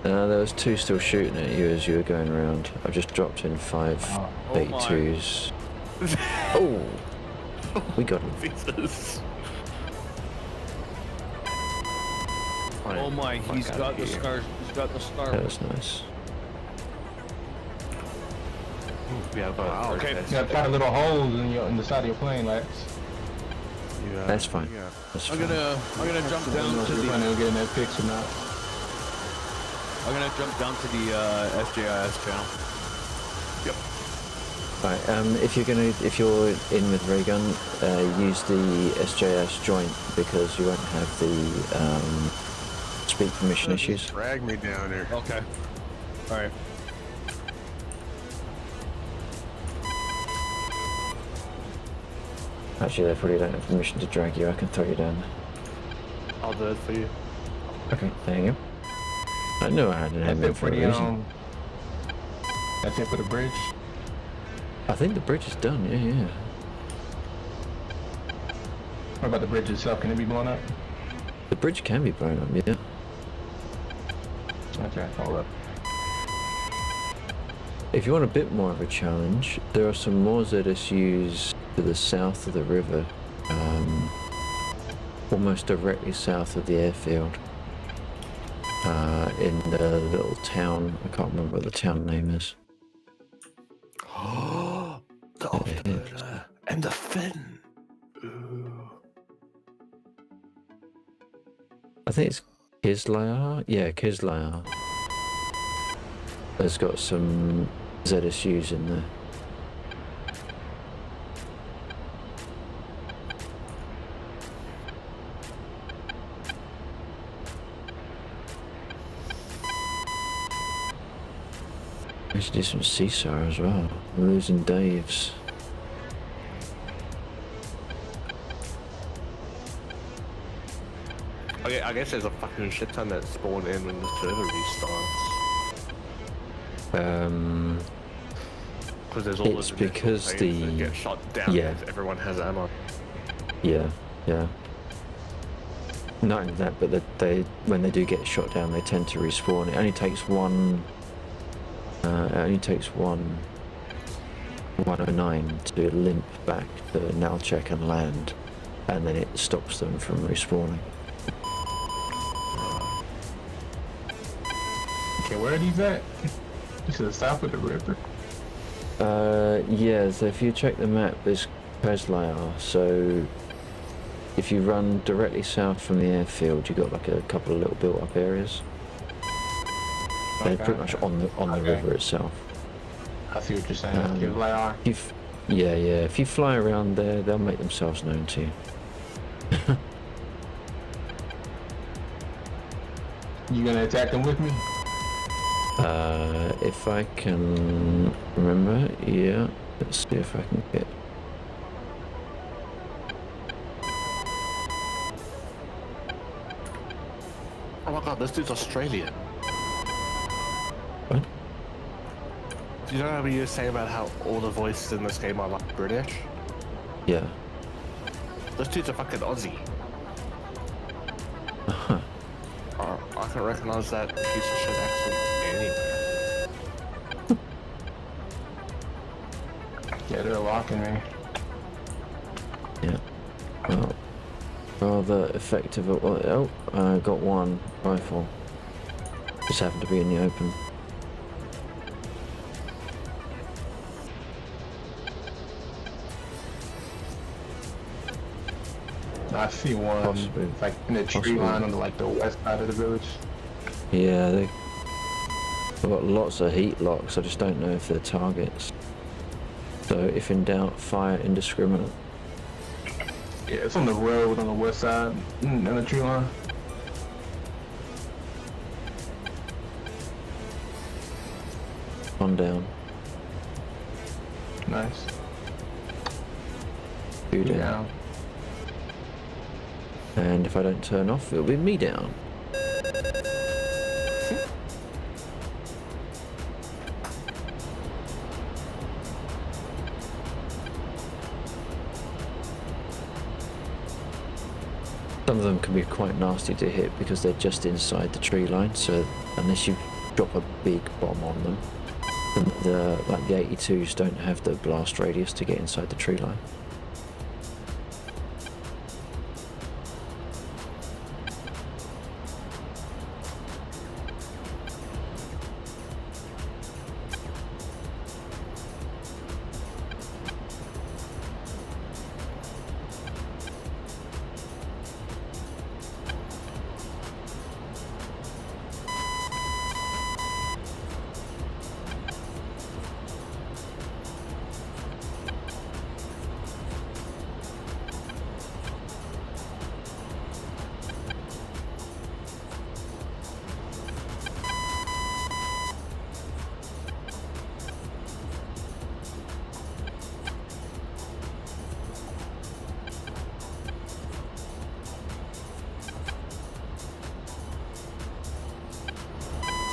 There was 2 still shooting at you as you were going around. I've just dropped in 5 Oh bait my. 2s. Oh! We got him. Jesus. Oh my, he's got the scars. He's got the scar. That was nice. Yeah, but okay. You got 5 little holes in the side of your plane, like. That's fine. Yeah. That's I'm fine. gonna jump I don't down know to if you're the. planning on getting that fixed or not. I'm gonna jump down to the SJIS channel. Right, if you're in with ray gun, use the SJS joint because you won't have the speed permission issues. Drag me down there. Okay. All right. Actually, they probably don't have permission to drag you. I can throw you down. I'll do it for you. Okay, there you go. I knew I had an That's admin it for for a the reason. That's it for the bridge. I think the bridge is done. Yeah. What about the bridge itself? Can it be blown up? The bridge can be blown up. Yeah. Okay, hold up. If you want a bit more of a challenge, there are some more ZSUs to the south of the river, almost directly south of the airfield, in the little town. I can't remember what the town name is. The Afterburner and the fin. Ooh. I think it's Kislayar. Yeah, Kislayar. Has got some ZSUs in there. I should do some CSAR as well. We're losing Dave's. Okay, I guess there's a fucking shit ton that spawn in when the server restarts. Because there's all It's those because initial planes that the- get shot down yeah. because everyone has ammo. Yeah. Not only that, but they when they do get shot down, they tend to respawn. It only takes one. It only takes one 109 to limp back to Nalchek and land, and then it stops them from respawning. Okay, where are these at? To the south of the river. Yeah. So if you check the map, there's Preslayer. So if you run directly south from the airfield, you got like a couple of little built-up areas. They're Okay. pretty much on the Okay. river itself. I see what you're saying. Give LAR. Yeah. If you fly around there, they'll make themselves known to you. You gonna attack them with me? If I can remember, yeah. Let's see if I can get. Oh my god, this dude's Australian. What? Do you know how you were saying about how all the voices in this game are like British? Yeah. This dude's a fucking Aussie. Uh-huh. I can recognize that piece of shit accent anywhere. Yeah, they're locking me. Yeah. Well, rather effective. Oh, I got one rifle. Just happened to be in the open. I see one, Possibly. like in the tree Possibly. line on the west side of the village. Yeah, they've got lots of heat locks. I just don't know if they're targets. So if in doubt, fire indiscriminate. Yeah, it's on the road on the west side, on the tree line. One down, Nice. two down. Yeah. And if I don't turn off, it'll be me down. Some of them can be quite nasty to hit because they're just inside the tree line, so unless you drop a big bomb on them, the 82s don't have the blast radius to get inside the tree line.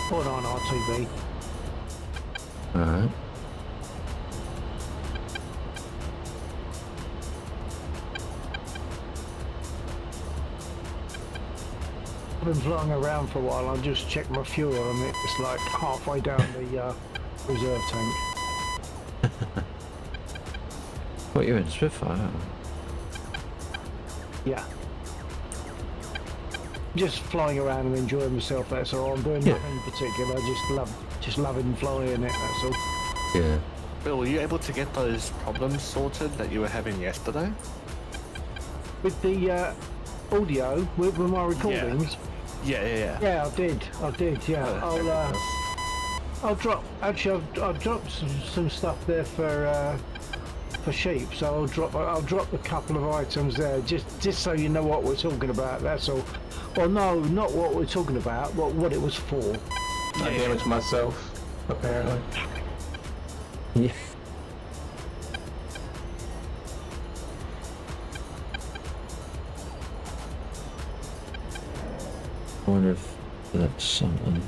Hold on, RTV. Alright. I've been flying around for a while. I've just checked my fuel and it's like halfway down the reserve tank. What, you're in Spitfire? Yeah. Just flying around and enjoying myself, that's all. I'm doing Yeah. nothing in particular. Just loving flying it, that's all. Yeah. Bill, were you able to get those problems sorted that you were having yesterday? With the audio, with my recordings. Yeah. Yeah, I did, yeah. I'll drop, actually I've dropped some stuff there for sheep, so I'll drop a couple of items there, just so you know what we're talking about, that's all. Well, no, not what we're talking about, but what it was for. I damaged myself, apparently. Yeah. I wonder if that's something.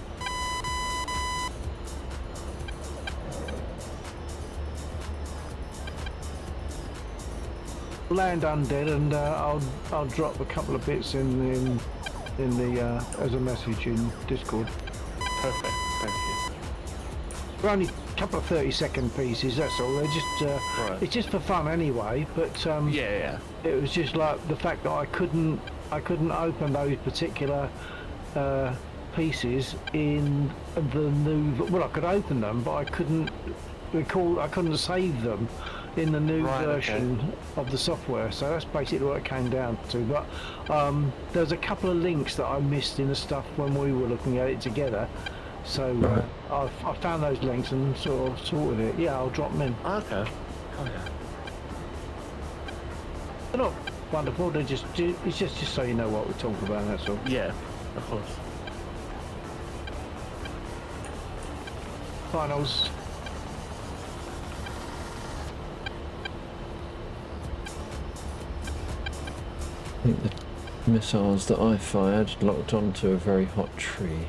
Land undead, and I'll drop a couple of bits in the as a message in Discord. Perfect, thank you. They're only a couple of 30-second pieces, that's all. They're just Right. it's just for fun anyway. But Yeah. it was just like the fact that I couldn't open those particular pieces in the new. Well, I could open them, but I couldn't record. I couldn't save them in the new Right, okay. version of the software. So that's basically what it came down to. But there's a couple of links that I missed in the stuff when we were looking at it together. So I found those links and sort of sorted it. Yeah, I'll drop them in. Okay. Oh yeah. They're not wonderful. They're it's just so you know what we're talking about. That's all. Yeah, of course. Finals. I think the missiles that I fired locked onto a very hot tree.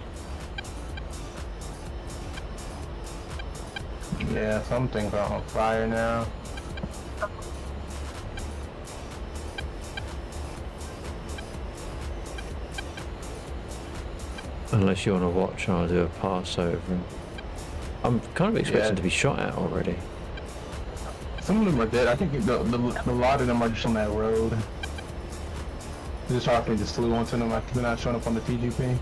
Yeah, some things are on fire now. Unless you want to watch, I'll do a pass over. I'm kind of expecting to be shot at already. Some of them are dead. I think the lot of them are just on that road. Just hard for me just flew onto them. Like they're not showing up on the TGP.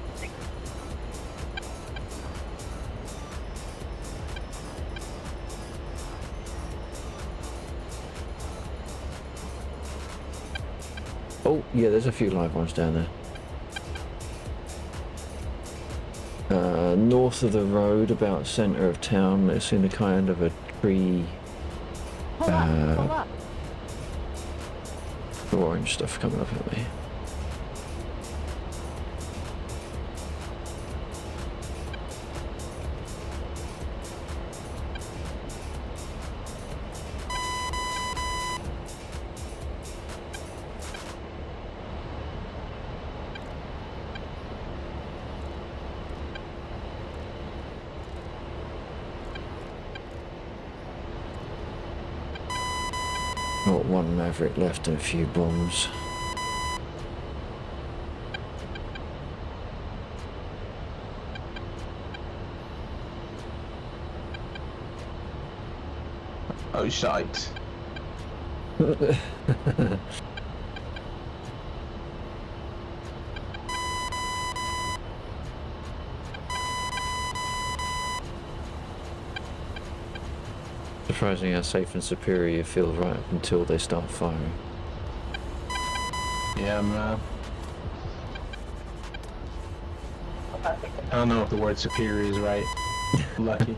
Oh, yeah, there's a few live ones down there. North of the road, about centre of town, it's in a kind of a tree. Pull up, pull up. Orange stuff coming up at me. Got one Maverick left and a few bombs. Oh shite. Surprising how safe and superior you feel right up until they start firing. Yeah, man. I don't know if the word superior is right. Lucky.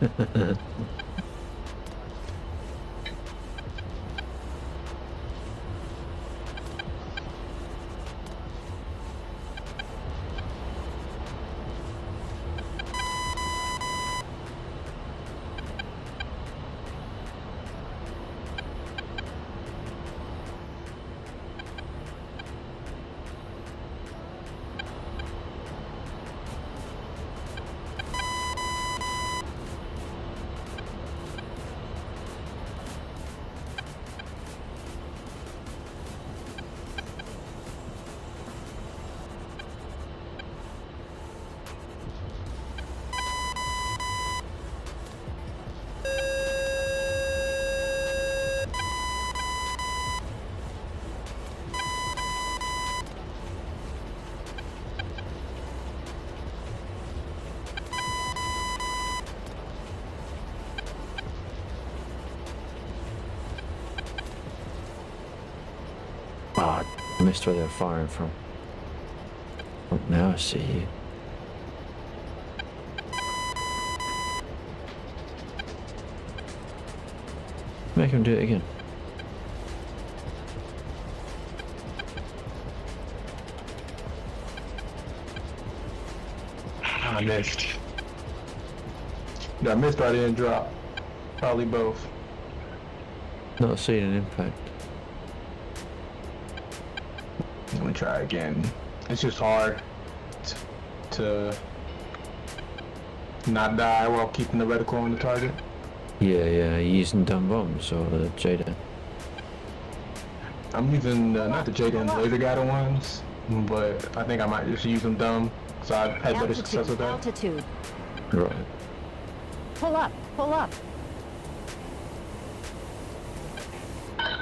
Ah, I missed where they were firing from. Oh, now I see you. Make him do it again. I missed. I missed or I didn't drop. Probably both. Not seeing an impact. Let me try again. It's just hard to not die while keeping the reticle on the target. Yeah, using dumb bombs or the Jada. I'm using not the Jada and the laser guided ones, but I think I might just use them dumb, so I had better success with that. Altitude. Right. Pull up, pull up.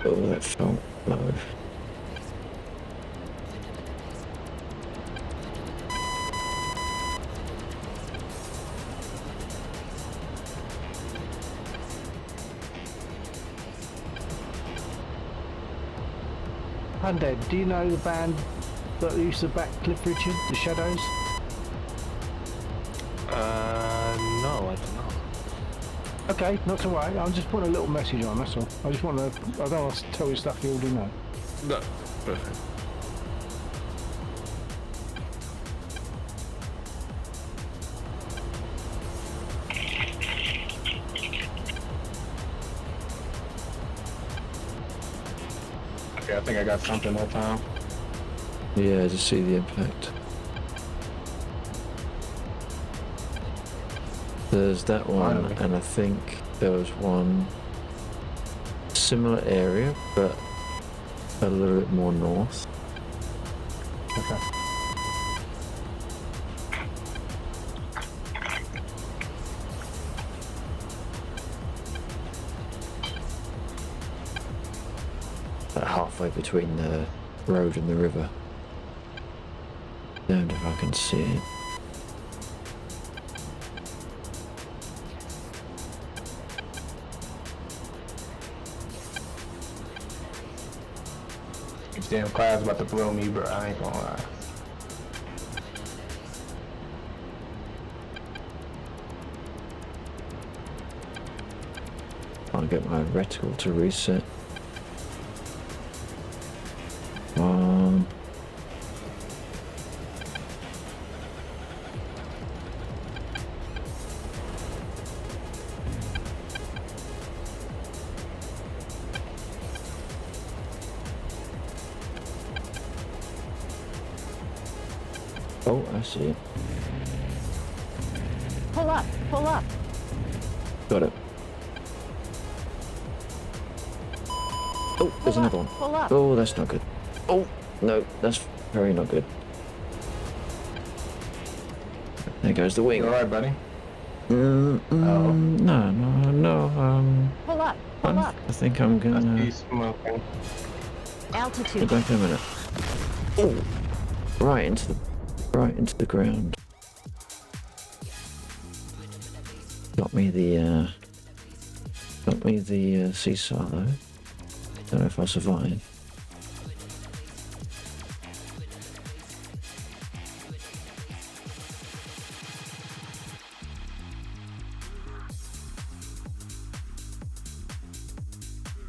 Oh, that felt low. Undead, do you know the band that used to back Cliff Richard, The Shadows? No, I don't know. Okay, not to worry. I'm just putting a little message on, that's all. I just want to, I don't want to tell you stuff you already know. No, perfect. Okay, I think I got something that time. Yeah, just see the impact. There's that one, Finally. and I think there was one similar area, but a little bit more north. Okay. About halfway between the road and the river. Damned if I can see it. These damn clouds about to blow me, bro. I ain't gonna lie. Can't get my reticle to reset. Oh, I see it. Pull up, pull up. Got it. Oh, there's Pull up, another one. pull up. Oh, that's not good. Oh, no, that's very not good. There goes the wing. You alright, buddy? No. Pull up, pull up. I think I'm gonna He's smoking. go Altitude. back in a minute. Oh, right into the ground. Got me the seesaw though. Don't know if I'll survive.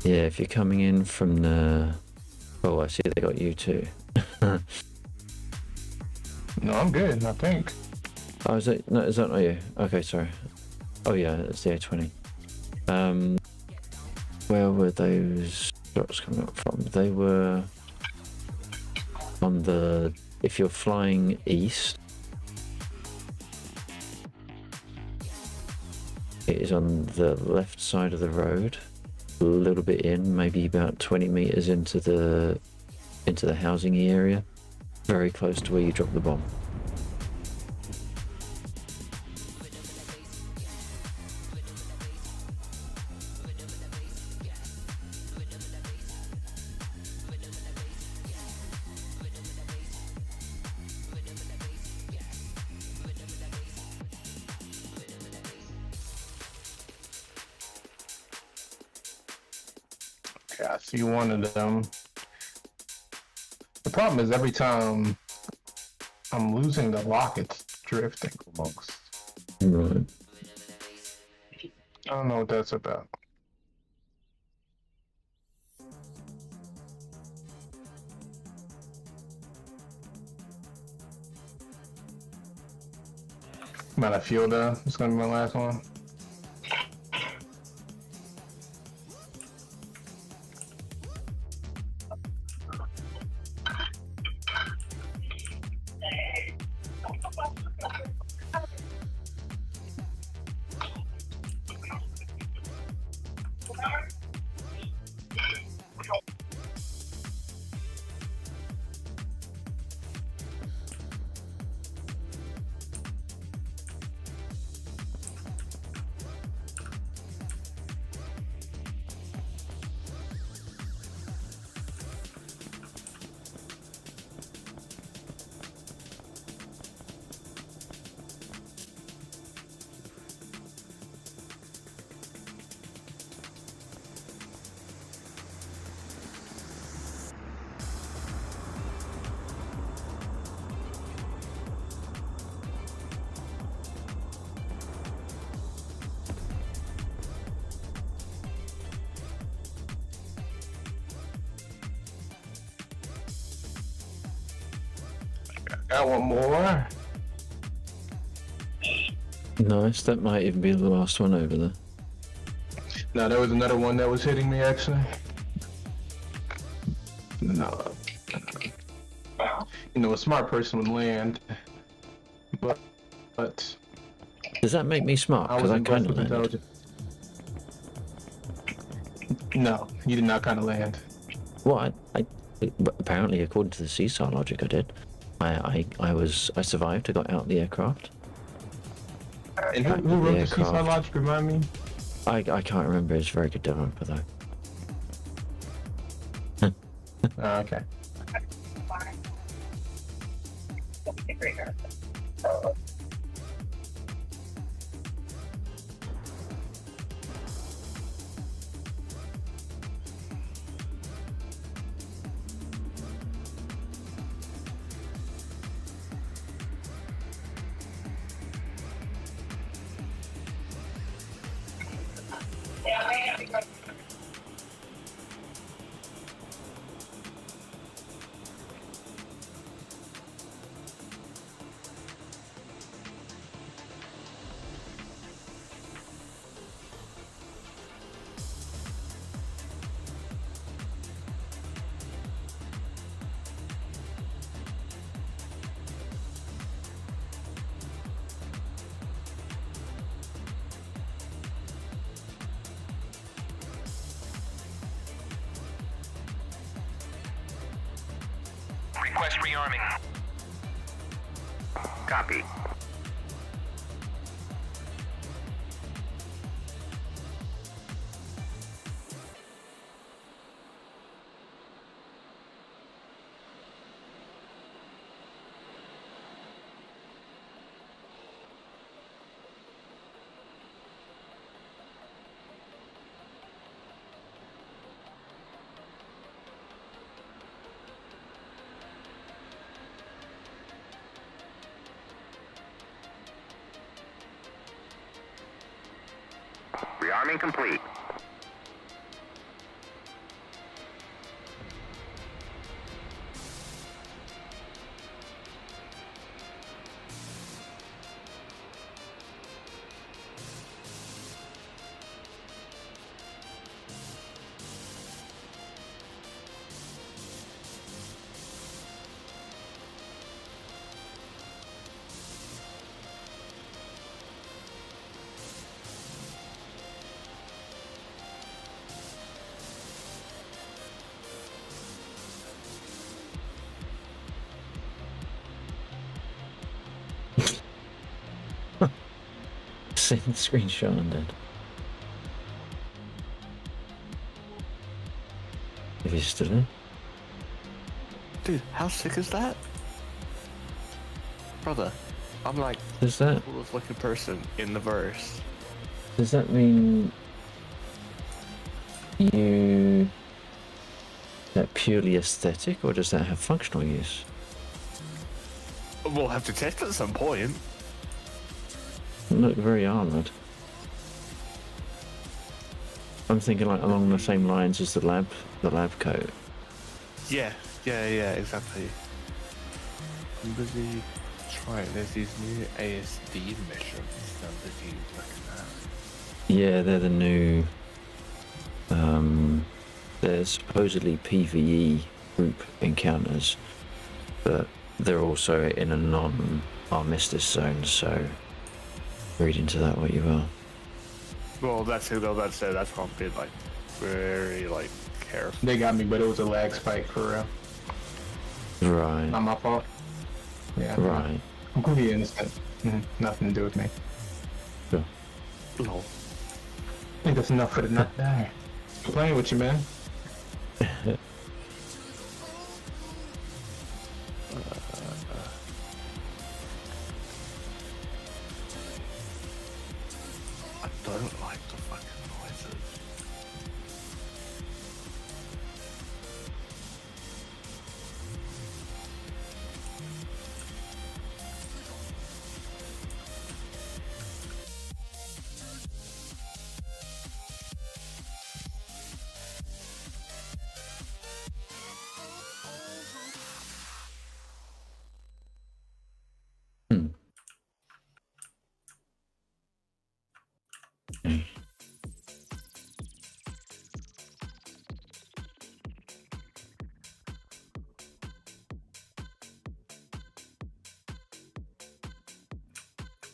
Yeah, if you're coming in from the... Oh, I see they got you too. No, I'm good, I think. Oh, is that not you? Okay, sorry. Oh yeah, it's the A20. Where were those shots coming up from? They were on the... If you're flying east, it is on the left side of the road, a little bit in, maybe about 20 meters into the housing area, very close to where you dropped the bomb. Okay, I see one of them. The problem is every time I'm losing the lock, it's drifting almost. Right. I don't know what that's about. About a fuel down. It's gonna be my last one. I want more. Nice. That might even be the last one over there. No, there was another one that was hitting me actually. No. You know, a smart person would land, but Does that make me smart? I Because I wasn't kind blessed of with landed. intelligence. No, you did not kind of land. Well, but apparently, according to the Seesaw logic, I did. I survived. I got out of the aircraft. And who wrote the Seesaw aircraft. logic? Remind me. I can't remember. It's a very good developer though. Okay. Request rearming. Copy. Rearming complete. Send the screenshot and then. If he's still in. Dude, how sick is that? Brother, I'm like Does that the coolest looking person in the verse. does that mean you that purely aesthetic, or does that have functional use? We'll have to test at some point. Look very armored. I'm thinking like along the same lines as the lab coat. Yeah, exactly. I'm busy trying. There's these new ASD measurements that I'm busy looking at. Yeah, they're the new. They're supposedly PvE group encounters, but they're also in a non-armistice zone. So read into that what you will. Well, that's it though. That's it. That's why I'm being like very like careful. They got me, but it was a lag spike for real. Right. Not my fault. Yeah. Right. Completely innocent. Nothing to do with me. Sure. Lol. I think that's enough for the not die. Playing with you, man. I don't like the fucking noises.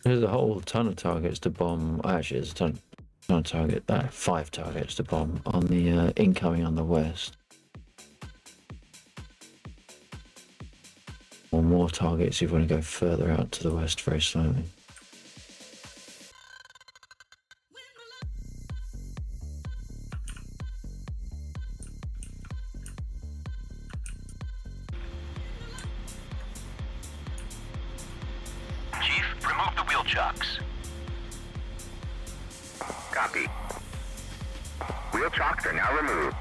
There's a whole ton of targets to bomb. Actually, there's a ton of target. 5 targets to bomb on the incoming on the west. Or more targets if you want to go further out to the west very slowly. Chief, remove the wheel chocks. Copy. Wheel chocks are now removed.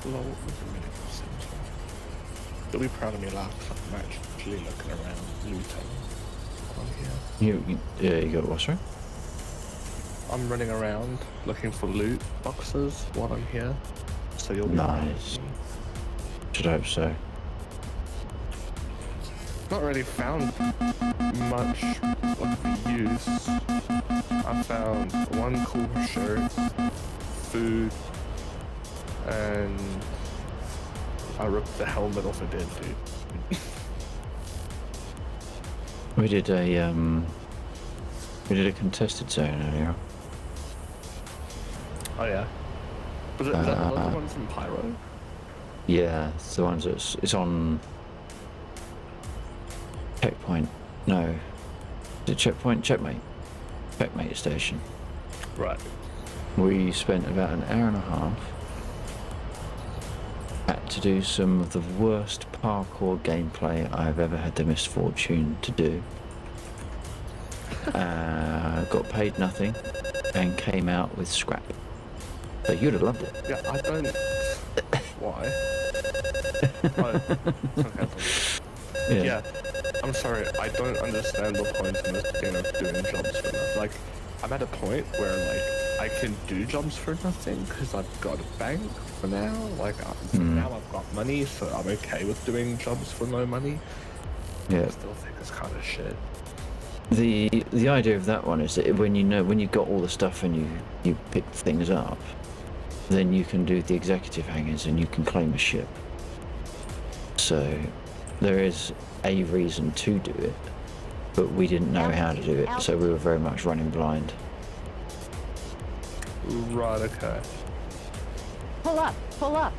Lol, you'll be proud of me, lad, 'cause I'm actually looking around looting on here. You got what, sorry? I'm running around looking for loot boxes while I'm here, so you'll be nice. proud of me. Should hope so. Not really found much of use. I found one cool shirt, food, and I ripped the helmet off a dead dude. We did a contested zone earlier. Oh yeah. Was it was that the ones from Pyro? Yeah, it's the ones it's on checkpoint. No, the checkpoint, checkmate station. Right. We spent about an hour and a half. Had to do some of the worst parkour gameplay I've ever had the misfortune to do. Got paid nothing and came out with scrap. So you'd have loved it. Yeah, I don't. Why? Yeah, I'm sorry. I don't understand the point in this game of doing jobs for nothing. Like, I'm at a point where like I can do jobs for nothing because I've got a bank for now. Like, now I've got money, so I'm okay with doing jobs for no money. Yeah. I still think it's kind of shit. The idea of that one is that when you've got all the stuff and you pick things up, then you can do the executive hangars and you can claim a ship. So there is a reason to do it, but we didn't know how to do it, so we were very much running blind. Right, okay. Pull up, pull up.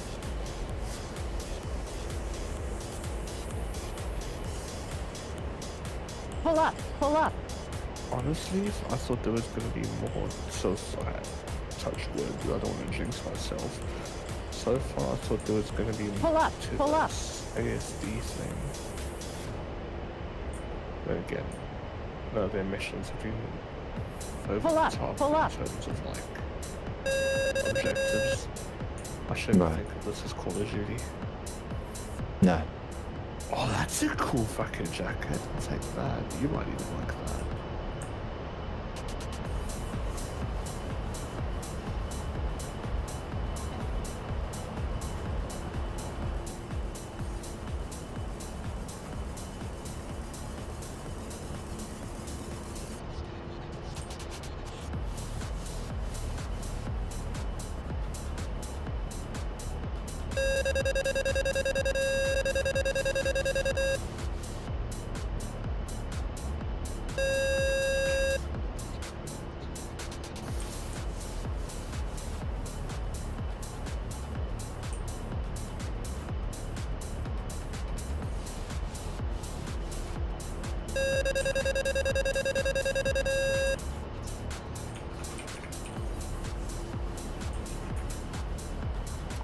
Pull up, pull up. Honestly, I thought there was going to be more. So I touch wood, I don't want to jinx myself. So far, I thought there was going to be Pull up, to pull up. this ASD thing. But again, no, their missions have been over Pull the up, top pull up. in terms of like objectives. I shouldn't Right. think of this as Call of Duty. No. Oh, that's a cool fucking jacket. I'll take that. You might even like that.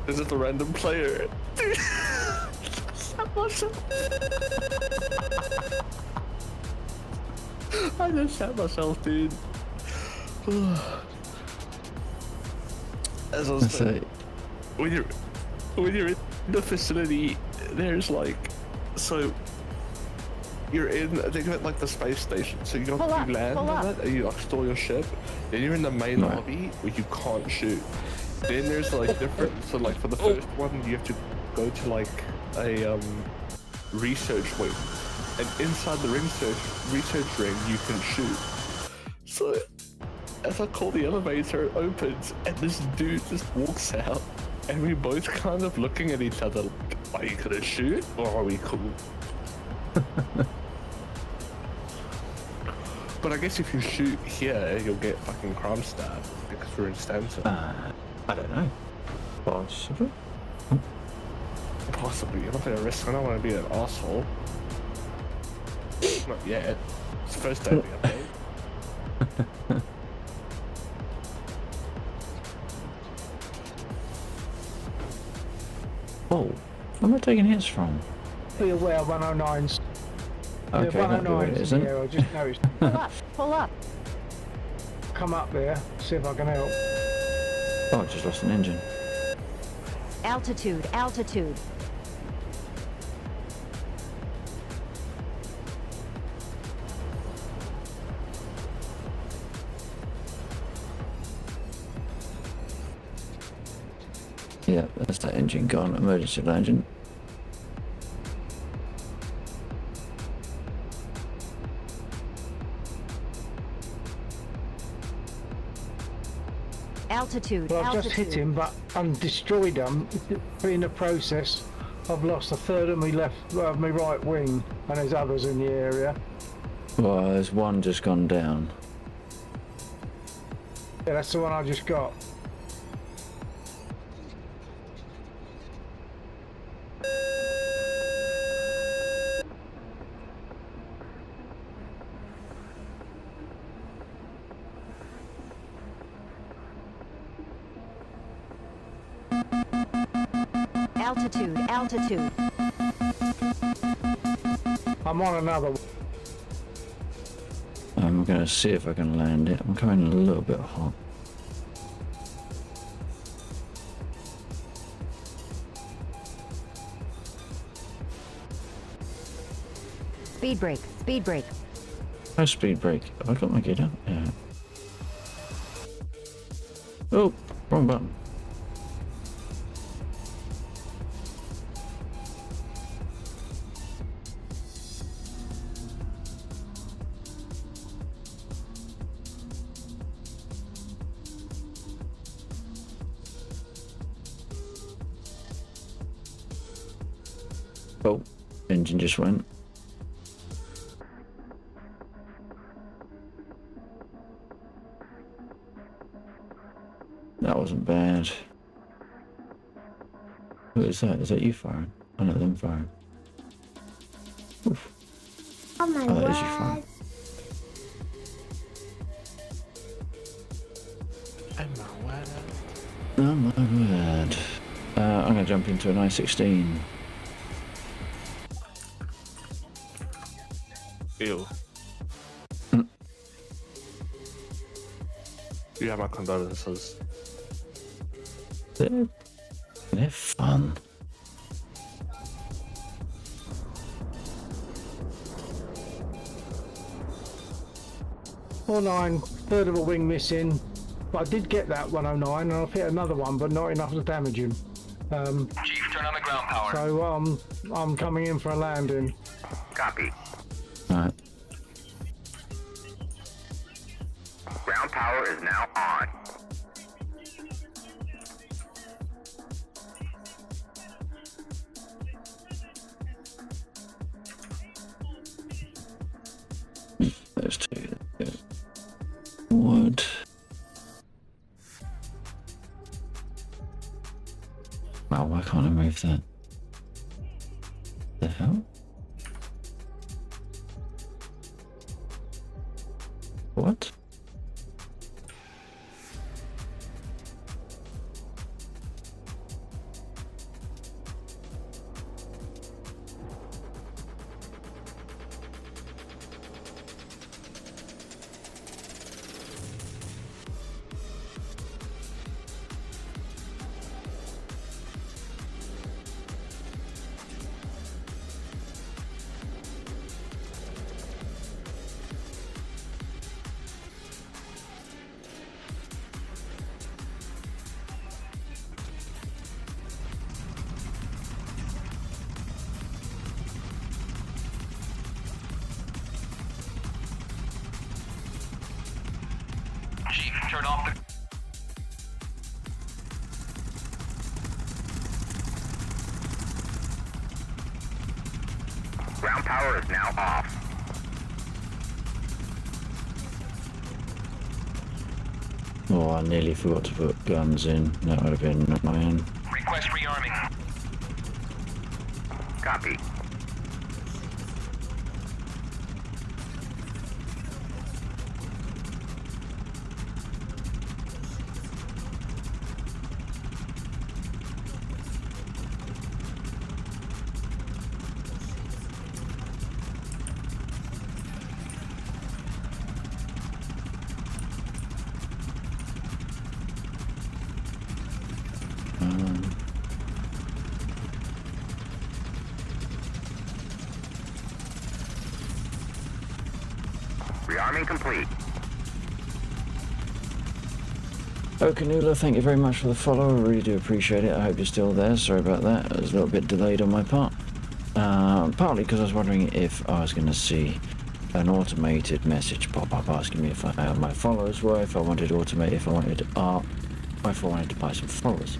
Is it the random player? I just shot myself, dude. As I was That's saying, it. when you're in the facility, there's like, so you're in, think of it like the space station. So you Pull up, land pull on up. it and you like store your ship. Then you're in the main Right. lobby where you can't shoot. Then there's like different, so like for the first one you have to go to like a research wing. And inside the research ring you can shoot. So as I call the elevator, it opens and this dude just walks out and we both kind of looking at each other like, are you gonna shoot or are we cool? But I guess if you shoot here, you'll get fucking crime stabbed because we're in Stanton. I don't know. Possibly. Possibly. I'm not gonna risk. I don't want to be an asshole. Not yet. It's the first day of the update. Oh, where am I taking hits from? Be aware 109's. Okay, yeah, that'd be what it 109's is, in then. here, I just noticed. Pull up, pull up. Come up there, see if I can help. Oh, I just lost an engine. Altitude, altitude. Yeah, that's that engine gone. Emergency landing. Altitude, Well, I've altitude. just hit him, but I'm destroyed him. In the process, I've lost a third of my my right wing, and there's others in the area. Well, there's one just gone down. Yeah, that's the one I just got. Altitude, altitude. I'm on another one. I'm gonna see if I can land it. I'm coming a little bit hot. Speed brake. Speed brake. No speed brake. Have I got my gear down? Yeah. Oh, wrong button. Oh, engine just went. That wasn't bad. Who is that? Is that you firing? Oh no, them firing. Oof. Oh my Oh, that is you word. firing. Oh my word. I'm gonna jump into an I-16. Ew. You have my condolences. They're fun. Or 9, third of a wing missing. But I did get that 109, and I've hit another one, but not enough to damage him. Chief, turn on the ground power. So I'm coming in for a landing. Copy. Alright. Ground power is now on. Those two. Wood. Wow, why can't I move that? The hell? What? Chief, turn off the... Ground power is now off. Oh, I nearly forgot to put guns in. That would have been annoying. Request rearming. Copy. Rearming complete. Okay, Nula, thank you very much for the follow. I really do appreciate it. I hope you're still there. Sorry about that. It was a little bit delayed on my part. Partly because I was wondering if I was going to see an automated message pop up asking me if my followers were, if I wanted to automate, if I wanted to buy some followers.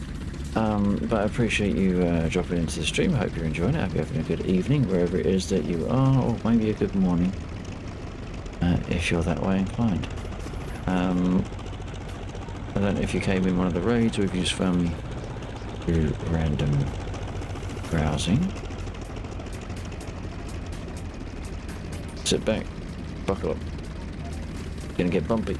But I appreciate you dropping into the stream. I hope you're enjoying it. I hope you're having a good evening wherever it is that you are, or maybe a good morning if you're that way inclined. I don't know if you came in one of the raids or if you just found me through random browsing. Sit back, buckle up. Gonna get bumpy.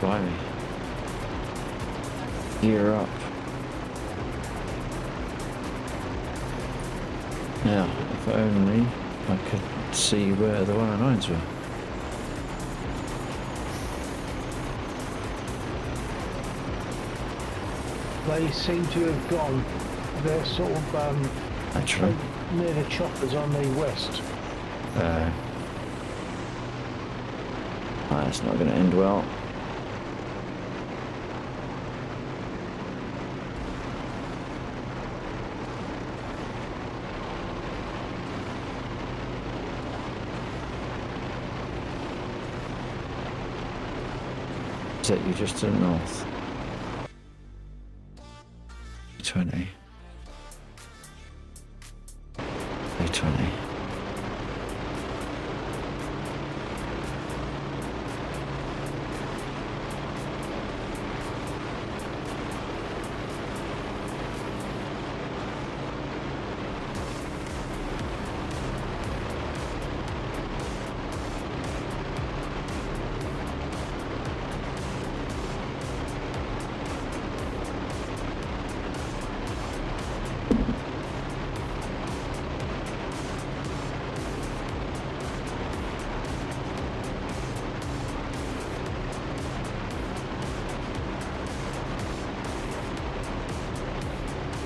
by me. Gear up. Now, if only I could see where the 109s were. They seem to have gone. They're sort of Actually. near the choppers on the west. That's not going to end well. Set you just to the north. 20. 20.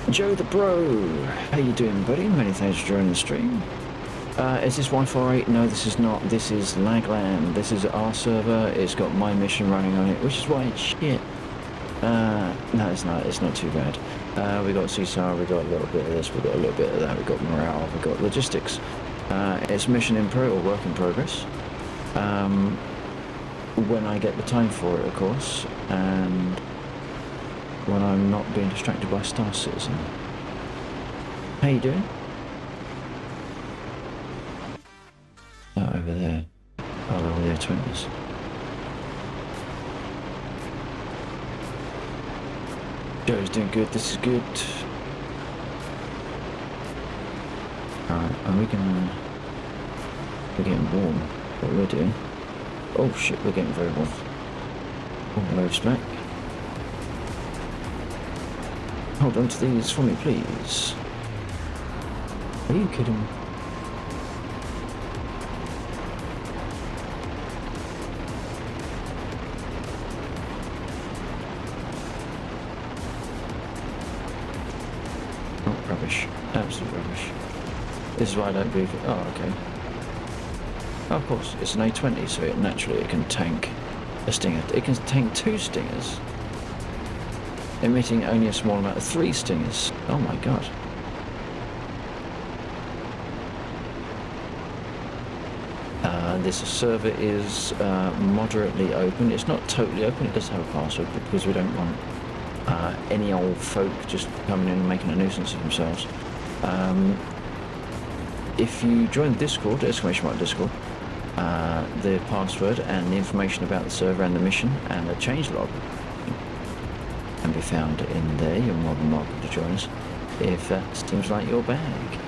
Joe the Bro, how you doing, buddy? Many thanks for joining the stream. Is this Wi-Fi 8? No, this is not. This is Lagland. This is our server. It's got my mission running on it, which is why it's shit. No, it's not. It's not too bad. We got CSAR. We got a little bit of this. We got a little bit of that. We got morale. We got logistics. It's mission in pro or work in progress. When I get the time for it, of course, and when I'm not being distracted by Star Citizen. How you doing? Oh, over there. Oh, they're all the A20s. Joe's doing good, this is good. Alright, are we gonna... We're getting warm, what we're doing. Oh shit, we're getting very warm. Oh, low spec. Hold on to these for me, please. Are you kidding? Oh, rubbish. Absolute rubbish. This is why I don't believe it. Oh, okay. Oh, of course, it's an A20, so it naturally it can tank a Stinger. It can tank 2 Stingers. Emitting only a small amount of 3 Stingers. Oh my god. This server is moderately open. It's not totally open, it does have a password because we don't want any old folk just coming in and making a nuisance of themselves. If you join the Discord, !Discord, the password and the information about the server and the mission and the changelog can be found in there. You're more than welcome to join us if that seems like your bag.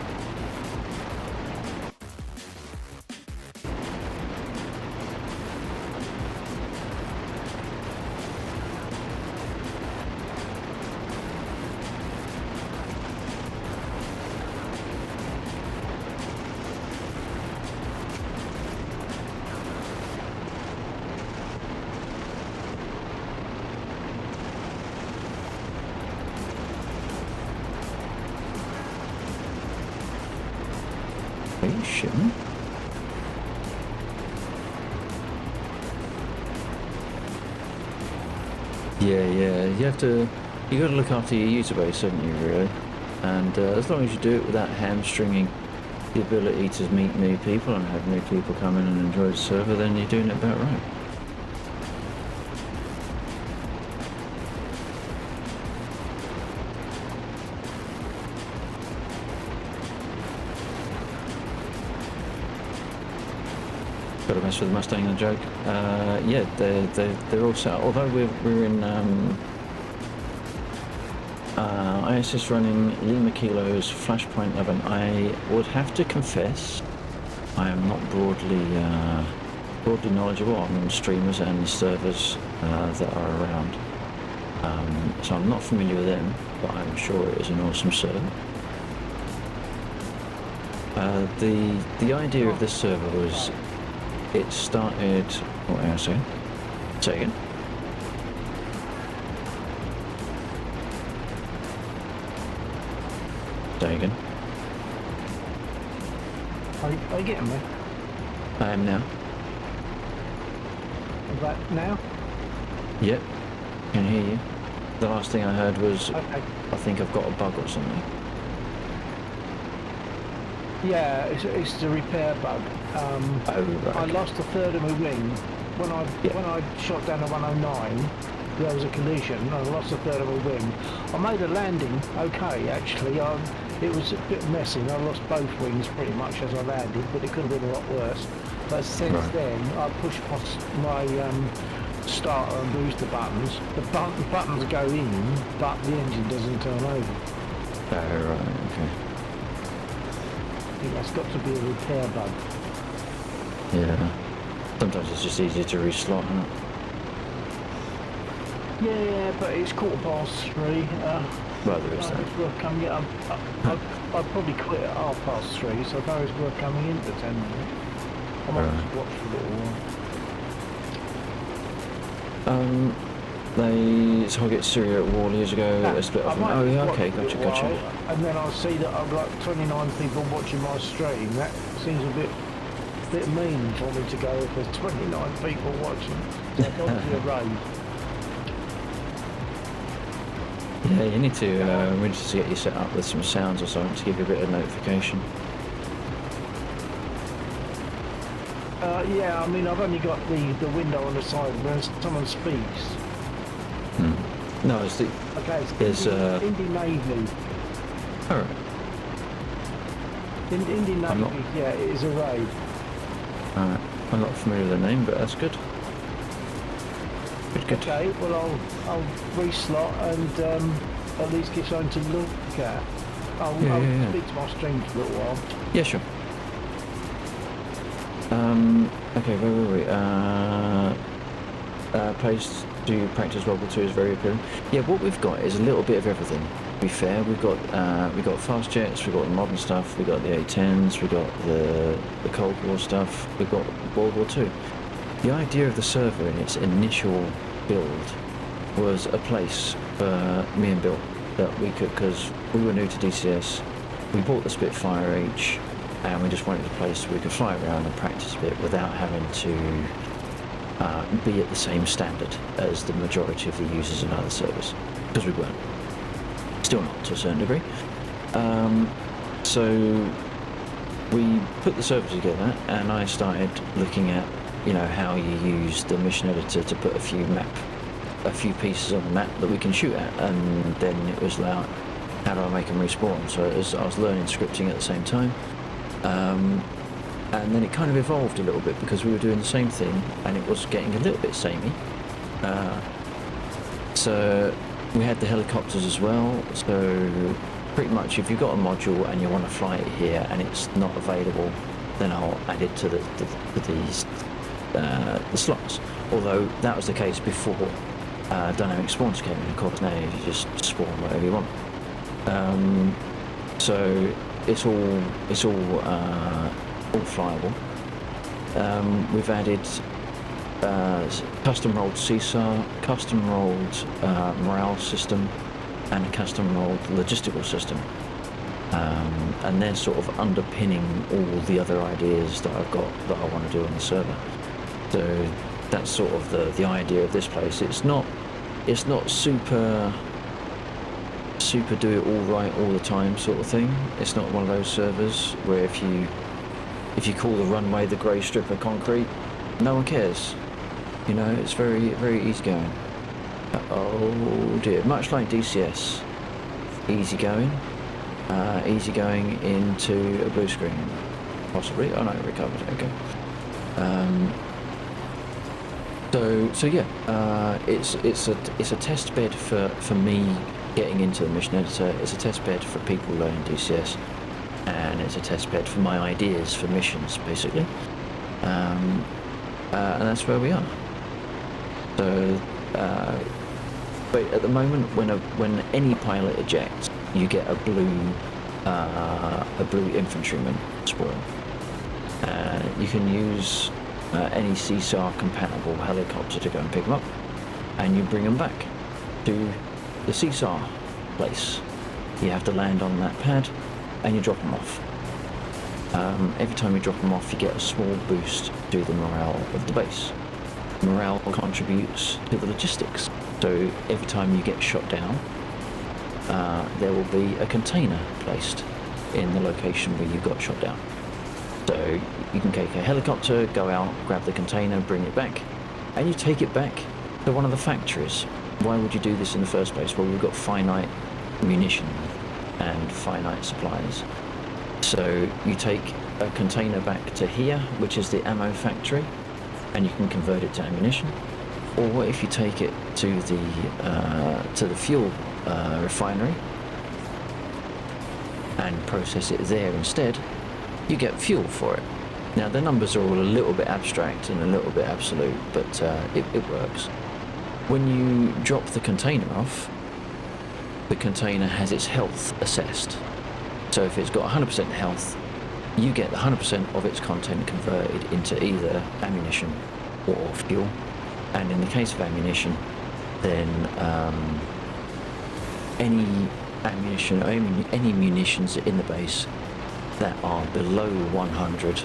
Are you shitting? Yeah, you gotta look after your user base, haven't you, really? And as long as you do it without hamstringing the ability to meet new people and have new people come in and enjoy the server, then you're doing it about right. Got to mess with the Mustang and joke. Yeah, they're all set. Although we're in ISS running Lima Kilos Flashpoint 11, I would have to confess I am not broadly knowledgeable on streamers and servers that are around. So I'm not familiar with them, but I'm sure it is an awesome server. The idea of this server was, it started. Oh, hang on a second. Say again. Say again. Are you getting me? I am now. Is that now? Yep. Can hear you. The last thing I heard was, Okay. I think I've got a bug or something. Yeah, it's the repair bug. Oh, right. I lost a third of my wing when I shot down the 109. There was a collision. I lost a third of my wing. I made a landing okay, actually. It was a bit messy. I lost both wings pretty much as I landed, but it could have been a lot worse. But since then, I pushed past my starter and booster buttons. The buttons go in, but the engine doesn't turn over. Oh, right, okay. I think that's got to be a repair bug. Yeah. Sometimes it's just easier to reslot, isn't it? Yeah, but it's 3:15. Well, there is that. It's worth coming in. I'd probably quit at 3:30, so I thought it's worth coming in for 10 minutes. I might just watch for a little while. They target Syria at war years ago. They split off. Oh, yeah, okay, gotcha. And then I'll see that I've got 29 people watching my stream. That seems a bit mean for me to go if there's 29 people watching. So I'd obviously a raid. Yeah, you need to, we need to get you set up with some sounds or something to give you a bit of notification. Yeah, I mean, I've only got the window on the side when someone speaks. No, it's the... Okay, There's, Indy Navy. Alright. Indy Navy, yeah, it is a raid. Alright. I'm not familiar with the name, but that's good. Good. Okay, well I'll reslot and at least give something to look at. I'll speak to my stream for a little while. Yeah, sure. Okay, where were we? Place to practice World Y2 is very appealing. Yeah, what we've got is a little bit of everything. To be fair, we've got fast jets, we've got the modern stuff, we've got the A-10s, we've got the Cold War stuff, we've got World War II. The idea of the server in its initial build was a place for me and Bill that we could, because we were new to DCS, we bought the Spitfire H and we just wanted a place where we could fly around and practice a bit without having to be at the same standard as the majority of the users in other servers, because we weren't. Still not to a certain degree. So we put the server together and I started looking at, you know, how you use the mission editor to put a few pieces on the map that we can shoot at, and then it was like, how do I make them respawn? So I was learning scripting at the same time, and then it kind of evolved a little bit because we were doing the same thing and it was getting a little bit samey. So we had the helicopters as well, so pretty much if you've got a module and you want to fly it here and it's not available, then I'll add it to the slots. Although that was the case before dynamic spawns came in. Of course, now you just spawn whatever you want. So it's all flyable. We've added custom rolled CSAR, custom rolled morale system, and a custom rolled logistical system. And they're sort of underpinning all the other ideas that I've got that I want to do on the server. So that's sort of the idea of this place. It's not super do it all right all the time sort of thing. It's not one of those servers where if you call the runway the grey strip of concrete, no one cares. You know, it's very, very easy going. Oh dear, much like DCS, easy going into a blue screen, possibly. Oh no, it recovered. Okay. So yeah, it's a test bed for me getting into the mission editor. It's a test bed for people learning DCS, and it's a test bed for my ideas for missions, basically. And that's where we are. So, but at the moment, when any pilot ejects, you get a blue infantryman spoil. You can use any CSAR compatible helicopter to go and pick them up, and you bring them back to the CSAR place. You have to land on that pad, and you drop them off. Every time you drop them off, you get a small boost to the morale of the base. Morale contributes to the logistics. So every time you get shot down, there will be a container placed in the location where you got shot down. So you can take a helicopter, go out, grab the container, bring it back, and you take it back to one of the factories. Why would you do this in the first place? Well, we've got finite munition and finite supplies. So you take a container back to here, which is the ammo factory, and you can convert it to ammunition. Or if you take it to the fuel refinery and process it there instead, you get fuel for it. Now the numbers are all a little bit abstract and a little bit absolute, but it works. When you drop the container off, the container has its health assessed. So if it's got 100% health, you get 100% of its content converted into either ammunition or fuel. And in the case of ammunition, then any ammunition, any munitions in the base that are below 100,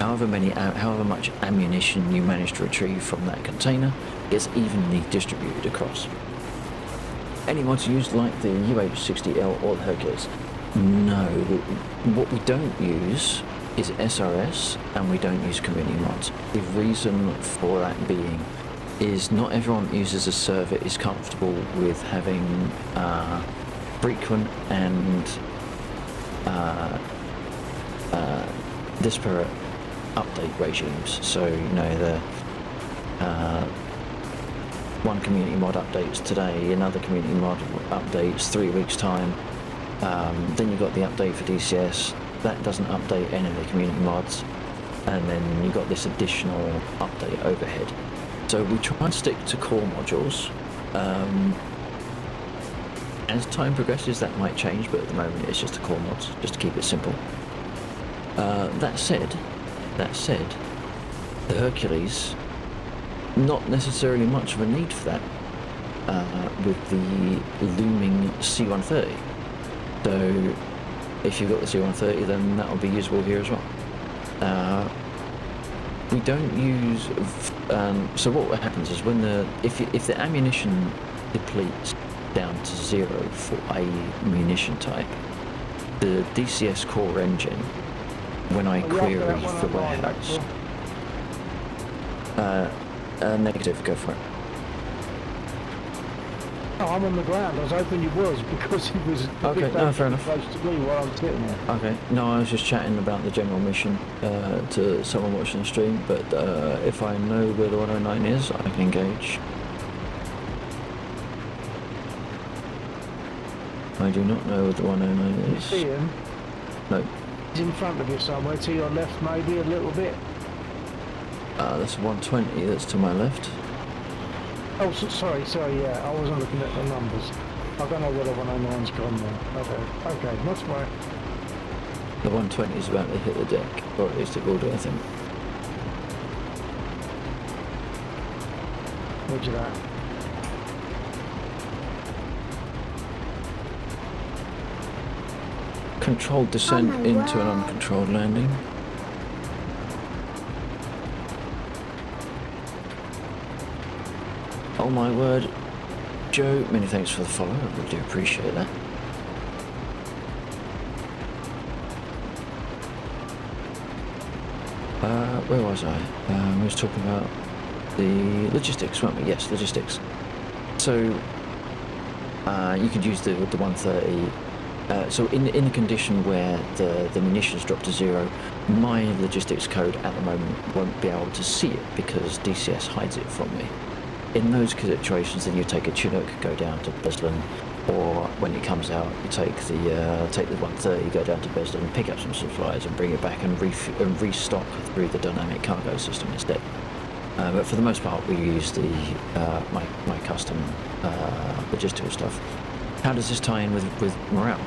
however much ammunition you manage to retrieve from that container, gets evenly distributed across. Any mods used like the UH-60L or the Hercules? No, what we don't use is SRS, and we don't use community mods. The reason for that being is not everyone that uses a server is comfortable with having frequent and disparate update regimes. So, you know, the one community mod updates today, another community mod updates 3 weeks time. Then you've got the update for DCS, that doesn't update any of the community mods, and then you've got this additional update overhead. So we try and stick to core modules. As time progresses, that might change, but at the moment it's just the core mods, just to keep it simple. That said, the Hercules, not necessarily much of a need for that with the looming C-130. So if you've got the C-130, then that will be usable here as well. We don't use. So what happens is when if the ammunition depletes down to 0 for a munition type, the DCS core engine, when I query for warehouse, negative, go for it. No, I'm on the ground. I was hoping you was, because he was Okay, no, fair enough. close to me while I'm sitting there. Okay, no, I was just chatting about the general mission to someone watching the stream, but if I know where the 109 is, I can engage. I do not know where the 109 You is. see him? No. He's in front of you somewhere, to your left maybe a little bit. That's a 120, that's to my left. Oh, sorry, yeah, I wasn't looking at the numbers. I don't know where the 109's gone now. Okay, that's right. The 120 is about to hit the deck, or at least it will do, I think. Roger that. Controlled descent into an uncontrolled landing. Oh my word. Joe, many thanks for the follow, I really do appreciate that. Where was I? We was talking about the logistics, weren't we? Yes, logistics. So, you could use the 130. So in the condition where the munitions drop to 0, my logistics code at the moment won't be able to see it because DCS hides it from me. In those situations, then you take a Chinook, go down to Beslan, or when it comes out, you take the 130, go down to Beslan, pick up some supplies, and bring it back and restock through the dynamic cargo system instead. But for the most part, we use the my custom logistical stuff. How does this tie in with morale?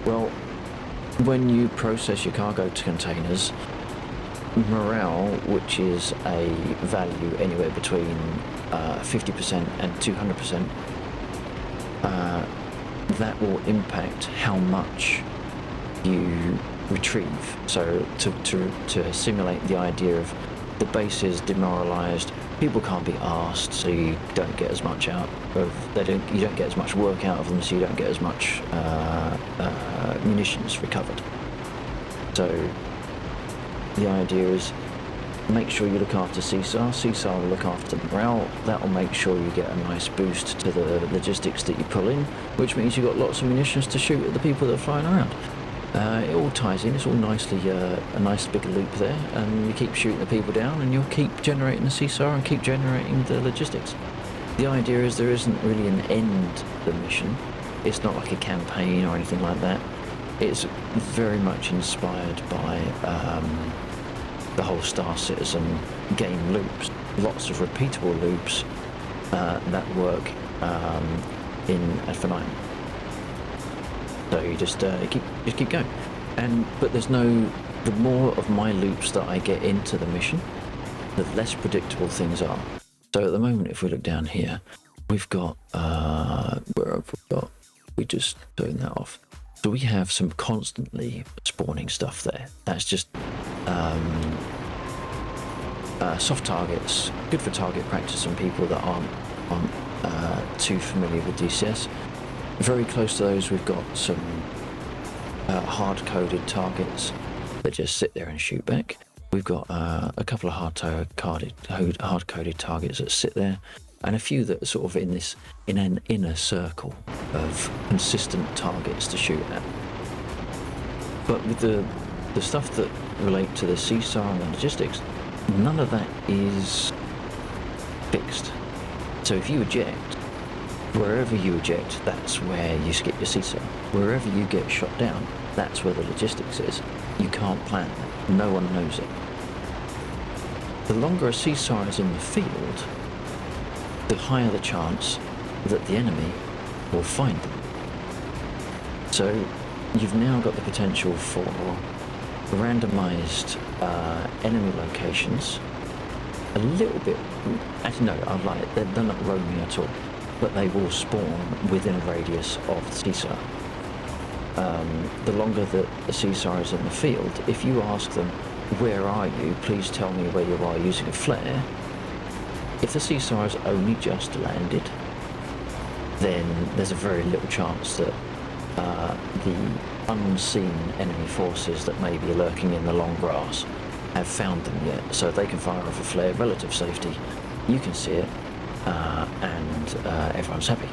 Well, when you process your cargo to containers, morale, which is a value anywhere between 50% and 200%, that will impact how much you retrieve. So to simulate the idea of the base is demoralized, people can't be asked, so you don't get as much out of you don't get as much work out of them, so you don't get as much munitions recovered. So the idea is make sure you look after CSAR. CSAR will look after morale. That will make sure you get a nice boost to the logistics that you pull in, which means you've got lots of munitions to shoot at the people that are flying around. It all ties in. It's all nicely a nice big loop there, and you keep shooting the people down, and you'll keep generating the CSAR and keep generating the logistics. The idea is there isn't really an end to the mission. It's not like a campaign or anything like that. It's very much inspired by the whole Star Citizen game loops. Lots of repeatable loops that work in F9. So you just keep going, but there's no. The more of my loops that I get into the mission, the less predictable things are. So at the moment, if we look down here, we've got where have we got? We just turn that off. So we have some constantly spawning stuff there. That's just soft targets, good for target practice on people that aren't too familiar with DCS. Very close to those, we've got some hard-coded targets that just sit there and shoot back. We've got a couple of hard-coded targets that sit there, and a few that are sort of in an inner circle of consistent targets to shoot at. But with the stuff that relate to the CSAR and the logistics, none of that is fixed. So if you eject, wherever you eject, that's where you skip your CSAR. Wherever you get shot down, that's where the logistics is. You can't plan that. No one knows it. The longer a CSAR is in the field, the higher the chance that the enemy will find them. So you've now got the potential for randomized enemy locations. A little bit, actually no, I lie, they're not roaming at all, but they will spawn within a radius of the CSAR. The longer that the CSAR is in the field, if you ask them, where are you, please tell me where you are using a flare, if the CSAR has only just landed, then there's a very little chance that the unseen enemy forces that may be lurking in the long grass have found them yet, so they can fire off a flare, relative safety, you can see it, and everyone's happy.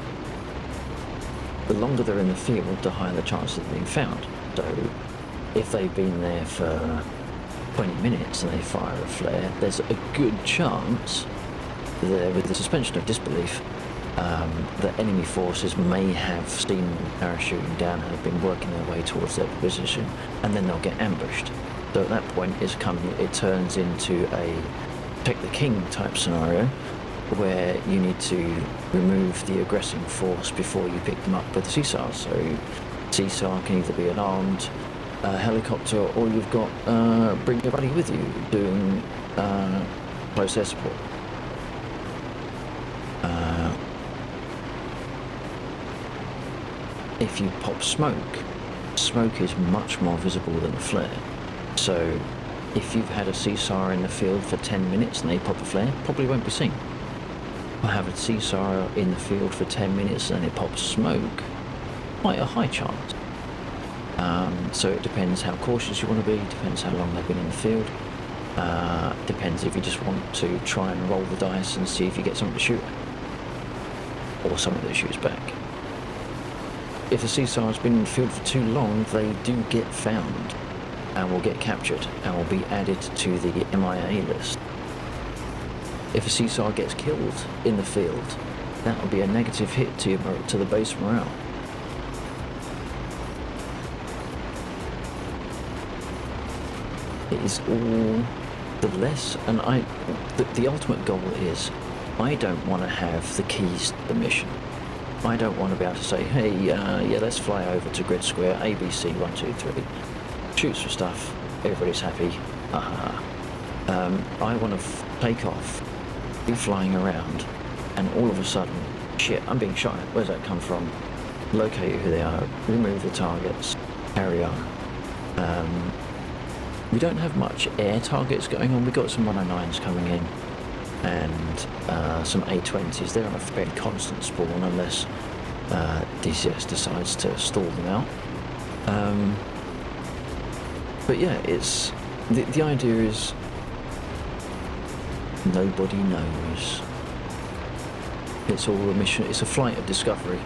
The longer they're in the field, the higher the chance of being found. So if they've been there for 20 minutes and they fire a flare, there's a good chance that with the suspension of disbelief, that enemy forces may have seen them parachuting down and have been working their way towards their position, and then they'll get ambushed. So at that point, it turns into a protect the king type scenario, where you need to remove the aggressing force before you pick them up with the CSAR. So CSAR can either be an armed helicopter, or you've got bring your buddy with you doing close air support. If you pop smoke is much more visible than a flare. So if you've had a CSAR in the field for 10 minutes and they pop a flare, probably won't be seen. Or have a CSAR in the field for 10 minutes and it pops smoke, quite a high chance. So it depends how cautious you want to be, depends how long they've been in the field, depends if you just want to try and roll the dice and see if you get something to shoot at, or something that shoots back. If the CSAR has been in the field for too long, they do get found and will get captured and will be added to the MIA list. If a CSAR gets killed in the field, that will be a negative hit to the base morale. It is all the less, and the ultimate goal is, I don't want to have the keys to the mission. I don't want to be able to say, hey, yeah, let's fly over to Grid Square, ABC 1, 2, 3, shoot some stuff, everybody's happy, I want to take off, be flying around, and all of a sudden, shit, I'm being shot at. Where's that come from? Locate who they are, remove the targets, carry on. We don't have much air targets going on. We've got some 109s coming in and some A20s. They're on a fairly constant spawn unless DCS decides to stall them out. But yeah, it's the idea is nobody knows. It's all a mission. It's a flight of discovery.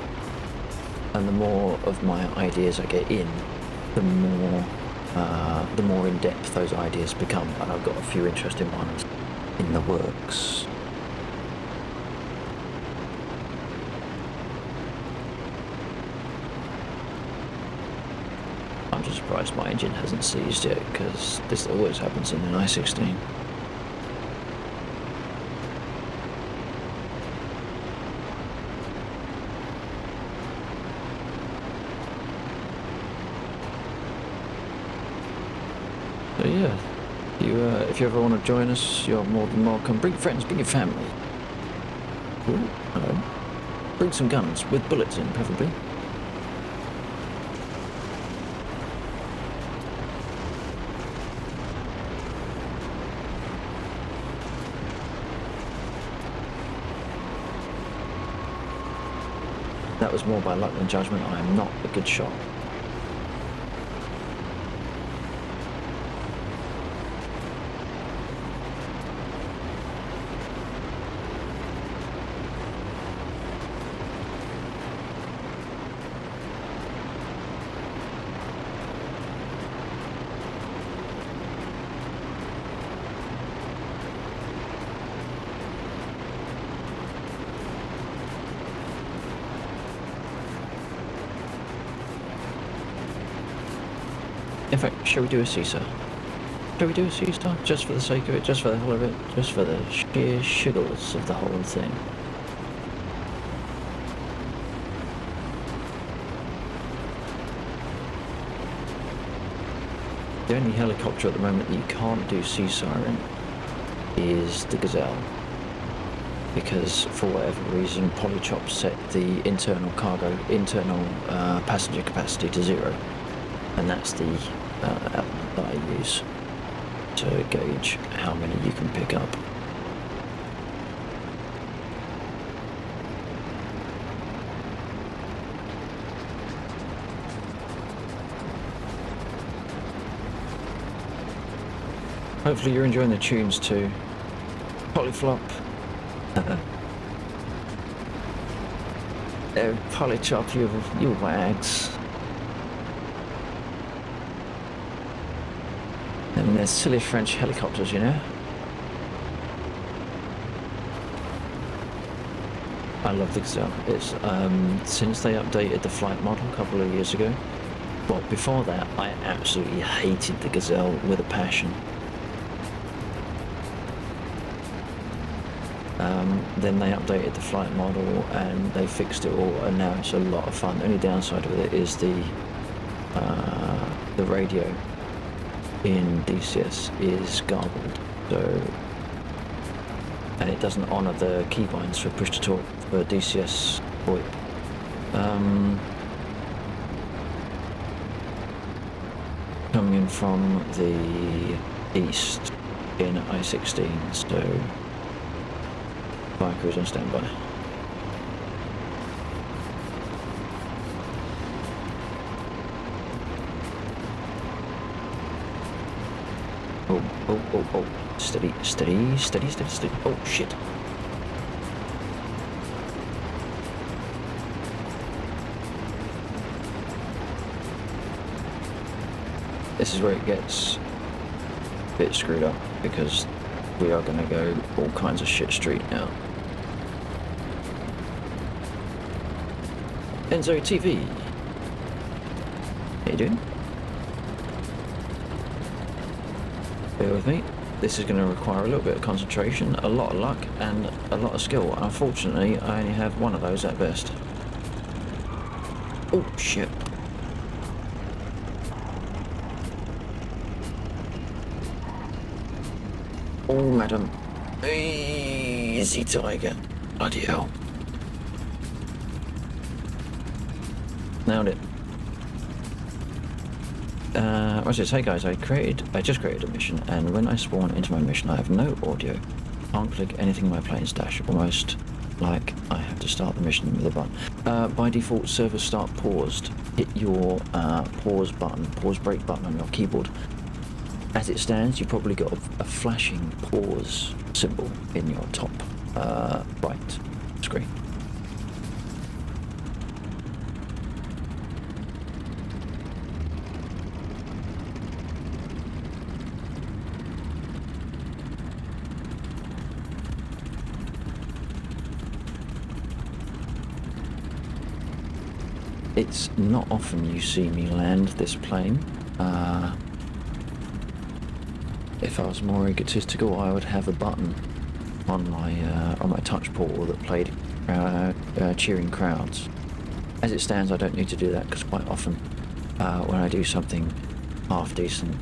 And the more of my ideas I get in, the more in depth those ideas become. And I've got a few interesting ones in the works. I'm just surprised my engine hasn't seized yet, because this always happens in an I-16. So yeah, if you ever want to join us, you're more than welcome. Bring friends, bring your family. Ooh, hello. Bring some guns with bullets in, preferably. That was more by luck than judgment. I am not a good shot. In fact, shall we do a CSAR? Shall we do a CSAR? Just for the sake of it, just for the hell of it, just for the sheer shiggles of the whole thing. The only helicopter at the moment that you can't do CSAR in is the Gazelle. Because for whatever reason, Polychop set the internal passenger capacity to 0. And that's the element that I use to gauge how many you can pick up. Hopefully you're enjoying the tunes too. Polyflop. Polychop, you wags. And they're silly French helicopters, you know. I love the Gazelle. It's since they updated the flight model a couple of years ago. Well, before that, I absolutely hated the Gazelle with a passion. Then they updated the flight model and they fixed it all, and now it's a lot of fun. The only downside of it is the radio in DCS is garbled, so, and it doesn't honour the keybinds for push to talk for DCS VoIP. Coming in from the east in I-16, so fire crews on standby. Oh, steady. Oh, shit. This is where it gets a bit screwed up, because we are going to go all kinds of shit street now. Enzo TV. How you doing? Bear with me. this is going to require a little bit of concentration, a lot of luck, and a lot of skill. Unfortunately, I only have one of those at best. Oh, shit. Oh, madam. Easy, tiger. Bloody hell. Nailed it. What's this? Hey guys, I just created a mission, and when I spawn into my mission, I have no audio. Can't click anything in my plane's dash. Almost like I have to start the mission with a button. By default, server start paused. Hit your pause break button on your keyboard. As it stands, you've probably got a flashing pause symbol in your top right screen. It's not often you see me land this plane. If I was more egotistical, I would have a button on my touch portal that played cheering crowds. As it stands, I don't need to do that because quite often when I do something half decent,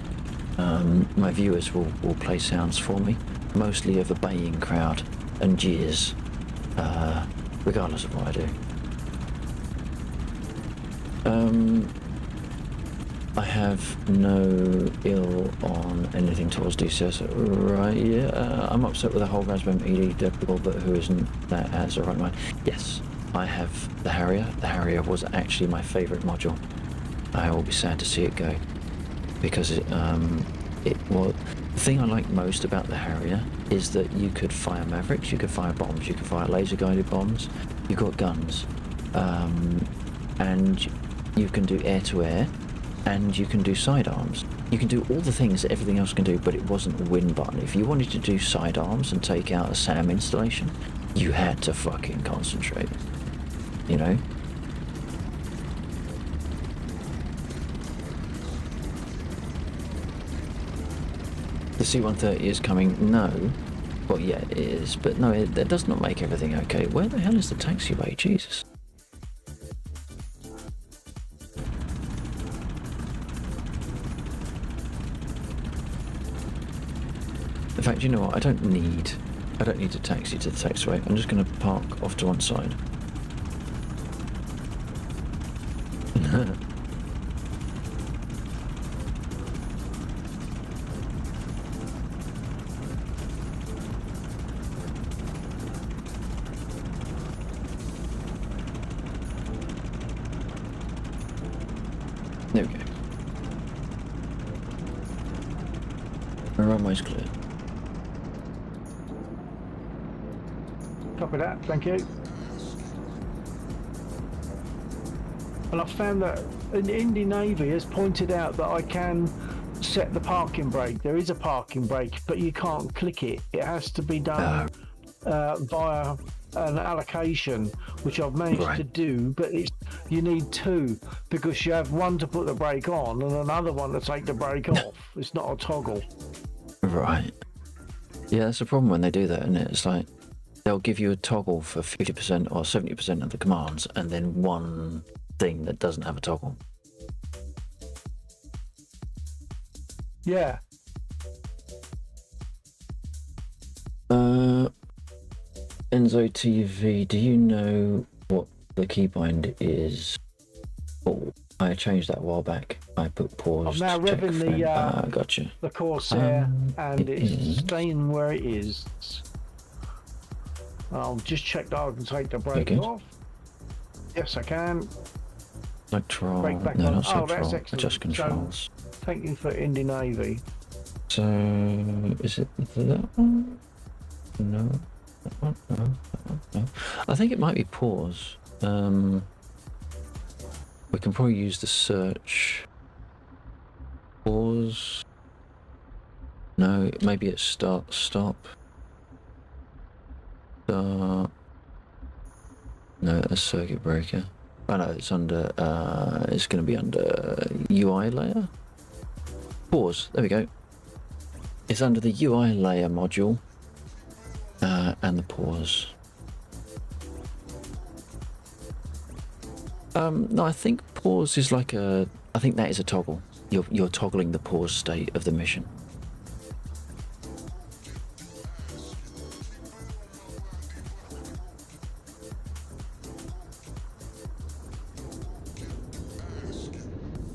my viewers will play sounds for me, mostly of a baying crowd and jeers, regardless of what I do. I have no ill on anything towards DCS, right? Yeah, I'm upset with the whole Raspberry ED Deadpool, but who isn't that as a right mind? Yes, I have the Harrier. The Harrier was actually my favourite module. I will be sad to see it go, because it was... The thing I like most about the Harrier is that you could fire Mavericks, you could fire bombs, you could fire laser-guided bombs, you got guns, and you can do air-to-air, and you can do sidearms. You can do all the things that everything else can do, but it wasn't a win button. If you wanted to do sidearms and take out a SAM installation, you had to fucking concentrate. You know? The C-130 is coming? No. Well, yeah, it is. But no, it does not make everything okay. Where the hell is the taxiway? Jesus. In fact, you know what? I don't need a taxi to the taxiway. I'm just going to park off to one side. There we go. Our runway's clear. Copy that, thank you. And I've found that an Indy Navy has pointed out that I can set the parking brake. There is a parking brake, but you can't click it. It has to be done via an allocation, which I've managed to do, but you need two, because you have one to put the brake on and another one to take the brake off. It's not a toggle. Right. Yeah, that's the problem when they do that, isn't it? It's like they'll give you a toggle for 50% or 70% of the commands, and then one thing that doesn't have a toggle. Yeah. Enzo TV, do you know what the keybind is? Oh, I changed that a while back. I put pause. I'm now revving gotcha. the Corsair, and it's staying where it is. I'll just check that I can take the brake off. Yes, I can. Control. Brake back no, on. not Oh, control. that's excellent. Adjust controls. So, thank you for Indy Navy. So, is it that one? No. That one? No. That one? No. I think it might be pause. We can probably use the search. Pause. No, maybe it's start, stop. Start. No, that's circuit breaker. Oh no, it's under, it's going to be under UI layer. Pause, there we go. It's under the UI layer module and the pause. No, I think pause is like a. I think that is a toggle. You're toggling the pause state of the mission.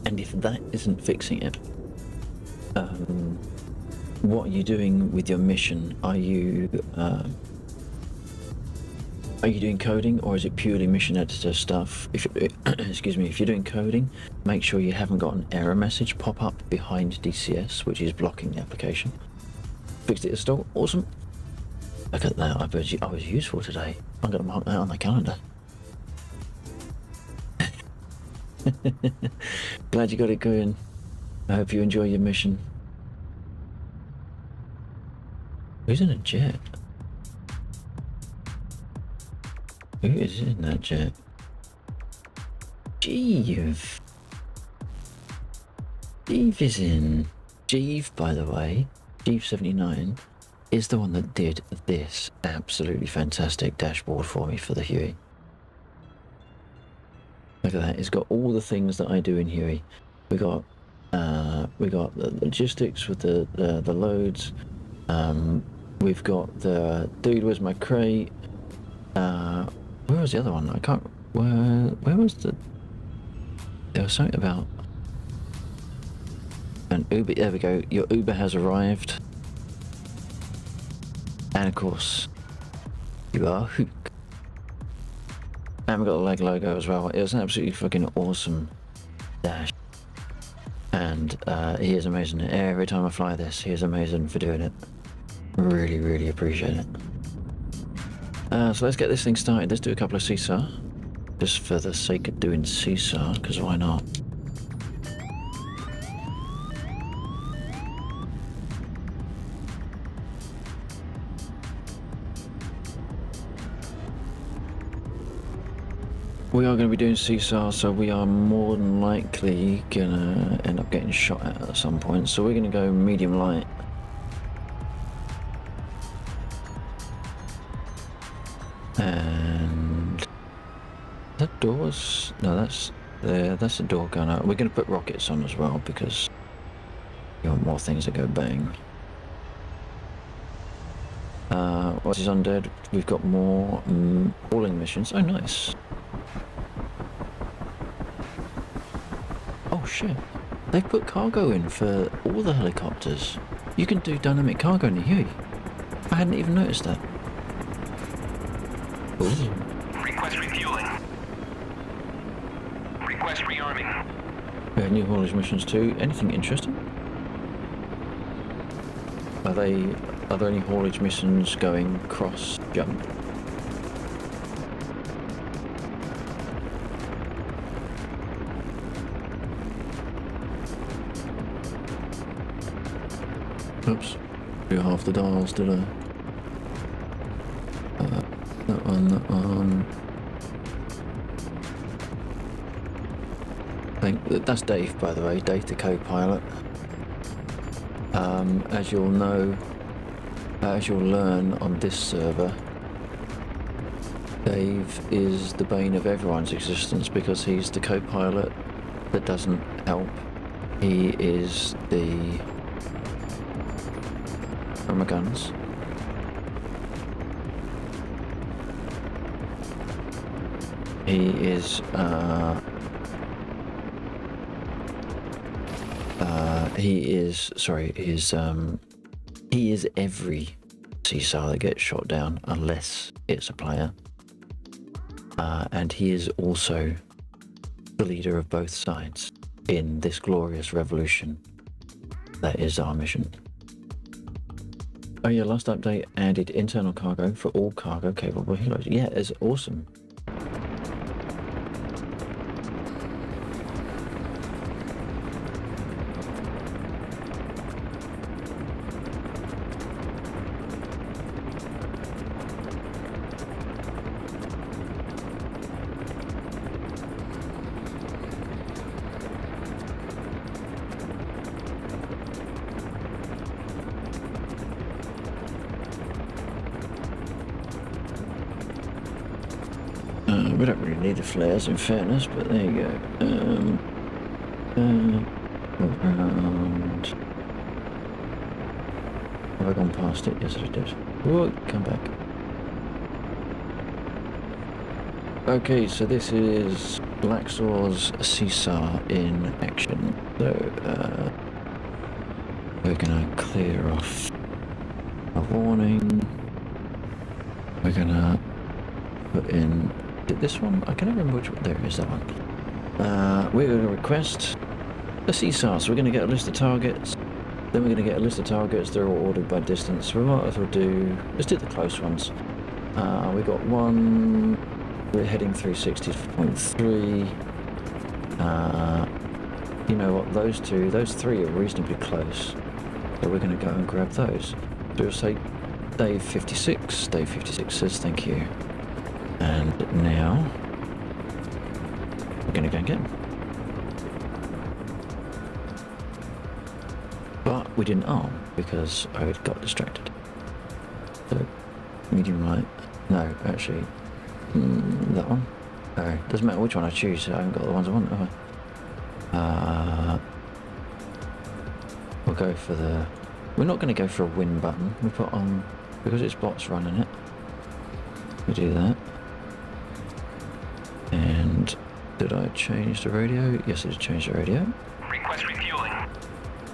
And if that isn't fixing it, what are you doing with your mission? Are you doing coding, or is it purely mission editor stuff? If excuse me, if you're doing coding, make sure you haven't got an error message pop up behind DCS, which is blocking the application. Fixed it installed. Awesome. Look at that. I was useful today. I'm going to mark that on the calendar. Glad you got it going. I hope you enjoy your mission. Who's in a jet? Who is in that jet? Jeeve. Jeeve is in. Jeeve, by the way, Jeeve79, is the one that did this absolutely fantastic dashboard for me for the Huey. Look at that. It's got all the things that I do in Huey. We got the logistics with the loads. We've got the dude, where's my crate? Where was the other one? I can't. Where was the? There was something about an Uber. There we go. Your Uber has arrived, and of course, you are Hook. And we got the leg logo as well. It was an absolutely fucking awesome dash, and he is amazing. Every time I fly this, he is amazing for doing it. Really, really appreciate it. So let's get this thing started. Let's do a couple of CSAR, just for the sake of doing CSAR, because why not? We are going to be doing CSAR, so we are more than likely going to end up getting shot at some point. So we're going to go medium light. And that door's no, that's the door going out. We're going to put rockets on as well because you want more things that go bang. What is undead? We've got more hauling missions. Oh, nice. Oh shit! They've put cargo in for all the helicopters. You can do dynamic cargo in the Huey. I hadn't even noticed that. Ooh. Request refueling. Request rearming. We have new haulage missions too. Anything interesting? Are there any haulage missions going cross jump? Oops. Do half the dials, did I? That one. I think that's Dave, by the way. Dave, the co-pilot. As you'll know, as you'll learn on this server, Dave is the bane of everyone's existence because he's the co-pilot that doesn't help. He is the... Where are my guns? He is he is every CSAR that gets shot down unless it's a player. And he is also the leader of both sides in this glorious revolution that is our mission. Oh yeah, last update added internal cargo for all cargo capable helos. Yeah, it's awesome. We don't really need the flares, in fairness, but there you go. Around. Have I gone past it? Yes, I did. Whoa, come back. Okay, so this is Laxor's Seesaw in action. So, we're gonna clear off a warning. We're gonna put in this one. I can't remember which one. There it is, that one. We're gonna request a Seesaw. So we're gonna get a list of targets. Then we're gonna get a list of targets. They're all ordered by distance. We might as well let's do the close ones. We got one. We're heading 360.3. You know what? Those three are reasonably close. So we're going to go and grab those. So we'll say Dave 56. Dave 56 says thank you. And now we're going to go and get them. But we didn't arm because I got distracted. So medium light. No, actually. That one? No, doesn't matter which one I choose, I haven't got the ones I want, have I? We'll go for the... We're not going to go for a win button. We put on... Because it's bots running it. We do that. And... Did I change the radio? Yes, I did change the radio. Request refueling.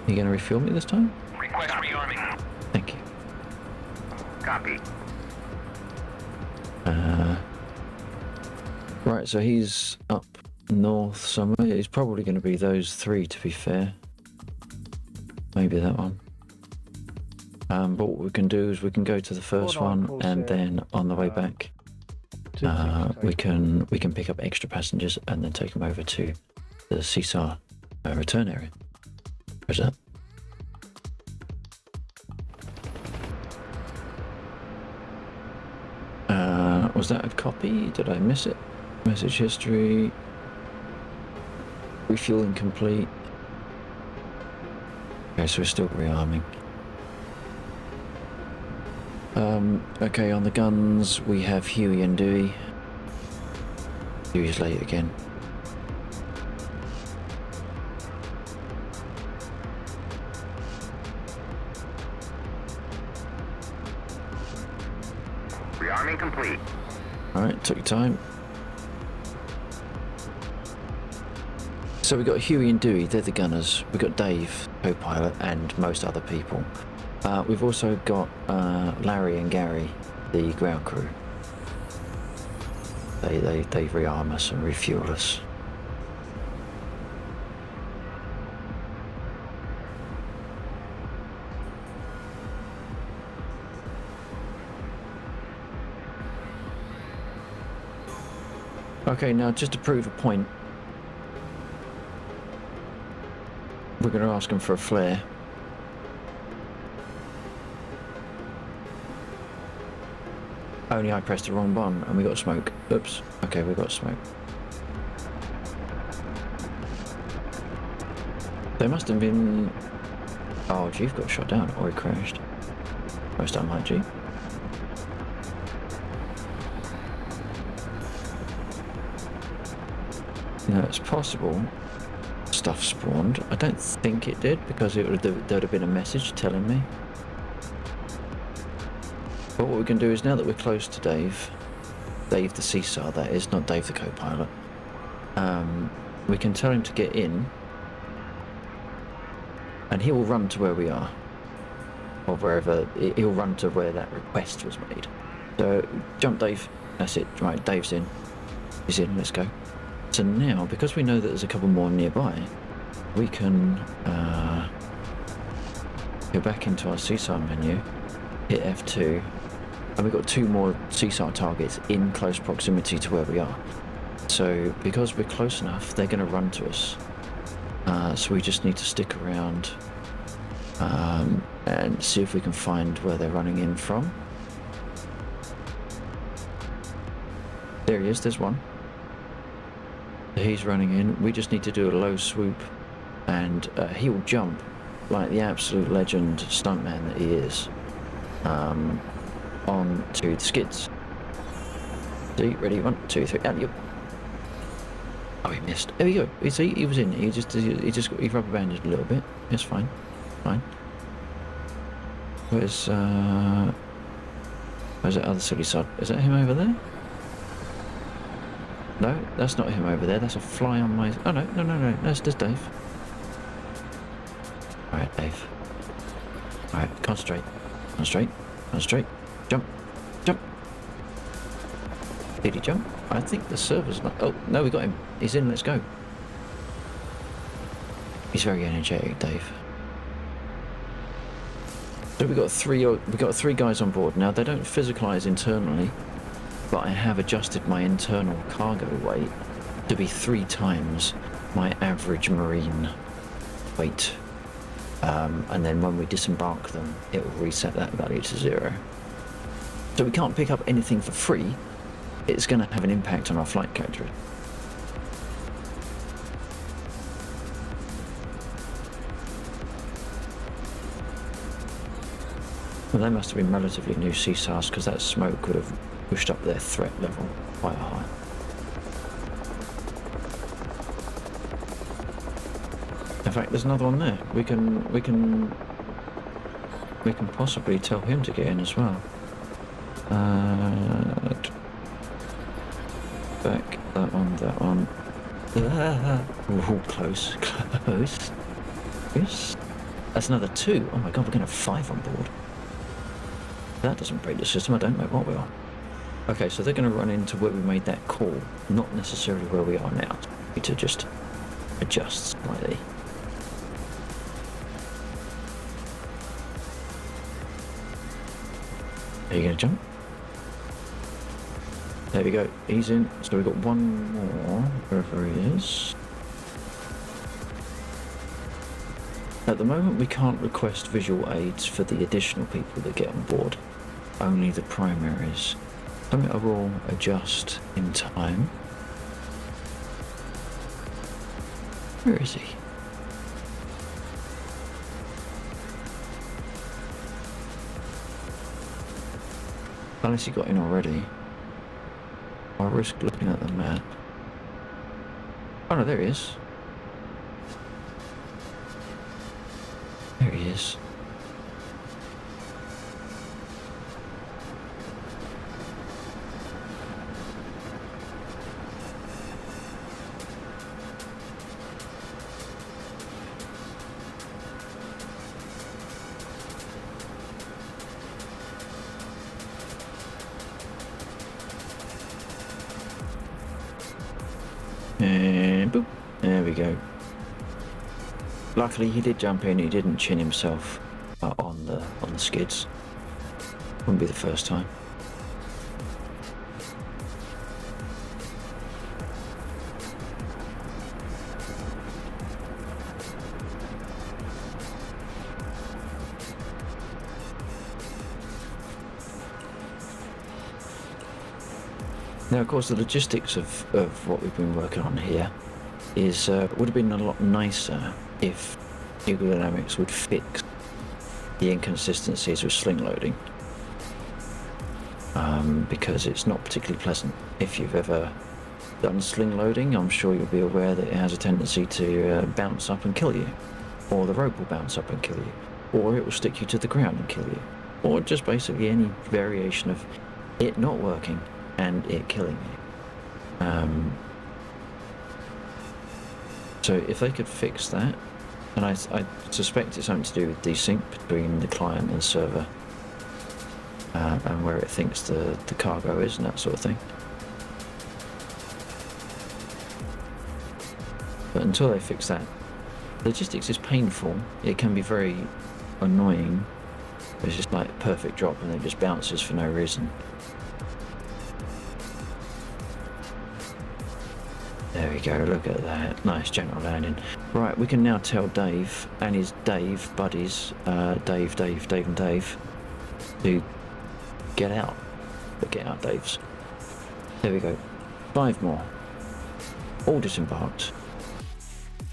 You going to refuel me this time? Request rearming. Thank you. Copy. Right, so he's up north somewhere. It's probably going to be those three, to be fair. Maybe that one. But what we can do is we can go to the first one, and then on the way back, we can pick up extra passengers and then take them over to the Seesaw return area. Where's that? Was that a copy? Did I miss it? Message history. Refueling complete. Okay, so we're still rearming. Okay, on the guns we have Huey and Dewey. Dewey's late again. Rearming complete. Alright, took your time. So we got Huey and Dewey, they're the gunners. We got Dave, co-pilot, and most other people. We've also got Larry and Gary, the ground crew. They rearm us and refuel us. Okay, now just to prove a point, we're going to ask them for a flare. Only I pressed the wrong button and we got smoke. Oops. Okay, we got smoke. They must have been... Oh, Jeep got shot down or he crashed. Most unlikely. Now it's possible stuff spawned. I don't think it did because there'd have been a message telling me. But what we can do is now that we're close to Dave the Seesaw that is, not Dave the co-pilot, we can tell him to get in and he will run to where we are. Or wherever, he'll run to where that request was made. So, jump Dave, that's it, right, Dave's in. He's in, let's go. So now, because we know that there's a couple more nearby, we can go back into our Seesaw menu, hit F2, and we've got 2 more Seesaw targets in close proximity to where we are. So because we're close enough, they're going to run to us. So we just need to stick around and see if we can find where they're running in from. There he is, there's one. He's running in. We just need to do a low swoop and he will jump like the absolute legend stuntman that he is onto the skids. See, ready, 1, 2, 3, and you. Oh, he missed. There we go. You see, he was in. He rubber banded a little bit. It's fine. Fine. Where's that other silly sod? Is that him over there? No, that's not him over there. That's a fly on my... Oh, no. That's Dave. Alright, Dave. Alright, concentrate. Concentrate. Jump. Did he jump? I think the server's not... Oh, no, we got him. He's in, let's go. He's very energetic, Dave. So we got three guys on board. Now, they don't physicalize internally, but I have adjusted my internal cargo weight to be 3 times my average marine weight. And then when we disembark them, it will reset that value to 0. So we can't pick up anything for free. It's going to have an impact on our flight character. Well, they must have been relatively new CSARs, because that smoke would have pushed up their threat level quite high. In fact, there's another one there. We can possibly tell him to get in as well. Back that one. Ooh, close. Yes. That's another 2. Oh my god, we're going to have 5 on board. That doesn't break the system. I don't know what we are. Okay, so they're going to run into where we made that call, not necessarily where we are now. We need to just adjust slightly. Are you going to jump? There we go. He's in. So we've got one more, wherever he is. At the moment, we can't request visual aids for the additional people that get on board. Only the primaries. Something I will adjust in time. Where is he? Unless he got in already. I'll risk looking at the map. Oh no, there he is. There he is. And boop, there we go. Luckily he did jump in, he didn't chin himself on the skids. Wouldn't be the first time. Now, of course, the logistics of what we've been working on here is would have been a lot nicer if Google Dynamics would fix the inconsistencies with sling loading, because it's not particularly pleasant. If you've ever done sling loading, I'm sure you'll be aware that it has a tendency to bounce up and kill you, or the rope will bounce up and kill you, or it will stick you to the ground and kill you, or just basically any variation of it not working and it killing you. So if they could fix that, and I suspect it's something to do with desync between the client and server, and where it thinks the cargo is and that sort of thing. But until they fix that, logistics is painful. It can be very annoying. It's just like a perfect drop and it just bounces for no reason. There we go, look at that. Nice general landing. Right, we can now tell Dave and his Dave buddies, Dave, and Dave, to get out. But get out, Daves. There we go. 5 more. All disembarked.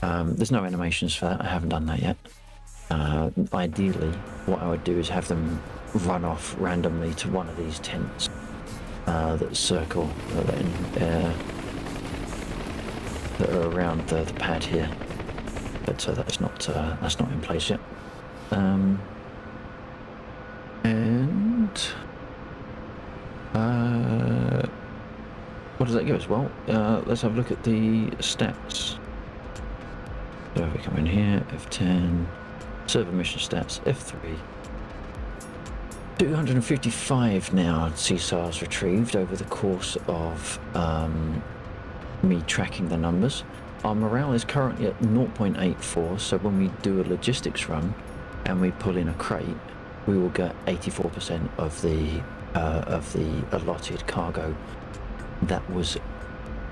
There's no animations for that. I haven't done that yet. Ideally, what I would do is have them run off randomly to one of these tents that circle that are around the pad here, but that's not in place yet. What does that give us? Well, let's have a look at the stats. So if we come in here, F10, server mission stats, F3. 255 now CSARs retrieved over the course of me tracking the numbers. Our morale is currently at 0.84, so when we do a logistics run and we pull in a crate, we will get 84% of the allotted cargo that was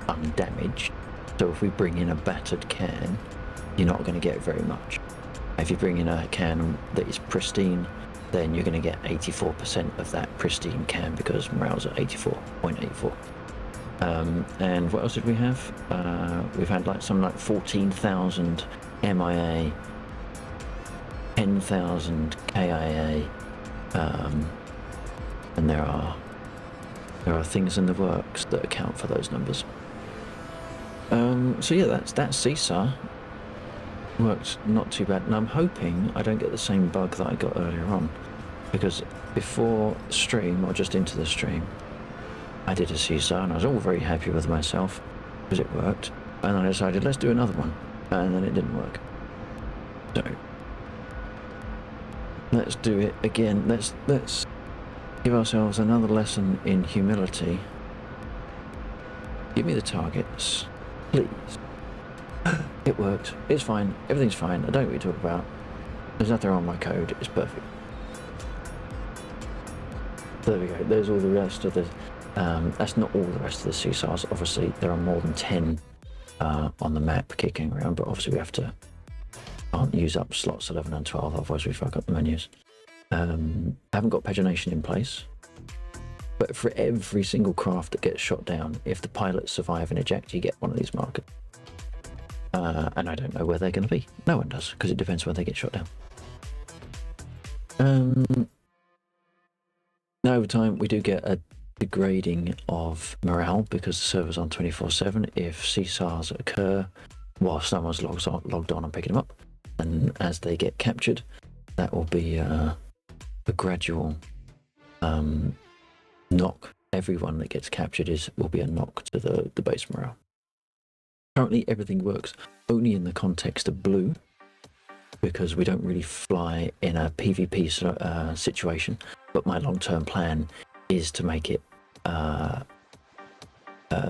undamaged. So if we bring in a battered can, you're not going to get very much. If you bring in a can that is pristine, then you're going to get 84% of that pristine can because morale's at 84.84. And what else did we have? We've had something like 14,000 MIA, 10,000 KIA, and there are things in the works that account for those numbers. So yeah, that's CSAR. Worked not too bad, and I'm hoping I don't get the same bug that I got earlier on, because before stream, or just into the stream, I did a CSAR and I was all very happy with myself because it worked, and then I decided let's do another one, and then it didn't work. So let's do it again. Let's give ourselves another lesson in humility. Give me the targets, please. It worked. It's fine. Everything's fine. I don't know what you talk about. There's nothing wrong with my code. It's perfect. There we go. There's all the rest of the... that's not all the rest of the CSARs. Obviously, there are more than 10 on the map kicking around, but obviously we have to... can't use up slots 11 and 12, otherwise we fuck up the menus. I haven't got pagination in place, but for every single craft that gets shot down, if the pilots survive and eject, you get one of these markers. And I don't know where they're going to be. No one does, because it depends where they get shot down. Now over time, we do get a degrading of morale because the server's on 24/7. If CSARs occur while someone's logged on and picking them up, and as they get captured, that will be a gradual knock. Everyone that gets captured will be a knock to the base morale. Currently, everything works only in the context of blue, because we don't really fly in a PvP situation, but my long-term plan is to make it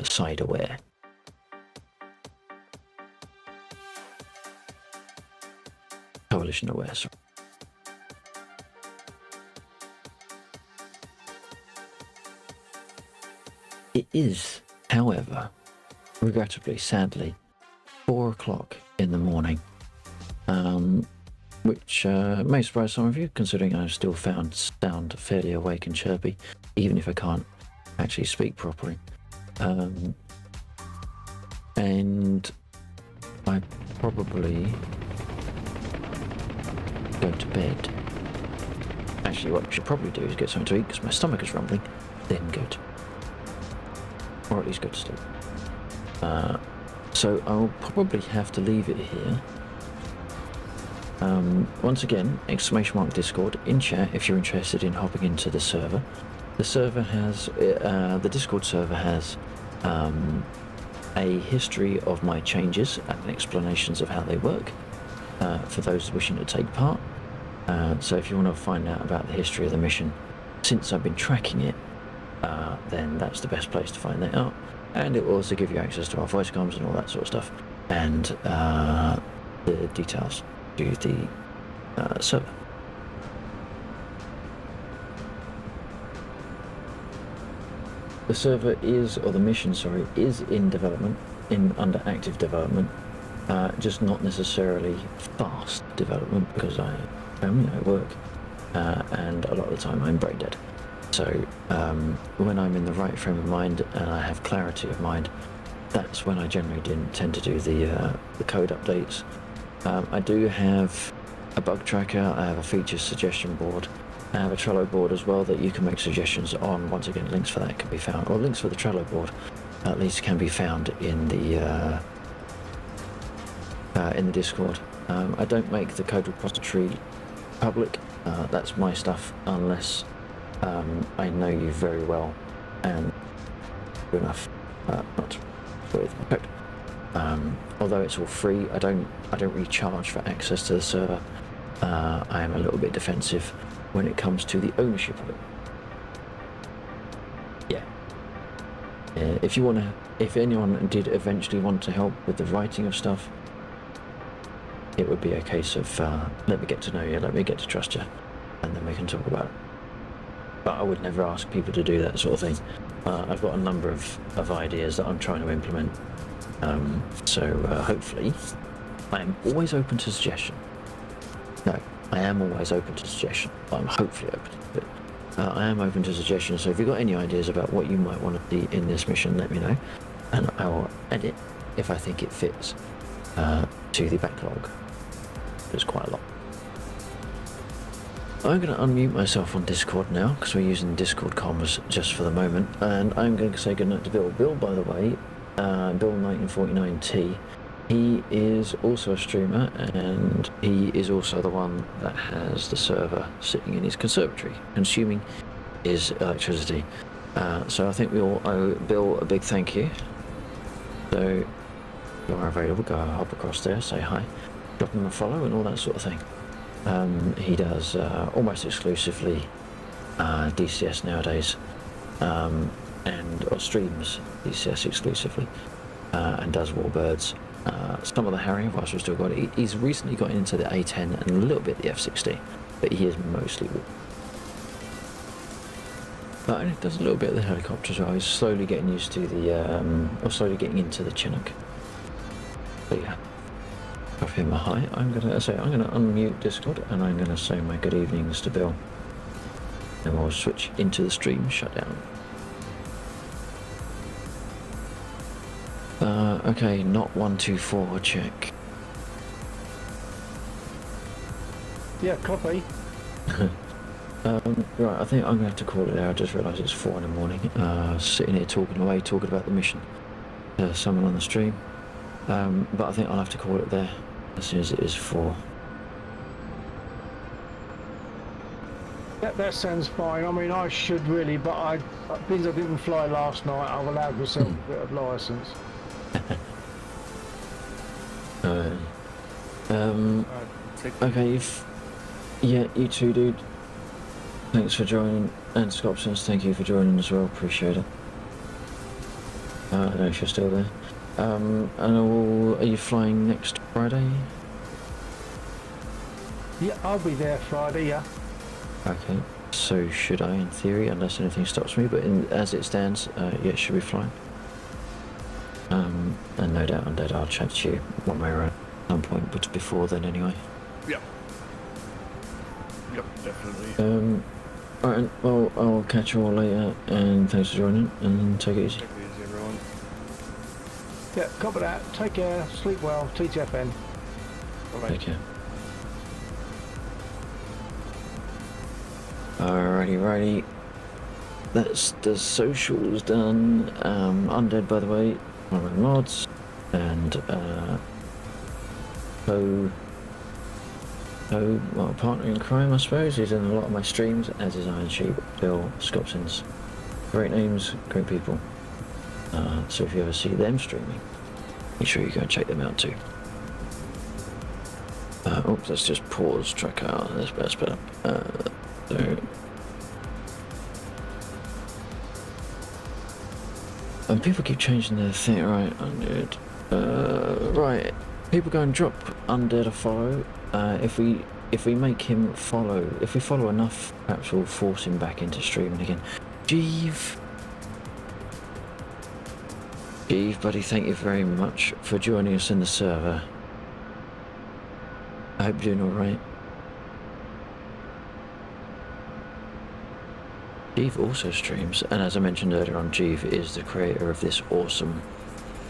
side aware. Coalition aware, sorry. It is, however, regrettably, sadly, 4 o'clock in the morning, which may surprise some of you, considering I've still sound fairly awake and chirpy, even if I can't actually speak properly. And I probably go to bed. Actually, what I should probably do is get something to eat because my stomach is rumbling, then go to, or at least go to sleep. So I'll probably have to leave it here. Once again, !Discord in chat if you're interested in hopping into the server. The server has, the Discord server has a history of my changes and explanations of how they work for those wishing to take part. So if you want to find out about the history of the mission since I've been tracking it, then that's the best place to find that out. And it will also give you access to our voice comms and all that sort of stuff, and the details to the server. The server is, or the mission, sorry, is in development, under active development, just not necessarily fast development because I work, and a lot of the time I'm brain dead. So when I'm in the right frame of mind and I have clarity of mind, that's when I generally tend to do the code updates. I do have a bug tracker, I have a feature suggestion board, I have a Trello board as well that you can make suggestions on. Once again, links for that can be found, or links for the Trello board at least can be found in the Discord. I don't make the code repository public. That's my stuff unless I know you very well and good enough not to with my code. Although it's all free, I don't really charge for access to the server. I am a little bit defensive when it comes to the ownership of it. Yeah. If anyone did eventually want to help with the writing of stuff, it would be a case of let me get to know you, let me get to trust you, and then we can talk about it. But I would never ask people to do that sort of thing. I've got a number of ideas that I'm trying to implement. So hopefully, I am always open to suggestion. No, I am always open to suggestion. I'm hopefully open to it. I am open to suggestions, so if you've got any ideas about what you might want to see in this mission, let me know, and I will edit if I think it fits to the backlog. There's quite a lot. I'm going to unmute myself on Discord now, because we're using Discord comms just for the moment, and I'm going to say goodnight to Bill. Bill, by the way, Bill1949T, he is also a streamer, and he is also the one that has the server sitting in his conservatory, consuming his electricity. So I think we all owe Bill a big thank you. So if you are available, go hop across there, say hi, drop him a follow and all that sort of thing. He does almost exclusively DCS nowadays, or streams DCS exclusively, and does Warbirds. Some of the Harrier, whilst we've still got it. He's recently got into the A10 and a little bit the F-16, but he is mostly War. And he does a little bit of the helicopter as well. He's slowly getting used to the, or slowly getting into the Chinook. But yeah, drop him a hi. I'm gonna unmute Discord and I'm gonna say my good evenings to Bill. And we'll switch into the stream shutdown. Okay, not 124, check. Yeah, copy. Right, I think I'm gonna have to call it there. I just realised it's 4 in the morning. Sitting here talking away, talking about the mission. Someone on the stream. But I think I'll have to call it there as soon as it is 4. That sounds fine. I mean, I should really, but because I didn't fly last night, I've allowed myself a bit of licence. Okay, yeah, you too, dude. Thanks for joining, and Scopsons, thank you for joining as well. Appreciate it. I don't know if you're still there. And are you flying next Friday? Yeah, I'll be there Friday. Yeah. Okay. So should I, in theory, unless anything stops me? But as it stands, yeah, should be flying. And no doubt, undead, I'll chat to you one way or at some point, but before then, anyway. Yep. Yep, definitely. Alright, well, I'll catch you all later, and thanks for joining, and take it easy. Take it easy, everyone. Yeah, copy that. Take care. Sleep well. TTFN. Bye-bye. Take care. Alrighty. That's the socials done. Undead, by the way, one of my mods, and well, partner in crime, I suppose. He's in a lot of my streams, as is Iron Sheep, Bill, Scopsons. Great names, great people. So if you ever see them streaming, make sure you go and check them out too. Oops, let's just pause, track out. That's better. So. And people keep changing their thing, right? Undead. Right. People go and drop Undead a follow. If we make him follow, if we follow enough, perhaps we'll force him back into streaming again. Jeeve, buddy, thank you very much for joining us in the server. I hope you're doing alright. Jeeve also streams, and as I mentioned earlier on, Jeeve is the creator of this awesome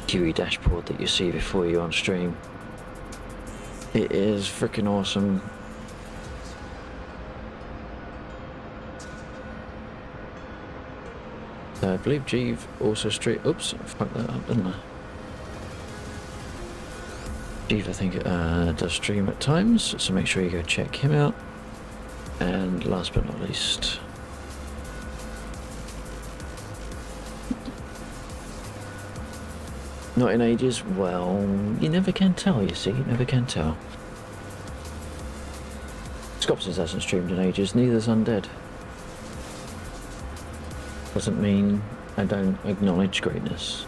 QE dashboard that you see before you on stream. It is freaking awesome. I believe Jeeve also oops, I fucked that up, didn't I? Jeeve, I think, does stream at times, so make sure you go check him out. And last but not least, not in ages. Well, you never can tell, you see, you never can tell. Scopsons hasn't streamed in ages, neither's Undead. Doesn't mean I don't acknowledge greatness.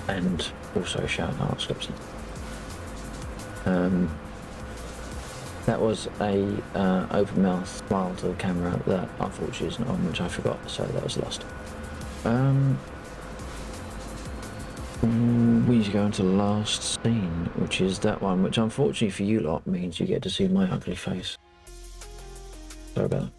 And also shout out Scopsons. That was a open mouth smile to the camera that unfortunately isn't on, which I forgot, so that was lost. We need to go into the last scene, which is that one, which unfortunately for you lot means you get to see my ugly face. Sorry about that.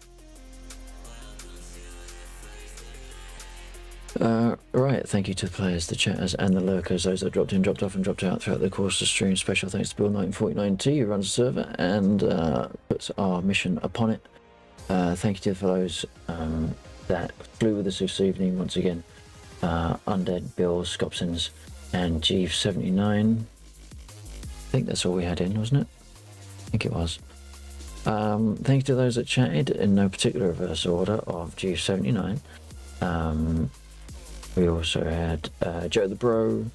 Right, thank you to the players, the chatters, and the lurkers, those that dropped in, dropped off, and dropped out throughout the course of the stream. Special thanks to Bill1949T, who runs the server and puts our mission upon it. Thank you to those that flew with us this evening once again. Undead, Bill, Scopsons, and Jeeve79. I think that's all we had in, wasn't it? I think it was. Thank you to those that chatted in no particular reverse order of Jeeve79. We also had Joe the Bro,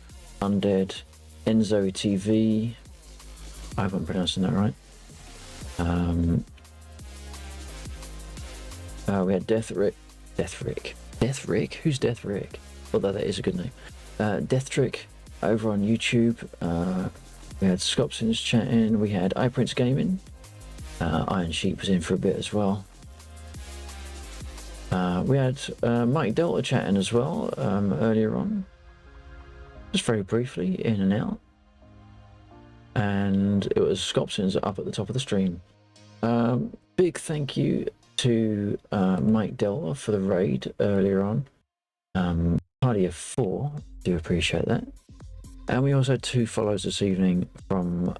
Undead, Enzo TV. I hope I'm pronouncing that right. We had Death Rick. Who's Death Rick? Although that is a good name. Death Trick over on YouTube. We had Scopsons chatting. We had iPrince Gaming. Iron Sheep was in for a bit as well. We had Mike Delta chatting as well earlier on, just very briefly, in and out. And it was Scopsons up at the top of the stream. Big thank you to Mike Delta for the raid earlier on. Party of 4, do appreciate that. And we also had 2 follows this evening from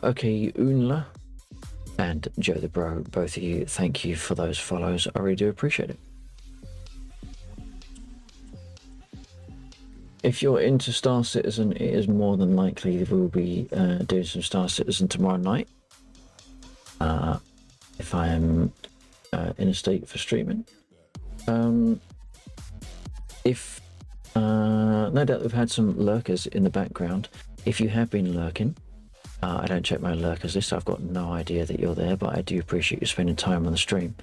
Okay Unla and Joe the Bro. Both of you, thank you for those follows. I really do appreciate it. If you're into Star Citizen, it is more than likely that we'll be doing some Star Citizen tomorrow night. If I am in a state for streaming. No doubt we've had some lurkers in the background. If you have been lurking, I don't check my lurkers list, so I've got no idea that you're there, but I do appreciate you spending time on the stream.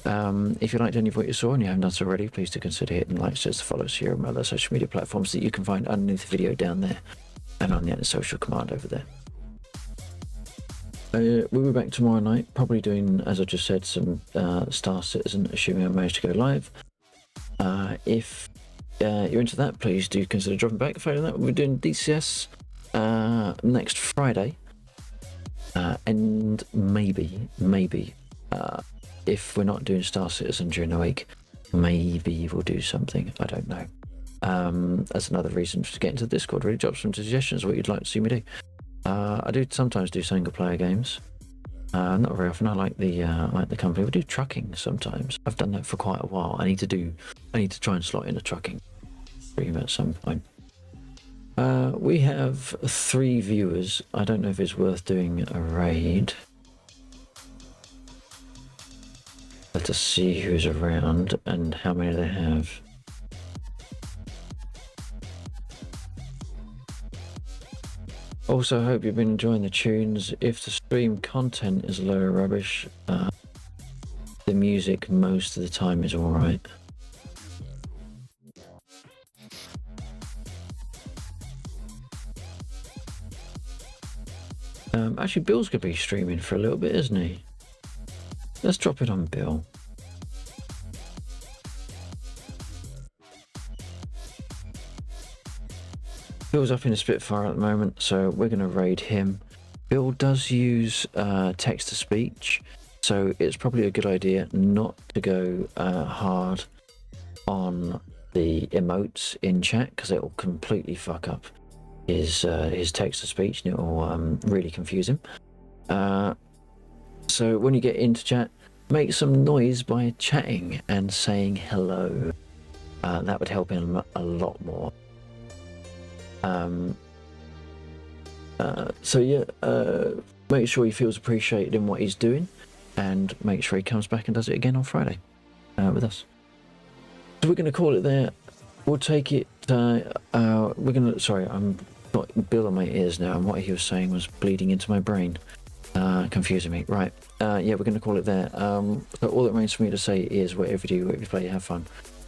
If you liked any of what you saw and you haven't done so already, please do consider hitting like, shares, the follows here and other social media platforms that you can find underneath the video down there and on the anti-social command over there. We'll be back tomorrow night, probably doing, as I just said, some Star Citizen, assuming I manage to go live. If you're into that, please do consider dropping back. Failing that, we're doing DCS next Friday. And maybe, if we're not doing Star Citizen during the week, maybe we'll do something. I don't know. That's another reason to get into the Discord. Really drop some suggestions of what you'd like to see me do. I do sometimes do single player games. Not very often. I like the company. We do trucking sometimes. I've done that for quite a while. I need to try and slot in a trucking stream at some point. We have 3 viewers. I don't know if it's worth doing a raid. Let us see who's around and how many they have. Also, hope you've been enjoying the tunes. If the stream content is a load of rubbish, the music most of the time is alright. Actually, Bill's going to be streaming for a little bit, isn't he? Let's drop it on Bill. Bill's up in a Spitfire at the moment, so we're going to raid him. Bill does use text-to-speech, so it's probably a good idea not to go hard on the emotes in chat, because it will completely fuck up his text-to-speech, and it will really confuse him. So when you get into chat, make some noise by chatting and saying hello. That would help him a lot more. So yeah, make sure he feels appreciated in what he's doing, and make sure he comes back and does it again on Friday with us. So we're going to call it there. We'll take it. We're going to. Sorry, I'm got Bill on my ears now, and what he was saying was bleeding into my brain, confusing me. Right. Yeah, we're going to call it there. So all that remains for me to say is, whatever you do, whatever you play, have fun.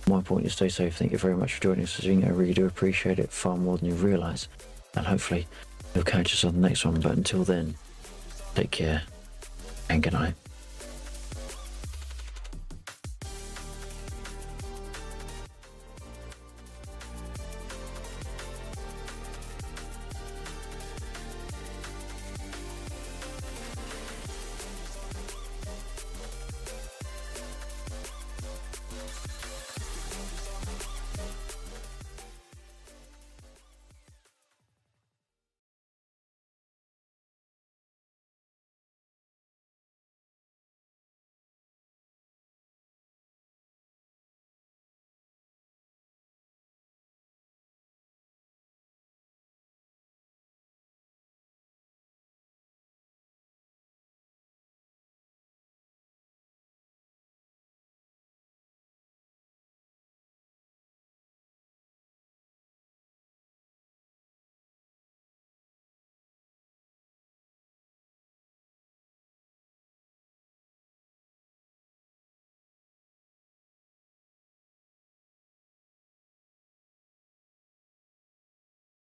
More importantly, stay safe. Thank you very much for joining us. I really do appreciate it far more than you realise. And hopefully, you'll catch us on the next one. But until then, take care and good night.